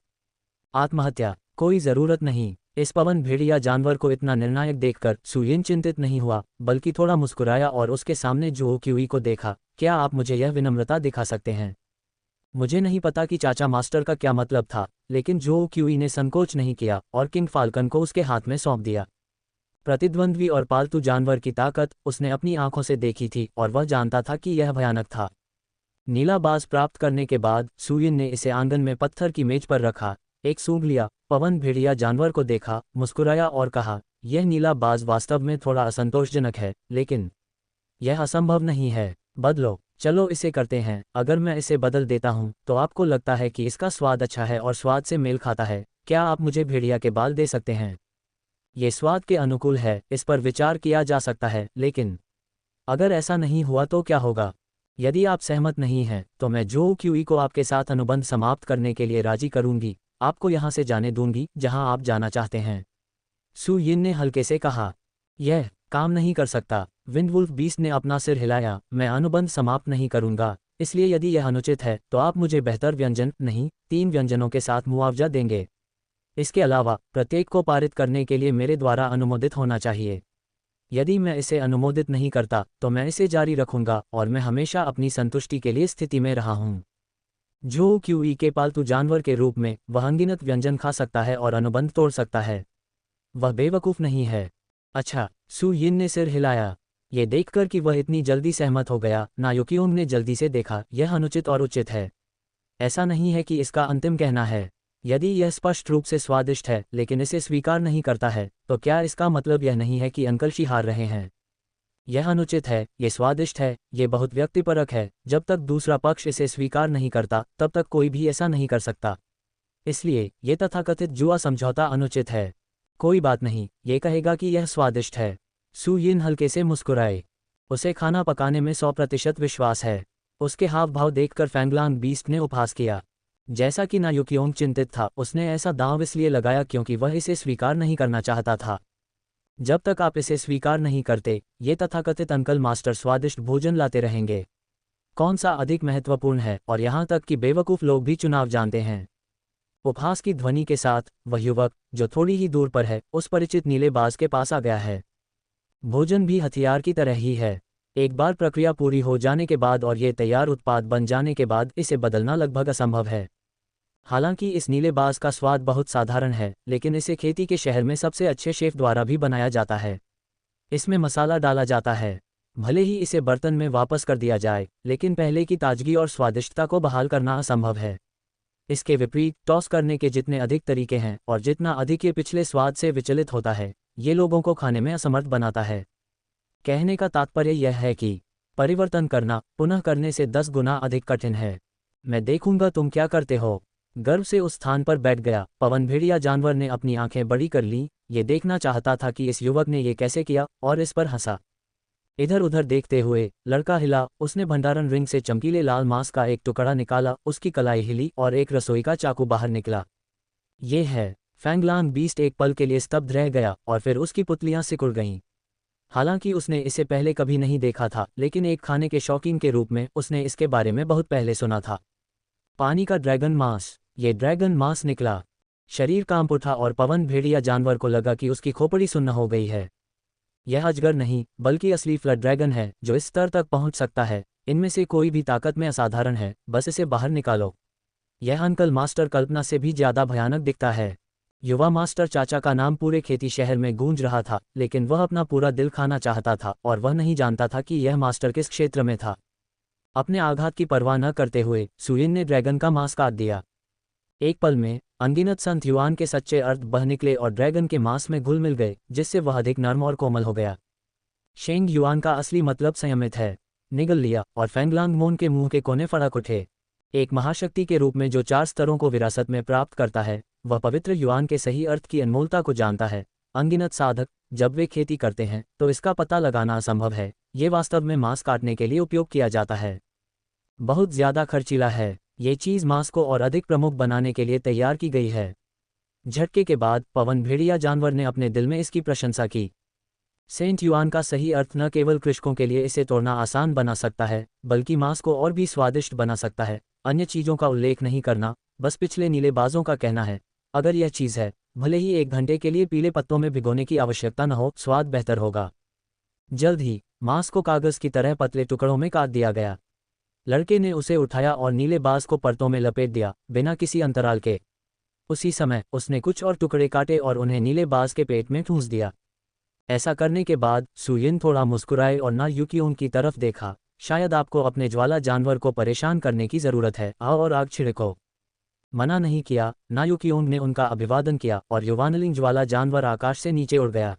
आत्महत्या? कोई जरूरत नहीं। इस पवन भेड़िया जानवर को इतना निर्णायक देखकर सुयिन चिंतित नहीं हुआ, बल्कि थोड़ा मुस्कुराया और उसके सामने झोउ क्यूई को देखा। क्या आप मुझे यह विनम्रता दिखा सकते हैं? मुझे नहीं पता कि चाचा मास्टर का क्या मतलब था, लेकिन झोउ क्यूई ने संकोच नहीं किया और किंग फाल्कन को उसके हाथ में सौंप दिया। प्रतिद्वंद्वी और पालतू जानवर की ताकत उसने अपनी आंखों से देखी थी और वह जानता था कि यह भयानक था। नीला बाज प्राप्त करने के बाद सुयिन ने इसे आंगन में पत्थर की मेज पर रखा, एक सूंघ लिया, पवन भेड़िया जानवर को देखा, मुस्कुराया और कहा, यह नीला बाज वास्तव में थोड़ा असंतोषजनक है, लेकिन यह असंभव नहीं है। बदलो, चलो इसे करते हैं। अगर मैं इसे बदल देता हूं तो आपको लगता है कि इसका स्वाद अच्छा है और स्वाद से मेल खाता है। क्या आप मुझे भेड़िया के बाल दे सकते हैं? ये स्वाद के अनुकूल है, इस पर विचार किया जा सकता है, लेकिन अगर ऐसा नहीं हुआ तो क्या होगा? यदि आप सहमत नहीं हैं तो मैं झोउ क्यूई को आपके साथ अनुबंध समाप्त करने के लिए राजी करूंगी। आपको यहां से जाने दूंगी जहां आप जाना चाहते हैं। सु यिन ने हल्के से कहा। यह काम नहीं कर सकता। विंडवुल्फ बीस्ट ने अपना सिर हिलाया। मैं अनुबंध समाप्त नहीं करूंगा, इसलिए यदि यह अनुचित है तो आप मुझे बेहतर व्यंजन नहीं, 3 व्यंजनों के साथ मुआवजा देंगे। इसके अलावा प्रत्येक को पारित करने के लिए मेरे द्वारा अनुमोदित होना चाहिए। यदि मैं इसे अनुमोदित नहीं करता तो मैं इसे जारी रखूंगा और मैं हमेशा अपनी संतुष्टि के लिए स्थिति में रहा हूं। झोउ क्यूई के पालतू जानवर के रूप में वह अनगिनत व्यंजन खा सकता है और अनुबंध तोड़ सकता है। वह बेवकूफ़ नहीं है। अच्छा, सु यिन ने सिर हिलाया। ये देखकर कि वह इतनी जल्दी सहमत हो गया, ना यूकियोंग ने जल्दी से देखा। यह अनुचित और उचित है। ऐसा नहीं है कि इसका अंतिम कहना है। यदि यह स्पष्ट रूप से स्वादिष्ट है लेकिन इसे स्वीकार नहीं करता है, तो क्या इसका मतलब यह नहीं है कि अंकल शी हार रहे हैं? यह अनुचित है, ये स्वादिष्ट है, ये बहुत व्यक्तिपरक है। जब तक दूसरा पक्ष इसे स्वीकार नहीं करता तब तक कोई भी ऐसा नहीं कर सकता। इसलिए ये तथाकथित जुआ समझौता अनुचित है। कोई बात नहीं, ये कहेगा कि यह स्वादिष्ट है। सु यिन हल्के से मुस्कुराए। उसे खाना पकाने में 100% विश्वास है। उसके हाव भाव देखकर फैंगलांग बीस्ट ने उपहास किया। जैसा कि ना यूकियोंग चिंतित था, उसने ऐसा दांव इसलिए लगाया क्योंकि वह इसे स्वीकार नहीं करना चाहता था। जब तक आप इसे स्वीकार नहीं करते, ये तथाकथित अंकल मास्टर स्वादिष्ट भोजन लाते रहेंगे। कौन सा अधिक महत्वपूर्ण है? और यहाँ तक कि बेवकूफ़ लोग भी चुनाव जानते हैं। उपहास की ध्वनि के साथ वह युवक, जो थोड़ी ही दूर पर है, उस परिचित नीले बाज के पास आ गया है। भोजन भी हथियार की तरह ही है। एक बार प्रक्रिया पूरी हो जाने के बाद और ये तैयार उत्पाद बन जाने के बाद इसे बदलना लगभग असंभव है। हालांकि इस नीले बाज का स्वाद बहुत साधारण है, लेकिन इसे खेती के शहर में सबसे अच्छे शेफ द्वारा भी बनाया जाता है। इसमें मसाला डाला जाता है। भले ही इसे बर्तन में वापस कर दिया जाए, लेकिन पहले की ताजगी और स्वादिष्टता को बहाल करना असंभव है। इसके विपरीत, टॉस करने के जितने अधिक तरीके हैं और जितना अधिक ये पिछले स्वाद से विचलित होता है, ये लोगों को खाने में असमर्थ बनाता है। कहने का तात्पर्य यह है कि परिवर्तन करना पुनः करने से 10 गुना अधिक कठिन है। मैं देखूंगा तुम क्या करते हो। गर्व से उस स्थान पर बैठ गया। पवन भेड़िया जानवर ने अपनी आंखें बड़ी कर लीं। ये देखना चाहता था कि इस युवक ने ये कैसे किया, और इस पर हंसा। इधर उधर देखते हुए लड़का हिला। उसने भंडारण रिंग से चमकीले लाल मांस का एक टुकड़ा निकाला। उसकी कलाई हिली और एक रसोई का चाकू बाहर निकला। ये है। फैंगलांग बीस्ट एक पल के लिए स्तब्ध रह गया और फिर उसकी पुतलियां सिकुड़ गईं। हालांकि उसने इसे पहले कभी नहीं देखा था, लेकिन एक खाने के शौकीन के रूप में उसने इसके बारे में बहुत पहले सुना था। पानी का ड्रैगन मांस। ये ड्रैगन मांस निकला। शरीर कांप उठा और पवन भेड़िया जानवर को लगा कि उसकी खोपड़ी सुन्न हो गई है। यह अजगर नहीं, बल्कि असली फ्लड ड्रैगन है जो इस स्तर तक पहुंच सकता है। इनमें से कोई भी ताकत में असाधारण है, बस इसे बाहर निकालो। यह अंकल मास्टर कल्पना से भी ज्यादा भयानक दिखता है। युवा मास्टर चाचा का नाम पूरे खेती शहर में गूंज रहा था, लेकिन वह अपना पूरा दिल खाना चाहता था और वह नहीं जानता था कि यह मास्टर किस क्षेत्र में था। अपने आघात की परवाह न करते हुए सुयिन ने ड्रैगन का मांस काट दिया। एक पल में अनगिनत संत युआन के सच्चे अर्थ बह निकले और ड्रैगन के मांस में घुल मिल गए, जिससे वह अधिक नर्म और कोमल हो गया। शेंग युआन का असली मतलब संयमित है। निगल लिया और फेंगलांग मोन के मुंह के कोने फड़क उठे। एक महाशक्ति के रूप में जो 4 स्तरों को विरासत में प्राप्त करता है, वह पवित्र युआन के सही अर्थ की अनमोलता को जानता है। अनगिनत साधक जब वे खेती करते हैं तो इसका पता लगाना असंभव है। ये वास्तव में मांस काटने के लिए उपयोग किया जाता है। बहुत ज्यादा खर्चीला है। ये चीज मांस को और अधिक प्रमुख बनाने के लिए तैयार की गई है। झटके के बाद पवन भेड़िया जानवर ने अपने दिल में इसकी प्रशंसा की। सेंट युआन का सही अर्थ न केवल कृषकों के लिए इसे तोड़ना आसान बना सकता है, बल्कि मांस को और भी स्वादिष्ट बना सकता है। अन्य चीजों का उल्लेख नहीं करना, बस पिछले नीले बाजों का कहना है। अगर यह चीज है, भले ही 1 घंटे के लिए पीले पत्तों में भिगोने की आवश्यकता न हो, स्वाद बेहतर होगा। जल्द ही मांस को कागज की तरह पतले टुकड़ों में काट दिया गया। लड़के ने उसे उठाया और नीले बाज को परतों में लपेट दिया, बिना किसी अंतराल के। उसी समय उसने कुछ और टुकड़े काटे और उन्हें नीले बाज के पेट में ठूंस दिया। ऐसा करने के बाद सुयिन थोड़ा मुस्कुराए और ना यूकियोंग की तरफ देखा। शायद आपको अपने ज्वाला जानवर को परेशान करने की जरूरत है, आओ और आग छिड़को। मना नहीं किया। ना यूकियोंग ने उनका अभिवादन किया और युवानलिंग ज्वाला जानवर आकाश से नीचे उड़ गया।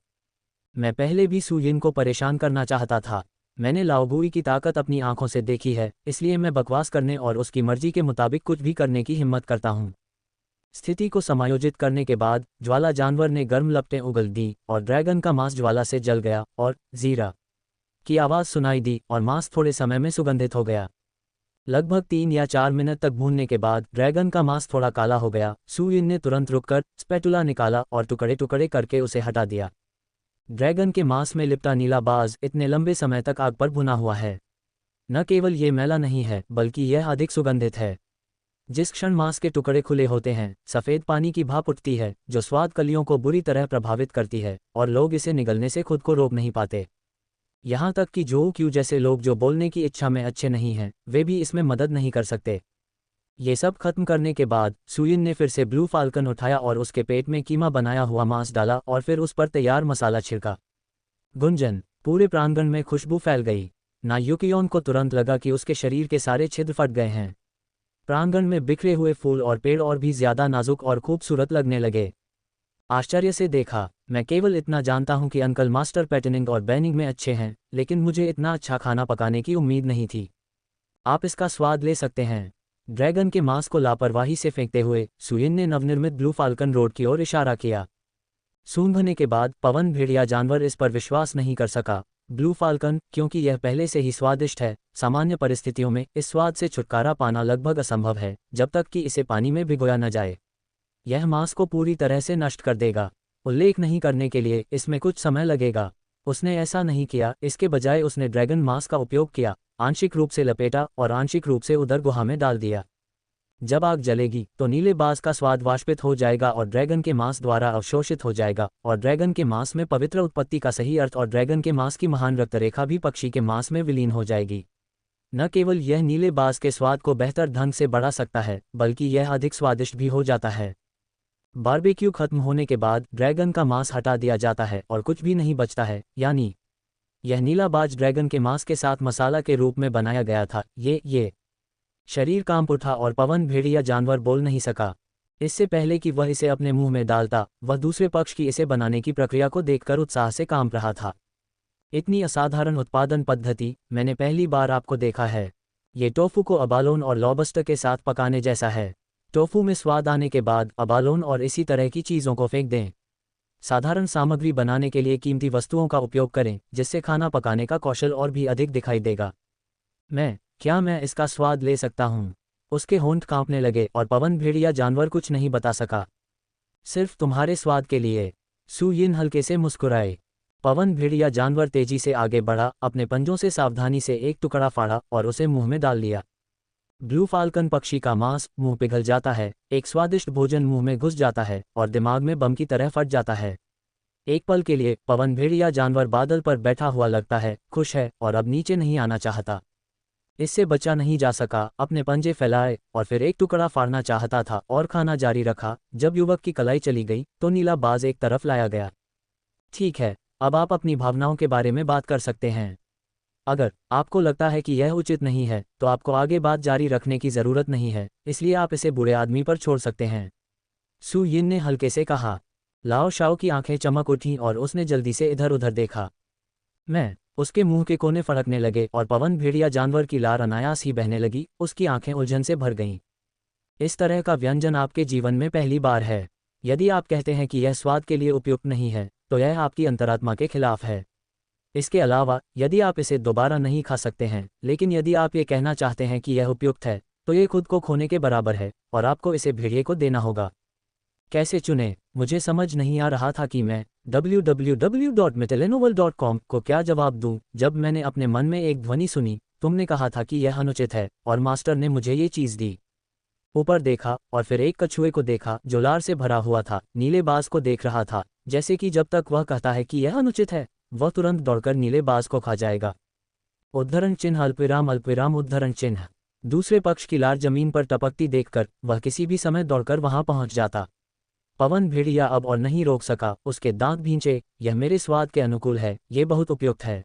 मैं पहले भी सुयिन को परेशान करना चाहता था। मैंने लाओबुई की ताकत अपनी आंखों से देखी है, इसलिए मैं बकवास करने और उसकी मर्जी के मुताबिक कुछ भी करने की हिम्मत करता हूँ। स्थिति को समायोजित करने के बाद ज्वाला जानवर ने गर्म लपटें उगल दी और ड्रैगन का मांस ज्वाला से जल गया और जीरा की आवाज़ सुनाई दी और मांस थोड़े समय में सुगंधित हो गया। लगभग 3 या 4 मिनट तक भूनने के बाद ड्रैगन का मांस थोड़ा काला हो गया। सुयिन ने तुरंत रुककर स्पैटुला निकाला और टुकड़े टुकड़े करके उसे हटा दिया। ड्रैगन के मांस में लिपटा नीला बाज इतने लंबे समय तक आग पर भुना हुआ है। न केवल ये मैला नहीं है, बल्कि यह अधिक सुगंधित है। जिस क्षण मांस के टुकड़े खुले होते हैं, सफ़ेद पानी की भाप उठती है जो स्वाद कलियों को बुरी तरह प्रभावित करती है और लोग इसे निगलने से खुद को रोक नहीं पाते। यहाँ तक कि जो क्यू जैसे लोग जो बोलने की इच्छा में अच्छे नहीं हैं, वे भी इसमें मदद नहीं कर सकते। ये सब खत्म करने के बाद सुयिन ने फिर से ब्लू फाल्कन उठाया और उसके पेट में कीमा बनाया हुआ मांस डाला और फिर उस पर तैयार मसाला छिड़का। गुंजन। पूरे प्रांगण में खुशबू फैल गई। ना यूकियोन को तुरंत लगा कि उसके शरीर के सारे छिद्र फट गए हैं। प्रांगण में बिखरे हुए फूल और पेड़ और भी ज्यादा नाजुक और खूबसूरत लगने लगे। आश्चर्य से देखा। मैं केवल इतना जानता हूं कि अंकल मास्टर पैटनिंग और बैनिंग में अच्छे हैं, लेकिन मुझे इतना अच्छा खाना पकाने की उम्मीद नहीं थी। आप इसका स्वाद ले सकते हैं। ड्रैगन के मांस को लापरवाही से फेंकते हुए सुयिन ने नवनिर्मित ब्लू फाल्कन रोड की ओर इशारा किया। सूंघने के बाद पवन भेड़िया जानवर इस पर विश्वास नहीं कर सका। ब्लू फाल्कन, क्योंकि यह पहले से ही स्वादिष्ट है, सामान्य परिस्थितियों में इस स्वाद से छुटकारा पाना लगभग असंभव है जब तक कि इसे पानी में भिगोया न जाए। यह मांस को पूरी तरह से नष्ट कर देगा। उल्लेख नहीं करने के लिए इसमें कुछ समय लगेगा। उसने ऐसा नहीं किया, इसके बजाय उसने ड्रैगन मांस का उपयोग किया, आंशिक रूप से लपेटा और आंशिक रूप से उधर गुहा में डाल दिया। जब आग जलेगी तो नीले बाज का स्वाद वाष्पित हो जाएगा और ड्रैगन के मांस द्वारा अवशोषित हो जाएगा और ड्रैगन के मांस में पवित्र उत्पत्ति का सही अर्थ और ड्रैगन के मांस की महान रक्तरेखा भी पक्षी के मांस में विलीन हो जाएगी। न केवल यह नीले बाज के स्वाद को बेहतर ढंग से बढ़ा सकता है, बल्कि यह अधिक स्वादिष्ट भी हो जाता है। बारबेक्यू खत्म होने के बाद ड्रैगन का मांस हटा दिया जाता है और कुछ भी नहीं बचता है, यानी यह नीला बाज ड्रैगन के मांस के साथ मसाला के रूप में बनाया गया था। ये शरीर कांप उठा और पवन भेड़िया जानवर बोल नहीं सका। इससे पहले कि वह इसे अपने मुंह में डालता, वह दूसरे पक्ष की इसे बनाने की प्रक्रिया को देखकर उत्साह से कांप रहा था। इतनी असाधारण उत्पादन पद्धति मैंने पहली बार आपको देखा है। ये टोफू को अबालोन और लॉबस्टर के साथ पकाने जैसा है। टोफू में स्वाद आने के बाद अबालोन और इसी तरह की चीज़ों को फेंक दें। साधारण सामग्री बनाने के लिए कीमती वस्तुओं का उपयोग करें, जिससे खाना पकाने का कौशल और भी अधिक दिखाई देगा। क्या मैं इसका स्वाद ले सकता हूँ? उसके होंठ कांपने लगे और पवन भेड़िया जानवर कुछ नहीं बता सका। सिर्फ तुम्हारे स्वाद के लिए। सुयिन हल्के से मुस्कुराए। पवन भेड़िया जानवर तेजी से आगे बढ़ा, अपने पंजों से सावधानी से एक टुकड़ा फाड़ा और उसे मुंह में डाल लिया। ब्लू फाल्कन पक्षी का मांस मुंह पिघल जाता है, एक स्वादिष्ट भोजन मुंह में घुस जाता है और दिमाग में बम की तरह फट जाता है। एक पल के लिए पवन भेड़िया जानवर बादल पर बैठा हुआ लगता है, खुश है और अब नीचे नहीं आना चाहता। इससे बचा नहीं जा सका, अपने पंजे फैलाए और फिर एक टुकड़ा फाड़ना चाहता था और खाना जारी रखा। जब युवक की कलाई चली गई तो नीला बाज एक तरफ लाया गया। ठीक है, अब आप अपनी भावनाओं के बारे में बात कर सकते हैं। अगर आपको लगता है कि यह उचित नहीं है तो आपको आगे बात जारी रखने की ज़रूरत नहीं है, इसलिए आप इसे बुरे आदमी पर छोड़ सकते हैं, सु यिन ने हल्के से कहा। लाओ शाओ की आंखें चमक उठीं और उसने जल्दी से इधर उधर देखा। मैं उसके मुंह के कोने फड़कने लगे और पवन भेड़िया जानवर की लार अनायास ही बहने लगी, उसकी आंखें उलझन से भर गईं। इस तरह का व्यंजन आपके जीवन में पहली बार है। यदि आप कहते हैं कि यह स्वाद के लिए उपयुक्त नहीं है तो यह आपकी अंतरात्मा के खिलाफ है। इसके अलावा यदि आप इसे दोबारा नहीं खा सकते हैं, लेकिन यदि आप ये कहना चाहते हैं कि यह उपयुक्त है तो ये खुद को खोने के बराबर है और आपको इसे भेड़िए को देना होगा। कैसे चुने? मुझे समझ नहीं आ रहा था कि मैं www.metalenovel.com को क्या जवाब दूं। जब मैंने अपने मन में एक ध्वनि सुनी, तुमने कहा था कि यह अनुचित है और मास्टर ने मुझे ये चीज़ दी। ऊपर देखा और फिर एक कछुए को देखा जो लार से भरा हुआ था, नीले बाज को देख रहा था, जैसे कि जब तक वह कहता है कि यह अनुचित है वह तुरंत दौड़कर नीले बाज को खा जाएगा। उद्धरण चिन्ह अल्पविराम उद्धरण चिन्ह। दूसरे पक्ष की लार जमीन पर टपकती देखकर वह किसी भी समय दौड़कर वहां पहुंच जाता। पवन भेड़िया अब और नहीं रोक सका, उसके दांत भींचे। यह मेरे स्वाद के अनुकूल है, ये बहुत उपयुक्त है।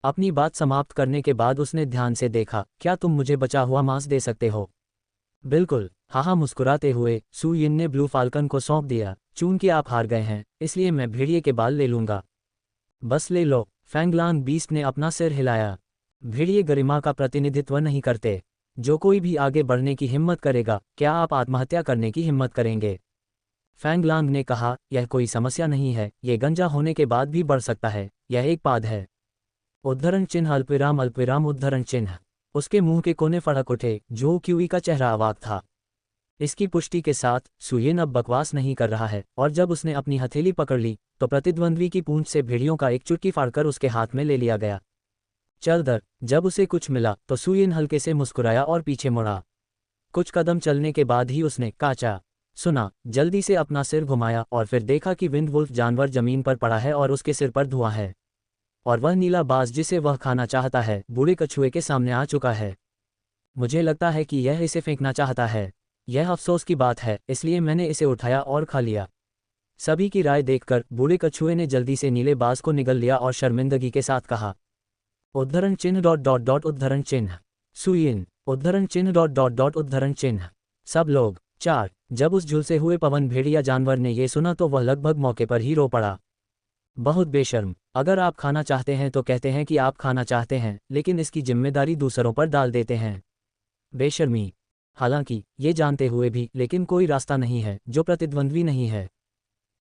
अपनी बात समाप्त करने के बाद उसने ध्यान से देखा। क्या तुम मुझे बचा हुआ मांस दे सकते हो? बिल्कुल, हाँ। मुस्कुराते हुए सु यिन ने ब्लू फाल्कन को सौंप दिया। चूंकि आप हार गए हैं इसलिए मैं भेड़िए के बाल ले लूंगा। बस ले लो। फैंगलांग बीस्ट ने अपना सिर हिलाया। भेड़िए गरिमा का प्रतिनिधित्व नहीं करते। जो कोई भी आगे बढ़ने की हिम्मत करेगा, क्या आप आत्महत्या करने की हिम्मत करेंगे? फैंगलांग ने कहा, यह कोई समस्या नहीं है, ये गंजा होने के बाद भी बढ़ सकता है, यह एक पाद है। उद्धरण चिन्ह अल्पविराम उद्धरण चिन्ह। उसके मुंह के कोने फड़क उठे, जो क्यूई का चेहरा अवाक था। इसकी पुष्टि के साथ सु यिन अब बकवास नहीं कर रहा है और जब उसने अपनी हथेली पकड़ ली तो प्रतिद्वंद्वी की पूंछ से भेड़ियों का एक चुटकी फाड़कर उसके हाथ में ले लिया गया। चल दर। जब उसे कुछ मिला तो सु यिन हल्के से मुस्कुराया और पीछे मुड़ा। कुछ कदम चलने के बाद ही उसने काचा सुना, जल्दी से अपना सिर घुमाया और फिर देखा कि विंडवुल्फ जानवर जमीन पर पड़ा है और उसके सिर पर धुआं है और वह नीला बाज जिसे वह खाना चाहता है बूढ़े कछुए के सामने आ चुका है। मुझे लगता है कि यह इसे फेंकना चाहता है। यह अफसोस की बात है, इसलिए मैंने इसे उठाया और खा लिया। सभी की राय देखकर बूढ़े कछुए ने जल्दी से नीले बाज को निगल लिया और शर्मिंदगी के साथ कहा, उद्धरण चिन्ह उद्धरण चिन्ह सु यिन उद्धरण चिन्ह उद्धरण चिन्ह। सब लोग। 4। जब उस झुलसे हुए पवन भेड़िया जानवर ने यह सुना तो वह लगभग मौके पर ही रो पड़ा। बहुत बेशर्म। अगर आप खाना चाहते हैं तो कहते हैं कि आप खाना चाहते हैं, लेकिन इसकी जिम्मेदारी दूसरों पर डाल देते हैं। बेशर्मी। हालांकि ये जानते हुए भी, लेकिन कोई रास्ता नहीं है जो प्रतिद्वंद्वी नहीं है।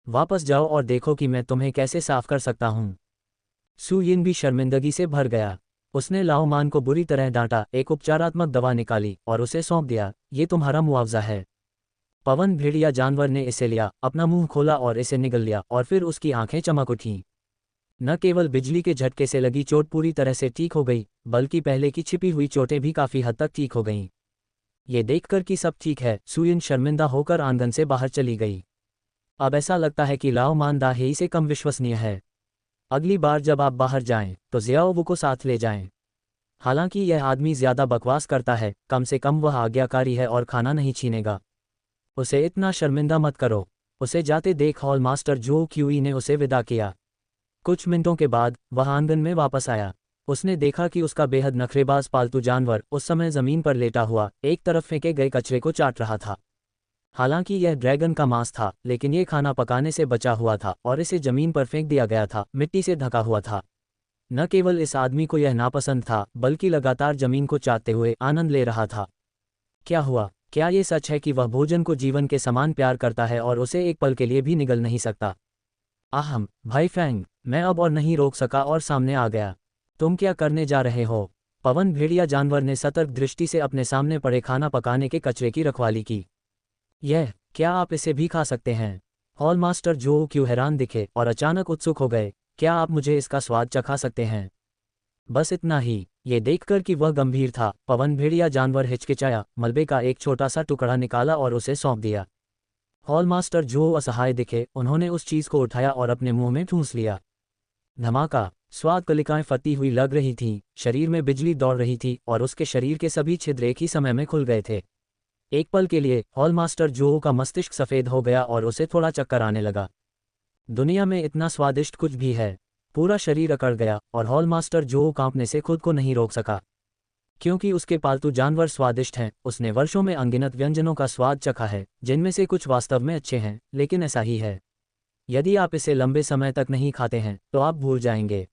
वापस जाओ और देखो कि मैं तुम्हें कैसे साफ कर सकता हूं। सु यिन भी शर्मिंदगी से भर गया। उसने लाओ मान को बुरी तरह डांटा, एक उपचारात्मक दवा निकाली और उसे सौंप दिया। ये तुम्हारा मुआवजा है। पवन भेड़िया जानवर ने इसे लिया, अपना मुंह खोला और इसे निगल लिया और फिर उसकी आंखें चमक उठीं। न केवल बिजली के झटके से लगी चोट पूरी तरह से ठीक हो गई, बल्कि पहले की छिपी हुई चोटें भी काफी हद तक ठीक हो गईं। ये देखकर कि सब ठीक है, सु यिन शर्मिंदा होकर आंगन से बाहर चली गई। अब ऐसा लगता है कि लाओ मान दाहेई से कम विश्वसनीय है। अगली बार जब आप बाहर जाएं तो ज़ियाओ वू को साथ ले जाएं। हालांकि यह आदमी ज्यादा बकवास करता है, कम से कम वह आज्ञाकारी है और खाना नहीं छीनेगा। उसे इतना शर्मिंदा मत करो। उसे जाते देख हॉल मास्टर जो क्यूई ने उसे विदा किया। कुछ मिनटों के बाद वह आंगन में वापस आया। उसने देखा कि उसका बेहद नखरेबाज पालतू जानवर उस समय जमीन पर लेटा हुआ एक तरफ फेंके गए कचरे को चाट रहा था। हालांकि यह ड्रैगन का मांस था, लेकिन यह खाना पकाने से बचा हुआ था और इसे जमीन पर फेंक दिया गया था, मिट्टी से ढका हुआ था। न केवल इस आदमी को यह नापसंद था, बल्कि लगातार जमीन को चाटते हुए आनंद ले रहा था। क्या हुआ? क्या ये सच है कि वह भोजन को जीवन के समान प्यार करता है और उसे एक पल के लिए भी निगल नहीं सकता? आहम, भाई फैंग। मैं अब और नहीं रोक सका और सामने आ गया। तुम क्या करने जा रहे हो? पवन भेड़िया जानवर ने सतर्क दृष्टि से अपने सामने पड़े खाना पकाने के कचरे की रखवाली की। यह, क्या आप इसे भी खा सकते हैं? हॉल मास्टर जो क्यों हैरान दिखे और अचानक उत्सुक हो गए। क्या आप मुझे इसका स्वाद चखा सकते हैं? बस इतना ही। ये देखकर कि वह गंभीर था, पवन भेड़िया जानवर हिचकिचाया, मलबे का एक छोटा सा टुकड़ा निकाला और उसे सौंप दिया। हॉलमास्टर जो असहाय दिखे, उन्होंने उस चीज को उठाया और अपने मुंह में ठूंस लिया। धमाका। स्वाद कलिकाएं फटी हुई लग रही थीं, शरीर में बिजली दौड़ रही थी और उसके शरीर के सभी छिद्र एक ही समय में खुल गए थे। एक पल के लिए हॉलमास्टर जो का मस्तिष्क सफ़ेद हो गया और उसे थोड़ा चक्कर आने लगा। दुनिया में इतना स्वादिष्ट कुछ भी है? पूरा शरीर अकड़ गया और हॉलमास्टर जो कांपने से खुद को नहीं रोक सका। क्योंकि उसके पालतू जानवर स्वादिष्ट हैं, उसने वर्षों में अनगिनत व्यंजनों का स्वाद चखा है, जिनमें से कुछ वास्तव में अच्छे हैं, लेकिन ऐसा ही है। यदि आप इसे लंबे समय तक नहीं खाते हैं तो आप भूल जाएंगे।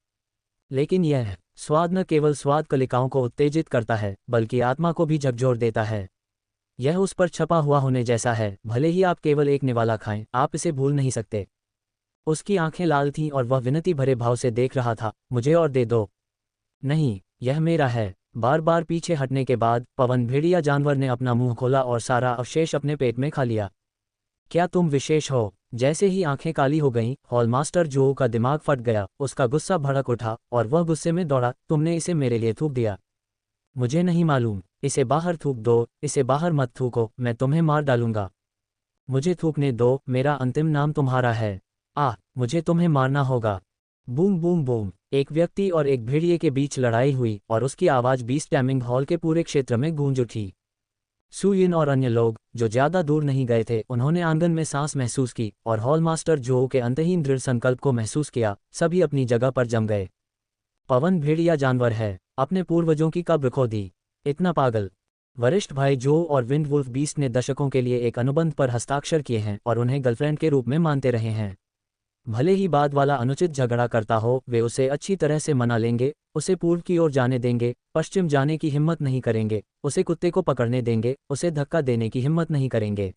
लेकिन यह स्वाद न केवल स्वाद कलिकाओं को उत्तेजित करता है, बल्कि आत्मा को भी झकझोर देता है। यह उस पर छपा हुआ होने जैसा है, भले ही आप केवल एक निवाला खाएं, आप इसे भूल नहीं सकते। उसकी आंखें लाल थीं और वह विनती भरे भाव से देख रहा था, मुझे और दे दो। नहीं, यह मेरा है। बार बार पीछे हटने के बाद पवन भेड़िया जानवर ने अपना मुंह खोला और सारा अवशेष अपने पेट में खा लिया। क्या तुम विशेष हो? जैसे ही आंखें काली हो गईं, हॉलमास्टर जो का दिमाग फट गया, उसका गुस्सा भड़क उठा और वह गुस्से में दौड़ा, तुमने इसे मेरे लिए थूक दिया। मुझे नहीं मालूम। इसे बाहर थूक दो, इसे बाहर मत थूको, मैं तुम्हें मार डालूंगा। मुझे थूकने दो, मेरा अंतिम नाम तुम्हारा है। मुझे तुम्हें मारना होगा। Boom boom boom. एक व्यक्ति और एक भेड़िए के बीच लड़ाई हुई और उसकी आवाज़ बीस्ट टैमिंग हॉल के पूरे क्षेत्र में गूंज उठी। सुयिन और अन्य लोग, जो ज्यादा दूर नहीं गए थे, उन्होंने आंगन में सांस महसूस की और हॉलमास्टर जो के अंतहीन दृढ़ संकल्प को महसूस किया। सभी अपनी जगह पर जम गए। पवन भेड़िया जानवर है, अपने पूर्वजों की कब्र खो दी। इतना पागल। वरिष्ठ भाई जो और विंड वुल्फ बीस्ट ने दशकों के लिए एक अनुबंध पर हस्ताक्षर किए हैं और उन्हें गर्लफ्रेंड के रूप में मानते रहे हैं। भले ही बाद वाला अनुचित झगड़ा करता हो, वे उसे अच्छी तरह से मना लेंगे, उसे पूर्व की ओर जाने देंगे, पश्चिम जाने की हिम्मत नहीं करेंगे, उसे कुत्ते को पकड़ने देंगे, उसे धक्का देने की हिम्मत नहीं करेंगे।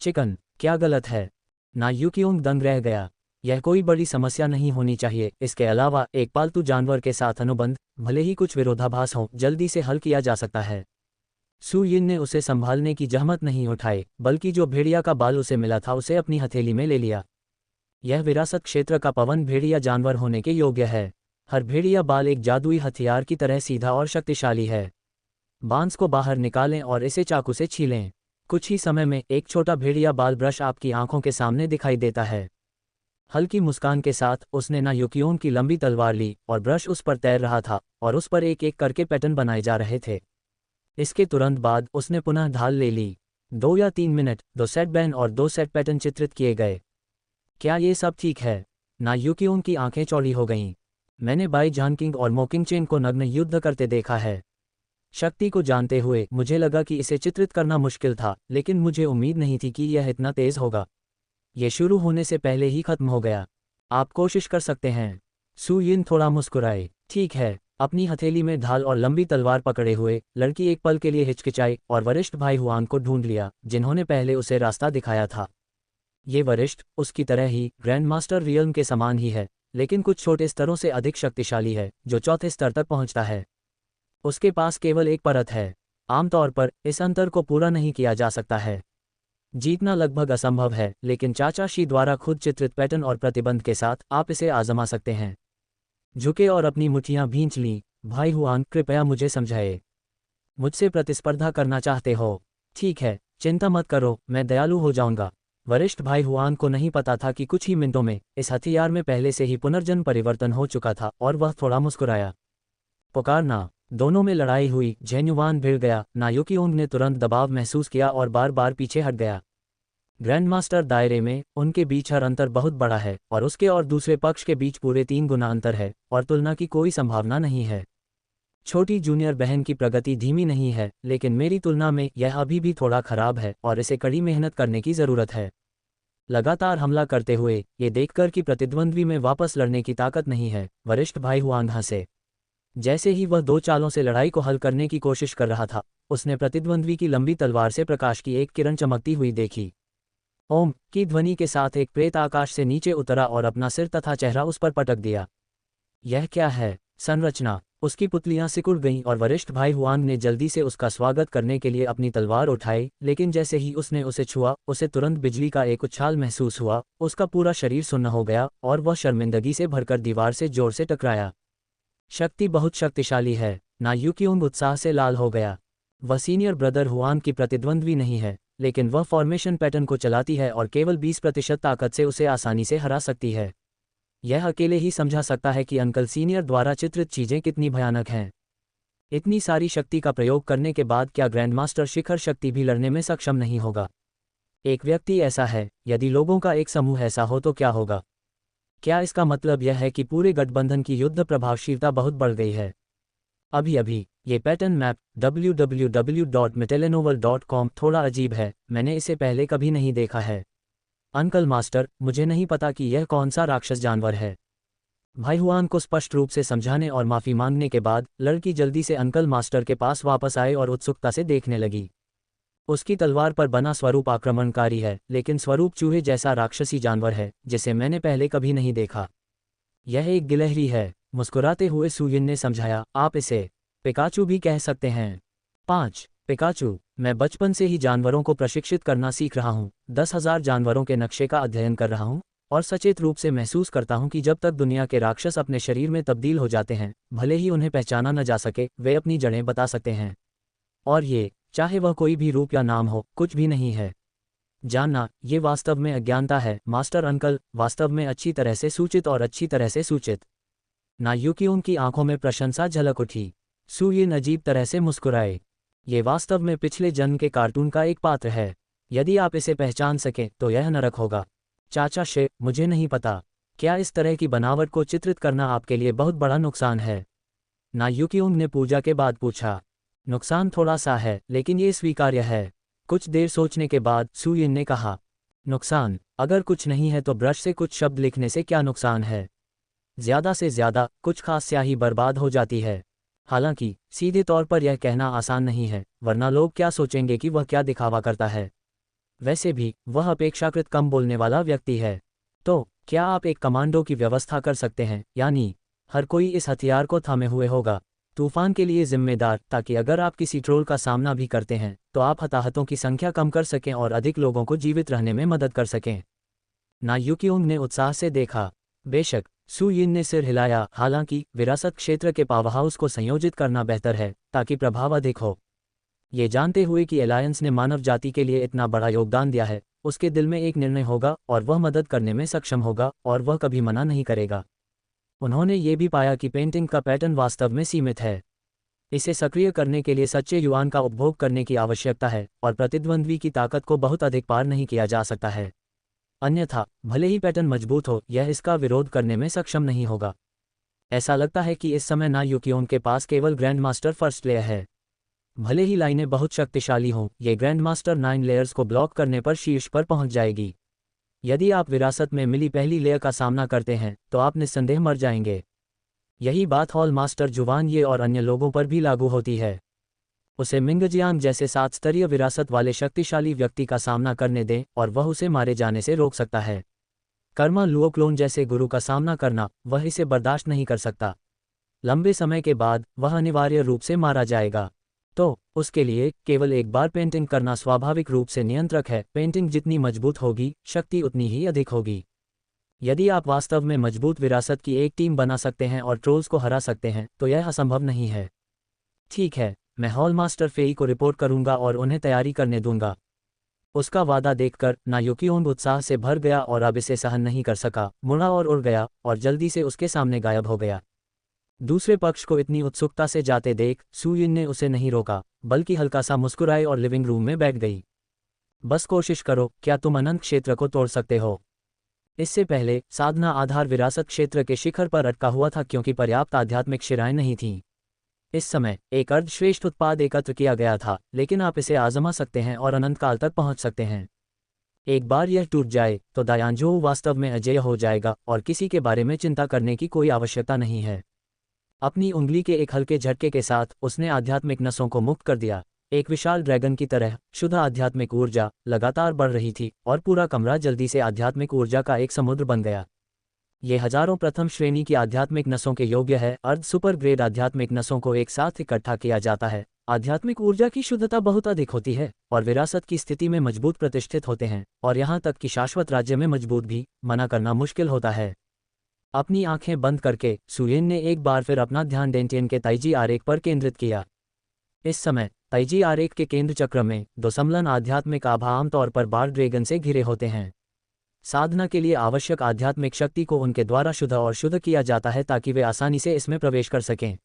चिकन, क्या गलत है? ना यूकियोंग दंग रह गया। यह कोई बड़ी समस्या नहीं होनी चाहिए। इसके अलावा एक पालतू जानवर के साथ अनुबंध, भले ही कुछ विरोधाभास हो, जल्दी से हल किया जा सकता है। सुयिन ने उसे संभालने की जहमत नहीं उठाई, बल्कि जो भेड़िया का बाल उसे मिला था उसे अपनी हथेली में ले लिया। यह विरासत क्षेत्र का पवन भेड़िया जानवर होने के योग्य है। हर भेड़िया बाल एक जादुई हथियार की तरह सीधा और शक्तिशाली है। बांस को बाहर निकालें और इसे चाकू से छीलें। कुछ ही समय में एक छोटा भेड़िया बाल ब्रश आपकी आंखों के सामने दिखाई देता है। हल्की मुस्कान के साथ उसने ना यूकियोन की लंबी तलवार ली और ब्रश उस पर तैर रहा था और उस पर एक एक करके पैटर्न बनाए जा रहे थे। इसके तुरंत बाद उसने पुनः ढाल ले ली। 2 या 3 मिनट, 2 सेट बैन और 2 सेट पैटर्न चित्रित किए गए। क्या ये सब ठीक है? ना यूकियोन की आंखें चौड़ी हो गईं। मैंने बाई जानकिंग और मोकिंगचेन को नग्न युद्ध करते देखा है। शक्ति को जानते हुए मुझे लगा कि इसे चित्रित करना मुश्किल था, लेकिन मुझे उम्मीद नहीं थी कि यह इतना तेज होगा। ये शुरू होने से पहले ही खत्म हो गया। आप कोशिश कर सकते हैं। सुयिन थोड़ा मुस्कुराए। ठीक है। अपनी हथेली में ढाल और लंबी तलवार पकड़े हुए लड़की एक पल के लिए हिचकिचाई और वरिष्ठ भाई हुआन को ढूंढ लिया, जिन्होंने पहले उसे रास्ता दिखाया था। ये वरिष्ठ, उसकी तरह ही ग्रैंड मास्टर रियल्म के समान ही है, लेकिन कुछ छोटे स्तरों से अधिक शक्तिशाली है, जो चौथे स्तर तक पहुंचता है। उसके पास केवल एक परत है। आमतौर पर इस अंतर को पूरा नहीं किया जा सकता है। जीतना लगभग असंभव है, लेकिन चाचा शी द्वारा खुद चित्रित पैटर्न और प्रतिबंध के साथ आप इसे आजमा सकते हैं। झुके और अपनी मुट्ठियां भींच लीं। भाई हुआन, कृपया मुझे समझाए। मुझसे प्रतिस्पर्धा करना चाहते हो? ठीक है, चिंता मत करो, मैं दयालु हो जाऊंगा। वरिष्ठ भाई हुआन को नहीं पता था कि कुछ ही मिनटों में इस हथियार में पहले से ही पुनर्जन्म परिवर्तन हो चुका था और वह थोड़ा मुस्कुराया। पुकारना। दोनों में लड़ाई हुई। झेन्युवान भिड़ गया। ना यूकियोंग ने तुरंत दबाव महसूस किया और बार बार पीछे हट गया। ग्रैंडमास्टर दायरे में उनके बीच हर अंतर बहुत बड़ा है और उसके और दूसरे पक्ष के बीच पूरे 3 गुना अंतर है और तुलना की कोई संभावना नहीं है। छोटी जूनियर बहन की प्रगति धीमी नहीं है, लेकिन मेरी तुलना में यह अभी भी थोड़ा खराब है और इसे कड़ी मेहनत करने की ज़रूरत है। लगातार हमला करते हुए ये देखकर कि प्रतिद्वंद्वी में वापस लड़ने की ताकत नहीं है, वरिष्ठ भाई हुआन हंसे। जैसे ही वह 2 चालों से लड़ाई को हल करने की कोशिश कर रहा था, उसने प्रतिद्वंद्वी की लंबी तलवार से प्रकाश की एक किरण चमकती हुई देखी। ओम की ध्वनि के साथ एक प्रेत आकाश से नीचे उतरा और अपना सिर तथा चेहरा उस पर पटक दिया। यह क्या है? संरचना। उसकी पुतलियां सिकुड़ गईं और वरिष्ठ भाई हुआंग ने जल्दी से उसका स्वागत करने के लिए अपनी तलवार उठाई, लेकिन जैसे ही उसने उसे छुआ, उसे तुरंत बिजली का एक उछाल महसूस हुआ, उसका पूरा शरीर सुन्न हो गया और वह शर्मिंदगी से भरकर दीवार से जोर से टकराया। शक्ति बहुत शक्तिशाली है, ना यूकियोंग उत्साह से लाल हो गया। वह सीनियर ब्रदर हुआंग की प्रतिद्वंद्वी नहीं है, लेकिन वह फॉर्मेशन पैटर्न को चलाती है और केवल 20% ताकत से उसे आसानी से हरा सकती है। यह अकेले ही समझा सकता है कि अंकल सीनियर द्वारा चित्रित चीजें कितनी भयानक हैं। इतनी सारी शक्ति का प्रयोग करने के बाद क्या ग्रैंडमास्टर शिखर शक्ति भी लड़ने में सक्षम नहीं होगा? एक व्यक्ति ऐसा है, यदि लोगों का एक समूह ऐसा हो तो क्या होगा? क्या इसका मतलब यह है कि पूरे गठबंधन की युद्ध प्रभावशीलता बहुत बढ़ गई है? अभी ये पैटर्न मैप www.metelenovel.com थोड़ा अजीब है, मैंने इसे पहले कभी नहीं देखा है। अंकल मास्टर, मुझे नहीं पता कि यह कौन सा राक्षस जानवर है। भाई हुआन को स्पष्ट रूप से समझाने और माफी मांगने के बाद लड़की जल्दी से अंकल मास्टर के पास वापस आए और उत्सुकता से देखने लगी। उसकी तलवार पर बना स्वरूप आक्रमणकारी है, लेकिन स्वरूप चूहे जैसा राक्षसी जानवर है जिसे मैंने पहले कभी नहीं देखा। यह एक गिलहरी है, मुस्कुराते हुए सुयिन ने समझाया। आप इसे पिकाचू भी कह सकते हैं। 5 पिकाचू, मैं बचपन से ही जानवरों को प्रशिक्षित करना सीख रहा हूँ, 10,000 जानवरों के नक्शे का अध्ययन कर रहा हूँ और सचेत रूप से महसूस करता हूँ कि जब तक दुनिया के राक्षस अपने शरीर में तब्दील हो जाते हैं, भले ही उन्हें पहचाना न जा सके, वे अपनी जड़ें बता सकते हैं। और ये, चाहे वह कोई भी रूप या नाम हो, कुछ भी नहीं है। जानना, ये वास्तव में अज्ञानता है मास्टर अंकल, वास्तव में अच्छी तरह से सूचित और अच्छी तरह से सूचित। ना यूकियोंग की आंखों में प्रशंसा झलक उठी। सुयिन अजीब तरह से मुस्कुराए। ये वास्तव में पिछले जन्म के कार्टून का एक पात्र है। यदि आप इसे पहचान सकें तो यह नरक होगा। चाचा शे, मुझे नहीं पता, क्या इस तरह की बनावट को चित्रित करना आपके लिए बहुत बड़ा नुकसान है? ना यूकियोंग ने पूजा के बाद पूछा। नुकसान थोड़ा सा है, लेकिन ये स्वीकार्य है। कुछ देर सोचने के बाद सुयिन ने कहा, नुकसान? अगर कुछ नहीं है तो ब्रश से कुछ शब्द लिखने से क्या नुकसान है? ज्यादा से ज्यादा कुछ खास स्याही बर्बाद हो जाती है। हालांकि सीधे तौर पर यह कहना आसान नहीं है, वरना लोग क्या सोचेंगे कि वह क्या दिखावा करता है। वैसे भी वह अपेक्षाकृत कम बोलने वाला व्यक्ति है। तो क्या आप एक कमांडो की व्यवस्था कर सकते हैं, यानी हर कोई इस हथियार को थामे हुए होगा, तूफान के लिए जिम्मेदार, ताकि अगर आप किसी ट्रोल का सामना भी करते हैं तो आप हताहतों की संख्या कम कर सकें और अधिक लोगों को जीवित रहने में मदद कर सकें। ना यूकियोंग ने उत्साह से देखा। बेशक, सुयिन ने सिर हिलाया। हालांकि विरासत क्षेत्र के पावरहाउस को संयोजित करना बेहतर है ताकि प्रभाव अधिक हो। ये जानते हुए कि एलायंस ने मानव जाति के लिए इतना बड़ा योगदान दिया है, उसके दिल में एक निर्णय होगा और वह मदद करने में सक्षम होगा और वह कभी मना नहीं करेगा। उन्होंने ये भी पाया कि पेंटिंग का पैटर्न वास्तव में सीमित है। इसे सक्रिय करने के लिए सच्चे युआन का उपभोग करने की आवश्यकता है और प्रतिद्वंद्वी की ताकत को बहुत अधिक पार नहीं किया जा सकता है। अन्यथा भले ही पैटर्न मजबूत हो, यह इसका विरोध करने में सक्षम नहीं होगा। ऐसा लगता है कि इस समय ना यूकियोंग के पास केवल ग्रैंड मास्टर फर्स्ट लेयर है। भले ही लाइनें बहुत शक्तिशाली हों, ये ग्रैंड मास्टर 9 लेयर्स को ब्लॉक करने पर शीर्ष पर पहुंच जाएगी। यदि आप विरासत में मिली पहली लेयर का सामना करते हैं तो आप निस्संदेह मर जाएंगे। यही बात हॉल मास्टर जुवान ये और अन्य लोगों पर भी लागू होती है। उसे मिंगजियांग जैसे 7 स्तरीय विरासत वाले शक्तिशाली व्यक्ति का सामना करने दें और वह उसे मारे जाने से रोक सकता है। कर्मा लुओक्लोन जैसे गुरु का सामना करना, वह इसे बर्दाश्त नहीं कर सकता। लंबे समय के बाद वह अनिवार्य रूप से मारा जाएगा। तो उसके लिए केवल एक बार पेंटिंग करना स्वाभाविक रूप से नियंत्रक है। पेंटिंग जितनी मजबूत होगी, शक्ति उतनी ही अधिक होगी। यदि आप वास्तव में मजबूत विरासत की एक टीम बना सकते हैं और ट्रोल्स को हरा सकते हैं तो यह असंभव नहीं है। ठीक है, मैं हॉल मास्टर फेई को रिपोर्ट करूंगा और उन्हें तैयारी करने दूंगा। उसका वादा देखकर ना यूकियोंग उत्साह से भर गया और अब इसे सहन नहीं कर सका, मुड़ा और उड़ गया और जल्दी से उसके सामने गायब हो गया। दूसरे पक्ष को इतनी उत्सुकता से जाते देख सुयिन ने उसे नहीं रोका, बल्कि हल्का सा मुस्कुराए और लिविंग रूम में बैठ गई। बस कोशिश करो, क्या तुम अनंत क्षेत्र को तोड़ सकते हो? इससे पहले साधना आधार विरासत क्षेत्र के शिखर पर अटका हुआ था क्योंकि पर्याप्त आध्यात्मिक शिराएं नहीं थीं। इस समय एक अर्धश्रेष्ठ उत्पाद एकत्र किया गया था, लेकिन आप इसे आजमा सकते हैं और अनंत काल तक पहुंच सकते हैं। एक बार यह टूट जाए तो दायानजोऊ वास्तव में अजेय हो जाएगा और किसी के बारे में चिंता करने की कोई आवश्यकता नहीं है। अपनी उंगली के एक हल्के झटके के साथ उसने आध्यात्मिक नसों को मुक्त कर दिया। एक विशाल ड्रैगन की तरह शुद्ध आध्यात्मिक ऊर्जा लगातार बढ़ रही थी और पूरा कमरा जल्दी से आध्यात्मिक ऊर्जा का एक समुद्र बन गया। ये हजारों प्रथम श्रेणी की आध्यात्मिक नसों के योग्य है। अर्ध सुपर ग्रेड आध्यात्मिक नसों को एक साथ इकट्ठा किया जाता है। आध्यात्मिक ऊर्जा की शुद्धता बहुत अधिक होती है और विरासत की स्थिति में मजबूत प्रतिष्ठित होते हैं, और यहाँ तक कि शाश्वत राज्य में मजबूत भी मना करना मुश्किल होता है। अपनी आंखें बंद करके सुयेन ने एक बार फिर अपना ध्यान डेंटियन के ताइजी आरेख पर केंद्रित किया। इस समय ताइजी आरेख के केंद्र चक्र में दो समलन आध्यात्मिक आभा आमतौर पर बार ड्रैगन से घिरे होते हैं। साधना के लिए आवश्यक आध्यात्मिक शक्ति को उनके द्वारा शुद्ध और शुद्ध किया जाता है ताकि वे आसानी से इसमें प्रवेश कर सकें।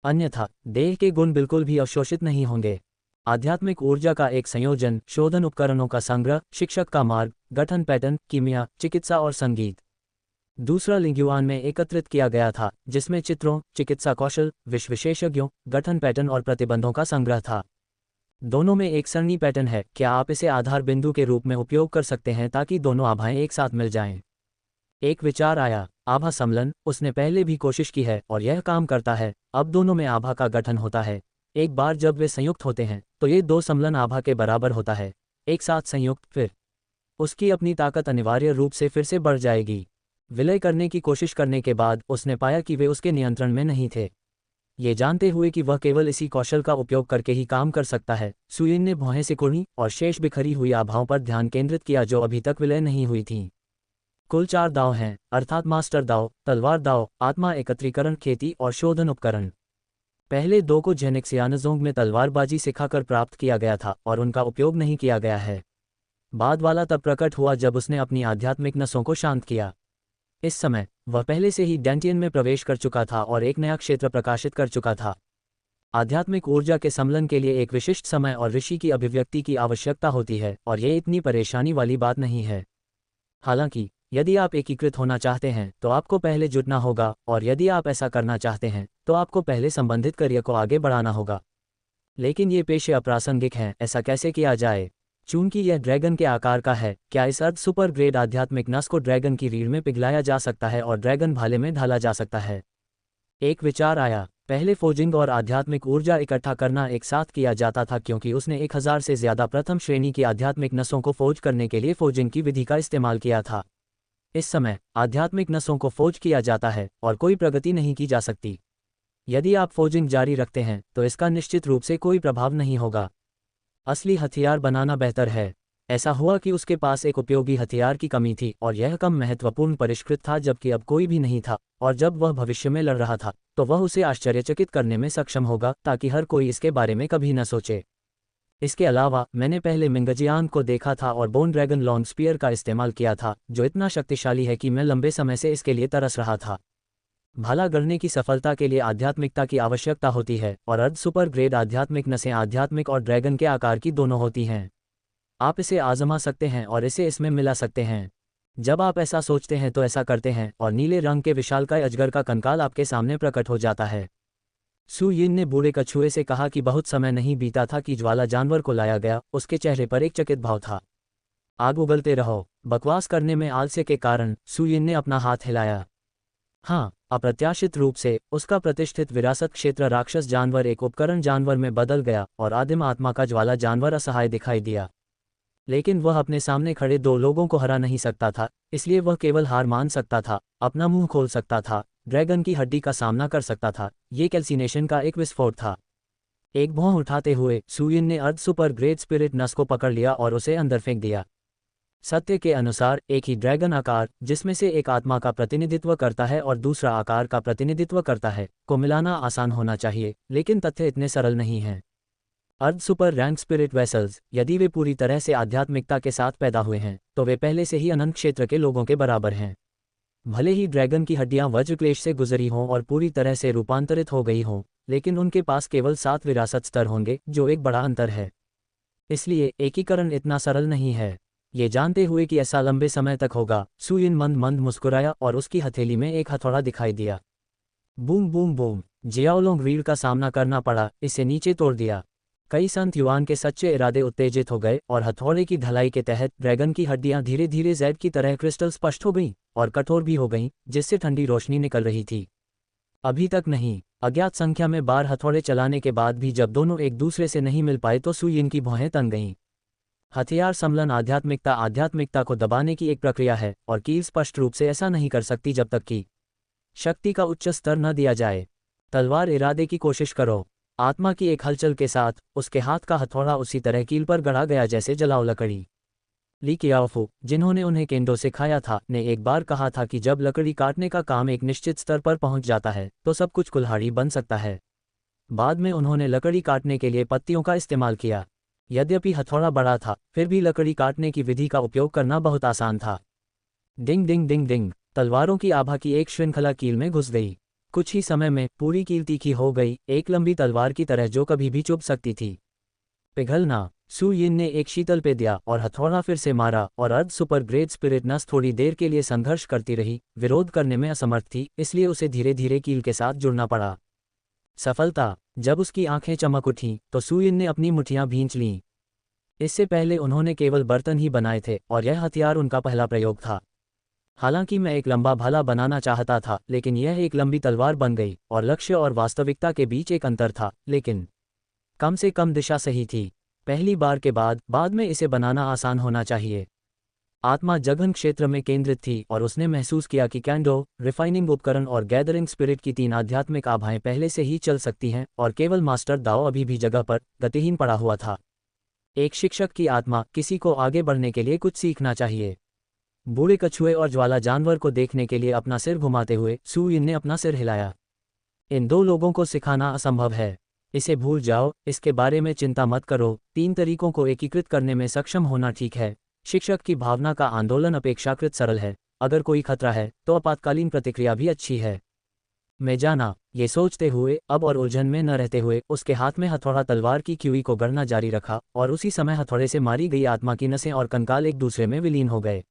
अन्यथा देह के गुण बिल्कुल भी अवशोषित नहीं होंगे। आध्यात्मिक ऊर्जा का एक संयोजन, शोधन उपकरणों का संग्रह, शिक्षक का मार्ग, गठन पैटर्न, कीमिया, चिकित्सा और संगीत। दूसरा लिंगयुआन में एकत्रित किया गया था, जिसमें चित्रों, चिकित्सा कौशल, विशेषज्ञों, गठन पैटर्न और प्रतिबंधों का संग्रह था। दोनों में एक सरणी पैटर्न है। क्या आप इसे आधार बिंदु के रूप में उपयोग कर सकते हैं ताकि दोनों आभाएं एक साथ मिल जाएं? एक विचार आया, आभा सम्मिलन। उसने पहले भी कोशिश की है और यह काम करता है। अब दोनों में आभा का गठन होता है। एक बार जब वे संयुक्त होते हैं तो ये दो सम्मिलन आभा के बराबर होता है। एक साथ संयुक्त, फिर उसकी अपनी ताकत अनिवार्य रूप से फिर से बढ़ जाएगी। विलय करने की कोशिश करने के बाद उसने पाया कि वे उसके नियंत्रण में नहीं थे। ये जानते हुए कि वह केवल इसी कौशल का उपयोग करके ही काम कर सकता है, सुयेन ने भौहें सिकुड़ी और शेष बिखरी हुई आभाओं पर ध्यान केंद्रित किया जो अभी तक विलय नहीं हुई थीं। कुल 4 दाव हैं, अर्थात मास्टर दाव, तलवार दाव, आत्मा एकत्रीकरण, खेती और शोधन उपकरण। पहले 2 को जेनेक्सियानजोंग में तलवारबाजी सिखाकर प्राप्त किया गया था और उनका उपयोग नहीं किया गया है। बाद वाला तब प्रकट हुआ जब उसने अपनी आध्यात्मिक नसों को शांत किया। इस समय वह पहले से ही डेंटियन में प्रवेश कर चुका था और एक नया क्षेत्र प्रकाशित कर चुका था। आध्यात्मिक ऊर्जा के सम्मिलन के लिए एक विशिष्ट समय और ऋषि की अभिव्यक्ति की आवश्यकता होती है, और ये इतनी परेशानी वाली बात नहीं है। हालांकि यदि आप एकीकृत होना चाहते हैं तो आपको पहले जुटना होगा, और यदि आप ऐसा करना चाहते हैं तो आपको पहले संबंधित कार्य को आगे बढ़ाना होगा। लेकिन ये पेशे अप्रासंगिक हैं। ऐसा कैसे किया जाए? चूंकि यह ड्रैगन के आकार का है, क्या इस अर्ध सुपर ग्रेड आध्यात्मिक नस को ड्रैगन की रीढ़ में पिघलाया जा सकता है और ड्रैगन भाले में ढाला जा सकता है? एक विचार आया। पहले फोजिंग और आध्यात्मिक ऊर्जा इकट्ठा करना एक साथ किया जाता था, क्योंकि उसने 1000 से ज्यादा प्रथम श्रेणी की आध्यात्मिक नसों को फोज करने के लिए फोजिंग की विधि का इस्तेमाल किया था। इस समय आध्यात्मिक नसों को फोज किया जाता है और कोई प्रगति नहीं की जा सकती। यदि आप फोजिंग जारी रखते हैं तो इसका निश्चित रूप से कोई प्रभाव नहीं होगा। असली हथियार बनाना बेहतर है। ऐसा हुआ कि उसके पास एक उपयोगी हथियार की कमी थी और यह कम महत्वपूर्ण परिष्कृत था, जबकि अब कोई भी नहीं था, और जब वह भविष्य में लड़ रहा था तो वह उसे आश्चर्यचकित करने में सक्षम होगा ताकि हर कोई इसके बारे में कभी न सोचे। इसके अलावा मैंने पहले मिंगजियान को देखा था और बोन ड्रैगन लॉन्ग स्पीयर का इस्तेमाल किया था, जो इतना शक्तिशाली है कि मैं लंबे समय से इसके लिए तरस रहा था। भाला गढ़ने की सफलता के लिए आध्यात्मिकता की आवश्यकता होती है, और अर्ध सुपर ग्रेड आध्यात्मिक नसें आध्यात्मिक और ड्रैगन के आकार की दोनों होती हैं। आप इसे आजमा सकते हैं और इसे इसमें मिला सकते हैं। जब आप ऐसा सोचते हैं तो ऐसा करते हैं, और नीले रंग के विशालकाय अजगर का कंकाल आपके सामने प्रकट हो जाता है। सु यिन ने बूढ़े कछुए से कहा कि बहुत समय नहीं बीता था कि ज्वाला जानवर को लाया गया। उसके चेहरे पर एक चकित भाव था। आग उगलते रहो। बकवास करने में आलस्य के कारण सु यिन ने अपना हाथ हिलाया। हाँ, अप्रत्याशित रूप से उसका प्रतिष्ठित विरासत क्षेत्र राक्षस जानवर एक उपकरण जानवर में बदल गया और आदिम आत्मा का ज्वाला जानवर असहाय दिखाई दिया। लेकिन वह अपने सामने खड़े 2 लोगों को हरा नहीं सकता था, इसलिए वह केवल हार मान सकता था, अपना मुंह खोल सकता था, ड्रैगन की हड्डी का सामना कर सकता था। ये कैल्सिनेशन का एक विस्फोट था। एक भौं उठाते हुए सु यिन ने अर्ध सुपर ग्रेट स्पिरिट नस को पकड़ लिया और उसे अंदर फेंक दिया। सत्य के अनुसार एक ही ड्रैगन आकार, जिसमें से एक आत्मा का प्रतिनिधित्व करता है और दूसरा आकार का प्रतिनिधित्व करता है, को मिलाना आसान होना चाहिए, लेकिन तथ्य इतने सरल नहीं हैं। अर्ध सुपर रैंक स्पिरिट वेसल्स, यदि वे पूरी तरह से आध्यात्मिकता के साथ पैदा हुए हैं तो वे पहले से ही अनंत क्षेत्र के लोगों के बराबर हैं। भले ही ड्रैगन की हड्डियां वज्रक्लेश से गुजरी हों और पूरी तरह से रूपांतरित हो गई हों, लेकिन उनके पास केवल 7 विरासत स्तर होंगे, जो एक बड़ा अंतर है। इसलिए एकीकरण इतना सरल नहीं है। ये जानते हुए कि ऐसा लंबे समय तक होगा, सु यिन मंद मंद मुस्कुराया और उसकी हथेली में एक हथौड़ा दिखाई दिया। Boom boom boom. जियाओलोंग रीढ़ का सामना करना पड़ा, इसे नीचे तोड़ दिया। कई संत युआन के सच्चे इरादे उत्तेजित हो गए और हथौड़े की ढलाई के तहत ड्रैगन की हड्डियां धीरे धीरे जैड की तरह क्रिस्टल स्पष्ट हो गईं और कठोर भी हो गईं, जिससे ठंडी रोशनी निकल रही थी। अभी तक नहीं। अज्ञात संख्या में बार हथौड़े चलाने के बाद भी जब दोनों एक दूसरे से नहीं मिल पाए तो सु यिन की भौहें तन गईं। हथियार सम्मेलन आध्यात्मिकता को दबाने की एक प्रक्रिया है, और कील स्पष्ट रूप से ऐसा नहीं कर सकती जब तक कि शक्ति का उच्च स्तर न दिया जाए। तलवार इरादे की कोशिश करो। आत्मा की एक हलचल के साथ उसके हाथ का हथौड़ा उसी तरह कील पर गड़ा गया जैसे जलाओ लकड़ी। ली कियाओफू, जिन्होंने उन्हें केंडो सिखाया था, ने एक बार कहा था कि जब लकड़ी काटने का काम एक निश्चित स्तर पर पहुंच जाता है तो सब कुछ कुल्हाड़ी बन सकता है। बाद में उन्होंने लकड़ी काटने के लिए पत्तियों का इस्तेमाल किया। यद्यपि हथौड़ा बड़ा था, फिर भी लकड़ी काटने की विधि का उपयोग करना बहुत आसान था। डिंग डिंग डिंग डिंग, तलवारों की आभा की एक श्रृंखला कील में घुस गई। कुछ ही समय में पूरी कील तीखी हो गई, एक लंबी तलवार की तरह जो कभी भी चुभ सकती थी। पिघलना। सू यिन ने एक शीतल पे दिया और हथौड़ा फिर से मारा, और अर्ध सुपर ग्रेट स्पिरिट नस थोड़ी देर के लिए संघर्ष करती रही, विरोध करने में असमर्थ थी, इसलिए उसे धीरे धीरे कील के साथ जुड़ना पड़ा। सफलता। जब उसकी आंखें चमक उठीं तो सू यिन ने अपनी मुठियां भींच लीं। इससे पहले उन्होंने केवल बर्तन ही बनाए थे और यह हथियार उनका पहला प्रयोग था। हालांकि मैं एक लंबा भाला बनाना चाहता था, लेकिन यह एक लंबी तलवार बन गई, और लक्ष्य और वास्तविकता के बीच एक अंतर था, लेकिन कम से कम दिशा सही थी। पहली बार के बाद में इसे बनाना आसान होना चाहिए। आत्मा जघन क्षेत्र में केंद्रित थी और उसने महसूस किया कि कैंडो, रिफाइनिंग उपकरण और गैदरिंग स्पिरिट की 3 आध्यात्मिक आभाएं पहले से ही चल सकती हैं, और केवल मास्टर दाओ अभी भी जगह पर गतिहीन पड़ा हुआ था। एक शिक्षक की आत्मा किसी को आगे बढ़ने के लिए कुछ सीखना चाहिए। बूढ़े कछुए और ज्वाला जानवर को देखने के लिए अपना सिर घुमाते हुए सू यिन ने अपना सिर हिलाया। इन 2 लोगों को सिखाना असंभव है। इसे भूल जाओ, इसके बारे में चिंता मत करो। 3 तरीकों को एकीकृत करने में सक्षम होना ठीक है। शिक्षक की भावना का आंदोलन अपेक्षाकृत सरल है। अगर कोई खतरा है तो आपातकालीन प्रतिक्रिया भी अच्छी है। मैं जाना, ये सोचते हुए अब और उलझन में न रहते हुए उसके हाथ में हथौड़ा तलवार की क्यूई को गढ़ना जारी रखा, और उसी समय हथौड़े से मारी गई आत्मा की नसें और कंकाल एक दूसरे में विलीन हो गए।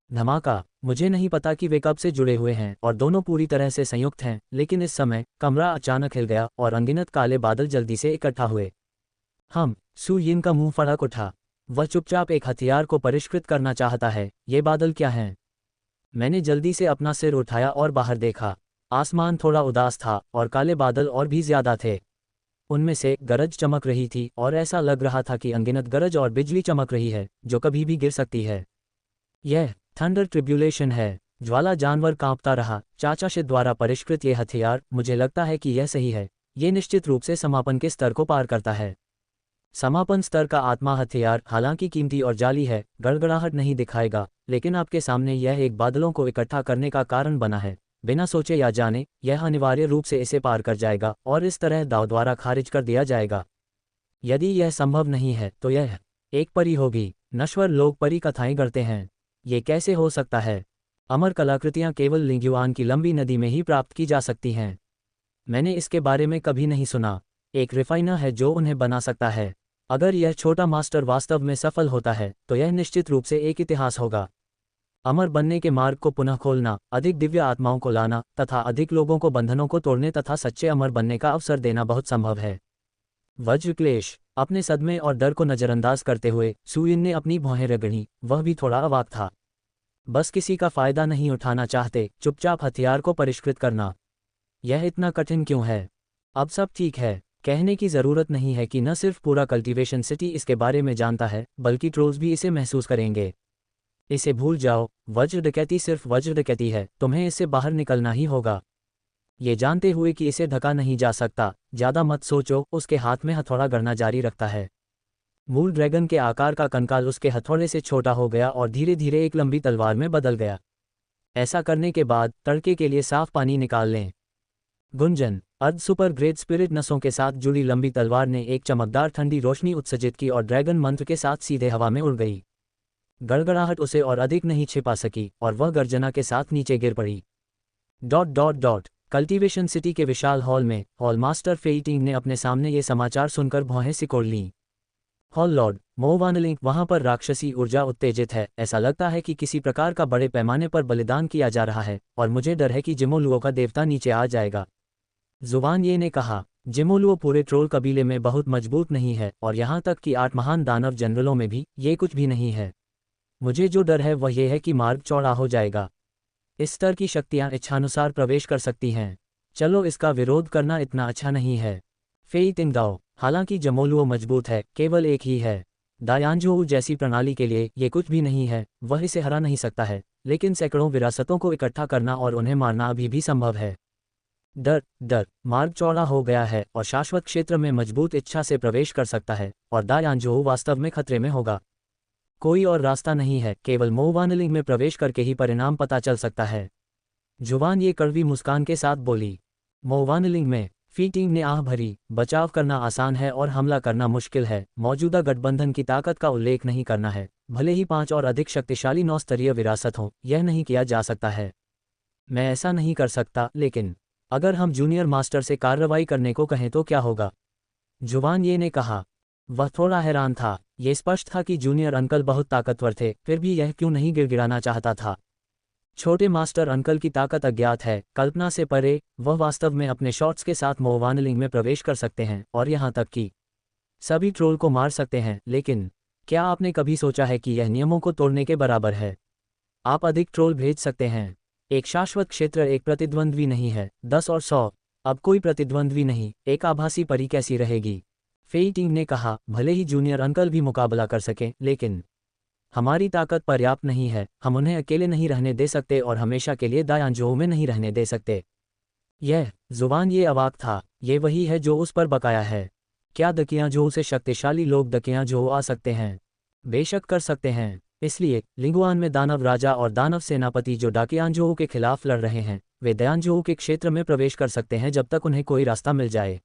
धमाका। मुझे नहीं पता कि वे कब से जुड़े हुए हैं और दोनों पूरी तरह से संयुक्त हैं, लेकिन इस समय कमरा अचानक हिल गया और अनगिनत काले बादल जल्दी से इकट्ठा हुए। सू यिन का मुंह फड़क उठा। वह चुपचाप एक हथियार को परिष्कृत करना चाहता है। ये बादल क्या हैं? मैंने जल्दी से अपना सिर उठाया और बाहर देखा। आसमान थोड़ा उदास था और काले बादल और भी ज्यादा थे। उनमें से गरज चमक रही थी और ऐसा लग रहा था कि अनगिनत गरज और बिजली चमक रही है जो कभी भी गिर सकती है। यह थंडर ट्रिब्यूलेशन है। ज्वाला जानवर कांपता रहा। चाचा शिद द्वारा परिष्कृत ये हथियार, मुझे लगता है कि यह सही है। ये निश्चित रूप से समापन के स्तर को पार करता है। समापन स्तर का आत्मा हथियार हालांकि कीमती और जाली है, गड़गड़ाहट नहीं दिखाएगा, लेकिन आपके सामने यह एक बादलों को इकट्ठा करने का कारण बना है। बिना सोचे या जाने यह अनिवार्य रूप से इसे पार कर जाएगा और इस तरह दाव द्वारा खारिज कर दिया जाएगा। यदि यह संभव नहीं है तो यह एक परी होगी। नश्वर लोग परी कथाएं गढ़ते हैं। ये कैसे हो सकता है? अमर कलाकृतियां केवल लिंग्युआन की लंबी नदी में ही प्राप्त की जा सकती हैं। मैंने इसके बारे में कभी नहीं सुना। एक रिफाइनर है जो उन्हें बना सकता है। अगर यह छोटा मास्टर वास्तव में सफल होता है तो यह निश्चित रूप से एक इतिहास होगा। अमर बनने के मार्ग को पुनः खोलना, अधिक दिव्य आत्माओं को लाना तथा अधिक लोगों को बंधनों को तोड़ने तथा सच्चे अमर बनने का अवसर देना बहुत संभव है। वज्रक्लेश। अपने सदमे और डर को नजरअंदाज करते हुए सू यिन ने अपनी भौहें रगड़ी। वह भी थोड़ा अवाक था। बस किसी का फायदा नहीं उठाना चाहते, चुपचाप हथियार को परिष्कृत करना। यह इतना कठिन क्यों है? अब सब ठीक है। कहने की जरूरत नहीं है कि न सिर्फ पूरा कल्टीवेशन सिटी इसके बारे में जानता है, बल्कि ट्रोल्स भी इसे महसूस करेंगे। इसे भूल जाओ। वज्र डकैती सिर्फ वज्र डकैती है, तुम्हें इससे बाहर निकलना ही होगा। ये जानते हुए कि इसे ढका नहीं जा सकता, ज्यादा मत सोचो। उसके हाथ में हथौड़ा गढ़ना जारी रखता है। मूल ड्रैगन के आकार का कंकाल उसके हथौड़े से छोटा हो गया और धीरे धीरे एक लंबी तलवार में बदल गया। ऐसा करने के बाद तड़के के लिए साफ पानी निकाल लें। गुंजन। अर्ध सुपर ग्रेट स्पिरिट नसों के साथ जुड़ी लंबी तलवार ने एक चमकदार ठंडी रोशनी उत्सर्जित की और ड्रैगन मंत्र के साथ सीधे हवा में उड़ गई। गड़गड़ाहट उसे और अधिक नहीं छिपा सकी और वह गर्जना के साथ नीचे गिर पड़ी। कल्टीवेशन सिटी के विशाल हॉल में हॉल मास्टर फेइटिंग ने अपने सामने ये समाचार सुनकर भौहें सिकोड़ लीं। हॉल लॉर्ड मोवानलिंक, वहां पर राक्षसी ऊर्जा उत्तेजित है। ऐसा लगता है कि किसी प्रकार का बड़े पैमाने पर बलिदान किया जा रहा है और मुझे डर है कि जिमोलुओ का देवता नीचे आ जाएगा। जुबान ये ने कहा। जिमोलुओ पूरे ट्रोल कबीले में बहुत मजबूत नहीं है और यहाँ तक कि 8 महान दानव जनरलों में भी ये कुछ भी नहीं है। मुझे जो डर है वह यह है कि मार्ग चौड़ा हो जाएगा। इस स्तर की शक्तियां इच्छानुसार प्रवेश कर सकती हैं। चलो, इसका विरोध करना इतना अच्छा नहीं है। फेई तिंगदाओ। हालांकि जमोलुओ मजबूत है, केवल एक ही है। दायानजोऊ जैसी प्रणाली के लिए ये कुछ भी नहीं है, वह इसे हरा नहीं सकता है, लेकिन सैकड़ों विरासतों को इकट्ठा करना और उन्हें मारना अभी भी संभव है। डर मार्ग चौड़ा हो गया है और शाश्वत क्षेत्र में मजबूत इच्छा से प्रवेश कर सकता है, और दायानजोऊ वास्तव में खतरे में होगा। कोई और रास्ता नहीं है, केवल मोवानलिंग में प्रवेश करके ही परिणाम पता चल सकता है। जुबान ये कड़वी मुस्कान के साथ बोली। मोवानलिंग में फीटिंग ने आह भरी, बचाव करना आसान है और हमला करना मुश्किल है। मौजूदा गठबंधन की ताकत का उल्लेख नहीं करना है, भले ही 5 और अधिक शक्तिशाली 9 स्तरीय विरासत हो, यह नहीं किया जा सकता है। मैं ऐसा नहीं कर सकता, लेकिन अगर हम जूनियर मास्टर से कार्रवाई करने को कहें तो क्या होगा? जुबान ये ने कहा। वह थोड़ा हैरान था। ये स्पष्ट था कि जूनियर अंकल बहुत ताकतवर थे, फिर भी यह क्यों नहीं गिड़गिड़ाना चाहता था। छोटे मास्टर अंकल की ताकत अज्ञात है, कल्पना से परे। वह वास्तव में अपने शॉट्स के साथ मोवानलिंग में प्रवेश कर सकते हैं और यहाँ तक कि सभी ट्रोल को मार सकते हैं, लेकिन क्या आपने कभी सोचा है कि यह नियमों को तोड़ने के बराबर है? आप अधिक ट्रोल भेज सकते हैं। एक शाश्वत क्षेत्र एक प्रतिद्वंद्वी नहीं है। 10 और 100। अब कोई प्रतिद्वंद्वी नहीं, एक आभासी परी कैसी रहेगी? फेई टिंग ने कहा। भले ही जूनियर अंकल भी मुकाबला कर सकें, लेकिन हमारी ताकत पर्याप्त नहीं है। हम उन्हें अकेले नहीं रहने दे सकते और हमेशा के लिए दायानजोऊ में नहीं रहने दे सकते। यह जुबान ये अवाक था। ये वही है जो उस पर बकाया है। क्या दकियानजोऊ से शक्तिशाली लोग दकियानजोऊ आ सकते हैं? बेशक कर सकते हैं। इसलिए लिंगुआन में दानव राजा और दानव सेनापति जो दाकियानजोऊ के खिलाफ लड़ रहे हैं, वे दायानजोऊ के क्षेत्र में प्रवेश कर सकते हैं जब तक उन्हें कोई रास्ता मिल जाए।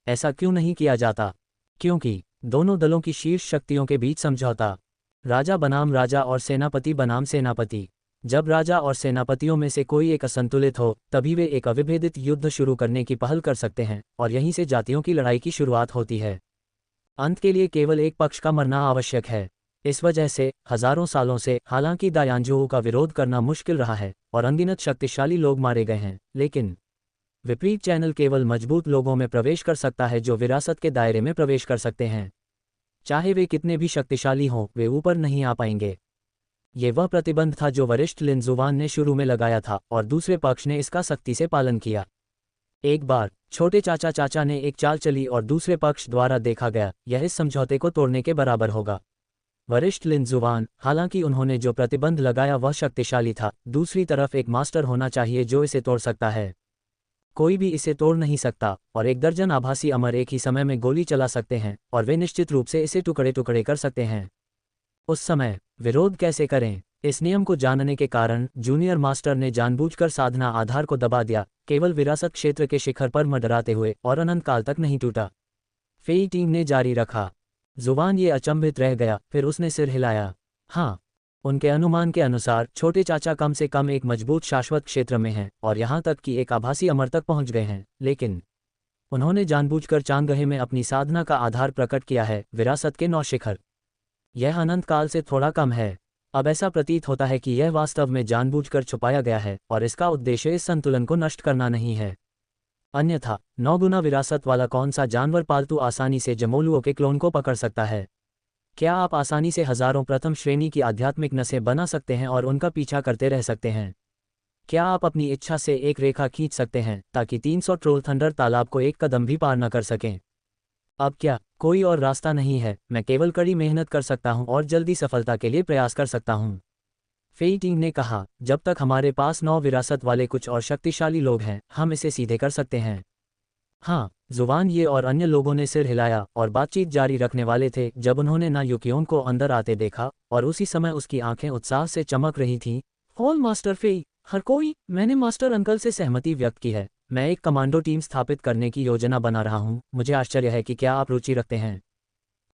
ऐसा क्यों नहीं किया जाता? क्योंकि दोनों दलों की शीर्ष शक्तियों के बीच समझौता, राजा बनाम राजा और सेनापति बनाम सेनापति। जब राजा और सेनापतियों में से कोई एक असंतुलित हो, तभी वे एक अविभेदित युद्ध शुरू करने की पहल कर सकते हैं, और यहीं से जातियों की लड़ाई की शुरुआत होती है। अंत के लिए केवल एक पक्ष का मरना आवश्यक है। इस वजह से हजारों सालों से हालांकि दायानजोऊ का विरोध करना मुश्किल रहा है और अनगिनत शक्तिशाली लोग मारे गए हैं, लेकिन विपरीत चैनल केवल मजबूत लोगों में प्रवेश कर सकता है जो विरासत के दायरे में प्रवेश कर सकते हैं। चाहे वे कितने भी शक्तिशाली हों, वे ऊपर नहीं आ पाएंगे। ये वह प्रतिबंध था जो वरिष्ठ लिन जुबान ने शुरू में लगाया था, और दूसरे पक्ष ने इसका सख्ती से पालन किया। एक बार छोटे चाचा ने एक चाल चली और दूसरे पक्ष द्वारा देखा गया, यह इस समझौते को तोड़ने के बराबर होगा। वरिष्ठ लिन जुबान, हालांकि उन्होंने जो प्रतिबंध लगाया वह शक्तिशाली था, दूसरी तरफ एक मास्टर होना चाहिए जो इसे तोड़ सकता है। कोई भी इसे तोड़ नहीं सकता, और 1 दर्जन आभासी अमर एक ही समय में गोली चला सकते हैं, और वे निश्चित रूप से इसे टुकड़े टुकड़े कर सकते हैं। उस समय विरोध कैसे करें? इस नियम को जानने के कारण जूनियर मास्टर ने जानबूझकर साधना आधार को दबा दिया, केवल विरासत क्षेत्र के शिखर पर मंडराते हुए, और अनंत काल तक नहीं टूटा। फेई टिंग ने जारी रखा। जुबान ये अचंभित रह गया, फिर उसने सिर हिलाया। हाँ, उनके अनुमान के अनुसार छोटे चाचा कम से कम एक मजबूत शाश्वत क्षेत्र में हैं, और यहाँ तक कि एक आभासी अमर तक पहुँच गए हैं, लेकिन उन्होंने जानबूझकर चांदगहे में अपनी साधना का आधार प्रकट किया है, विरासत के 9 शिखर। यह अनंत काल से थोड़ा कम है। अब ऐसा प्रतीत होता है कि यह वास्तव में जानबूझकर छुपाया गया है, और इसका उद्देश्य इस संतुलन को नष्ट करना नहीं है। अन्यथा 9 गुना विरासत वाला कौन सा जानवर पालतू आसानी से जमोलुओं के क्लोन को पकड़ सकता है? क्या आप आसानी से हजारों प्रथम श्रेणी की आध्यात्मिक नसें बना सकते हैं और उनका पीछा करते रह सकते हैं? क्या आप अपनी इच्छा से एक रेखा खींच सकते हैं ताकि 300 ट्रोल थंडर तालाब को एक कदम भी पार न कर सकें? अब क्या कोई और रास्ता नहीं है? मैं केवल कड़ी मेहनत कर सकता हूं और जल्दी सफलता के लिए प्रयास कर सकता हूं। फेई टिंग ने कहा। जब तक हमारे पास 9 विरासत वाले कुछ और शक्तिशाली लोग हैं, हम इसे सीधे कर सकते हैं। हाँ, जुबान ये और अन्य लोगों ने सिर हिलाया और बातचीत जारी रखने वाले थे जब उन्होंने ना युकियोन को अंदर आते देखा, और उसी समय उसकी आंखें उत्साह से चमक रही थीं। हॉल मास्टर फेई, हर कोई, मैंने मास्टर अंकल से सहमति व्यक्त की है। मैं एक कमांडो टीम स्थापित करने की योजना बना रहा हूँ। मुझे आश्चर्य है कि क्या आप रुचि रखते हैं?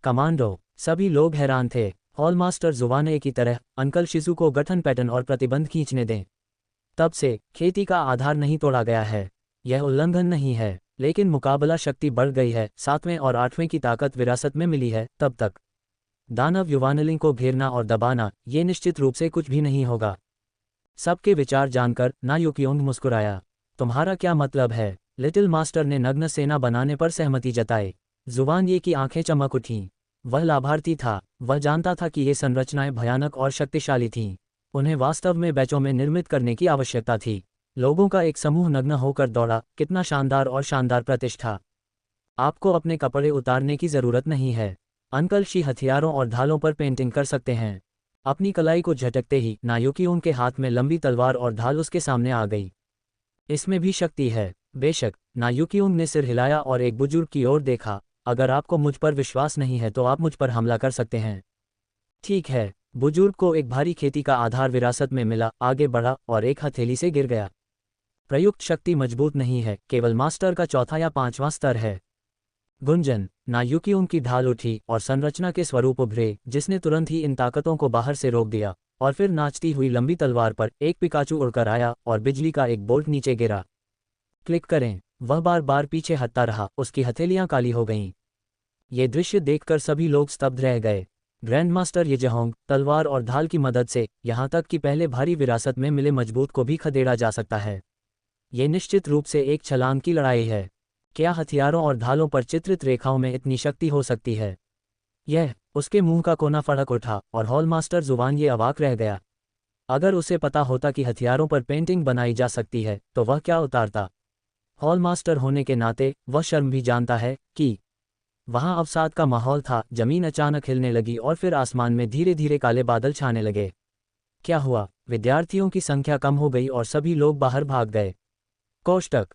कमांडो? सभी लोग हैरान थे। हॉल मास्टर जुबाने की तरह अंकल शिजू को गठन पैटर्न और प्रतिबंध खींचने दें। तब से खेती का आधार नहीं तोड़ा गया है। यह उल्लंघन नहीं है, लेकिन मुकाबला शक्ति बढ़ गई है। 7वें और 8वें की ताकत विरासत में मिली है। तब तक दानव युवानलिंग को घेरना और दबाना, ये निश्चित रूप से कुछ भी नहीं होगा। सबके विचार जानकर ना युकियोंग मुस्कुराया। तुम्हारा क्या मतलब है? लिटिल मास्टर ने नग्न सेना बनाने पर सहमति जताई। जुबान ये की आंखें चमक उठीं। वह लाभार्थी था। वह जानता था कि ये संरचनाएं भयानक और शक्तिशाली थीं। उन्हें वास्तव में बैचों में निर्मित करने की आवश्यकता थी। लोगों का एक समूह नग्न होकर दौड़ा। कितना शानदार और शानदार प्रतिष्ठा! आपको अपने कपड़े उतारने की जरूरत नहीं है। अंकल शी हथियारों और ढालों पर पेंटिंग कर सकते हैं। अपनी कलाई को झटकते ही नायुकियोंग के हाथ में लंबी तलवार और ढाल उसके सामने आ गई। इसमें भी शक्ति है। बेशक, नायुकियोंग ने सिर हिलाया और एक बुजुर्ग की ओर देखा। अगर आपको मुझ पर विश्वास नहीं है तो आप मुझ पर हमला कर सकते हैं। ठीक है। बुजुर्ग को एक भारी खेती का आधार विरासत में मिला, आगे बढ़ा और एक हथेली से गिर गया। प्रयुक्त शक्ति मजबूत नहीं है, केवल मास्टर का चौथा या पांचवां स्तर है। गुंजन। नायुकियोंग की ढाल उठी और संरचना के स्वरूप उभरे, जिसने तुरंत ही इन ताकतों को बाहर से रोक दिया। और फिर नाचती हुई लंबी तलवार पर एक पिकाचू उड़कर आया और बिजली का एक बोल्ट नीचे गिरा। क्लिक करें। वह बार बार पीछे हटता रहा, उसकी हथेलियां काली हो गईं। ये दृश्य देखकर सभी लोग स्तब्ध रह गए। ग्रैंड मास्टर येजहोंग तलवार और ढाल की मदद से यहाँ तक कि पहले भारी विरासत में मिले मजबूत को भी खदेड़ा जा सकता है। ये निश्चित रूप से एक छलांग की लड़ाई है। क्या हथियारों और ढालों पर चित्रित रेखाओं में इतनी शक्ति हो सकती है? यह उसके मुंह का कोना फड़क उठा और हॉल मास्टर जुबान ये अवाक रह गया। अगर उसे पता होता कि हथियारों पर पेंटिंग बनाई जा सकती है तो वह क्या उतारता। हॉल मास्टर होने के नाते वह शर्म भी जानता है कि वहां अवसाद का माहौल था। जमीन अचानक हिलने लगी और फिर आसमान में धीरे धीरे काले बादल छाने लगे। क्या हुआ? विद्यार्थियों की संख्या कम हो गई और सभी लोग बाहर भाग गए। कोष्टक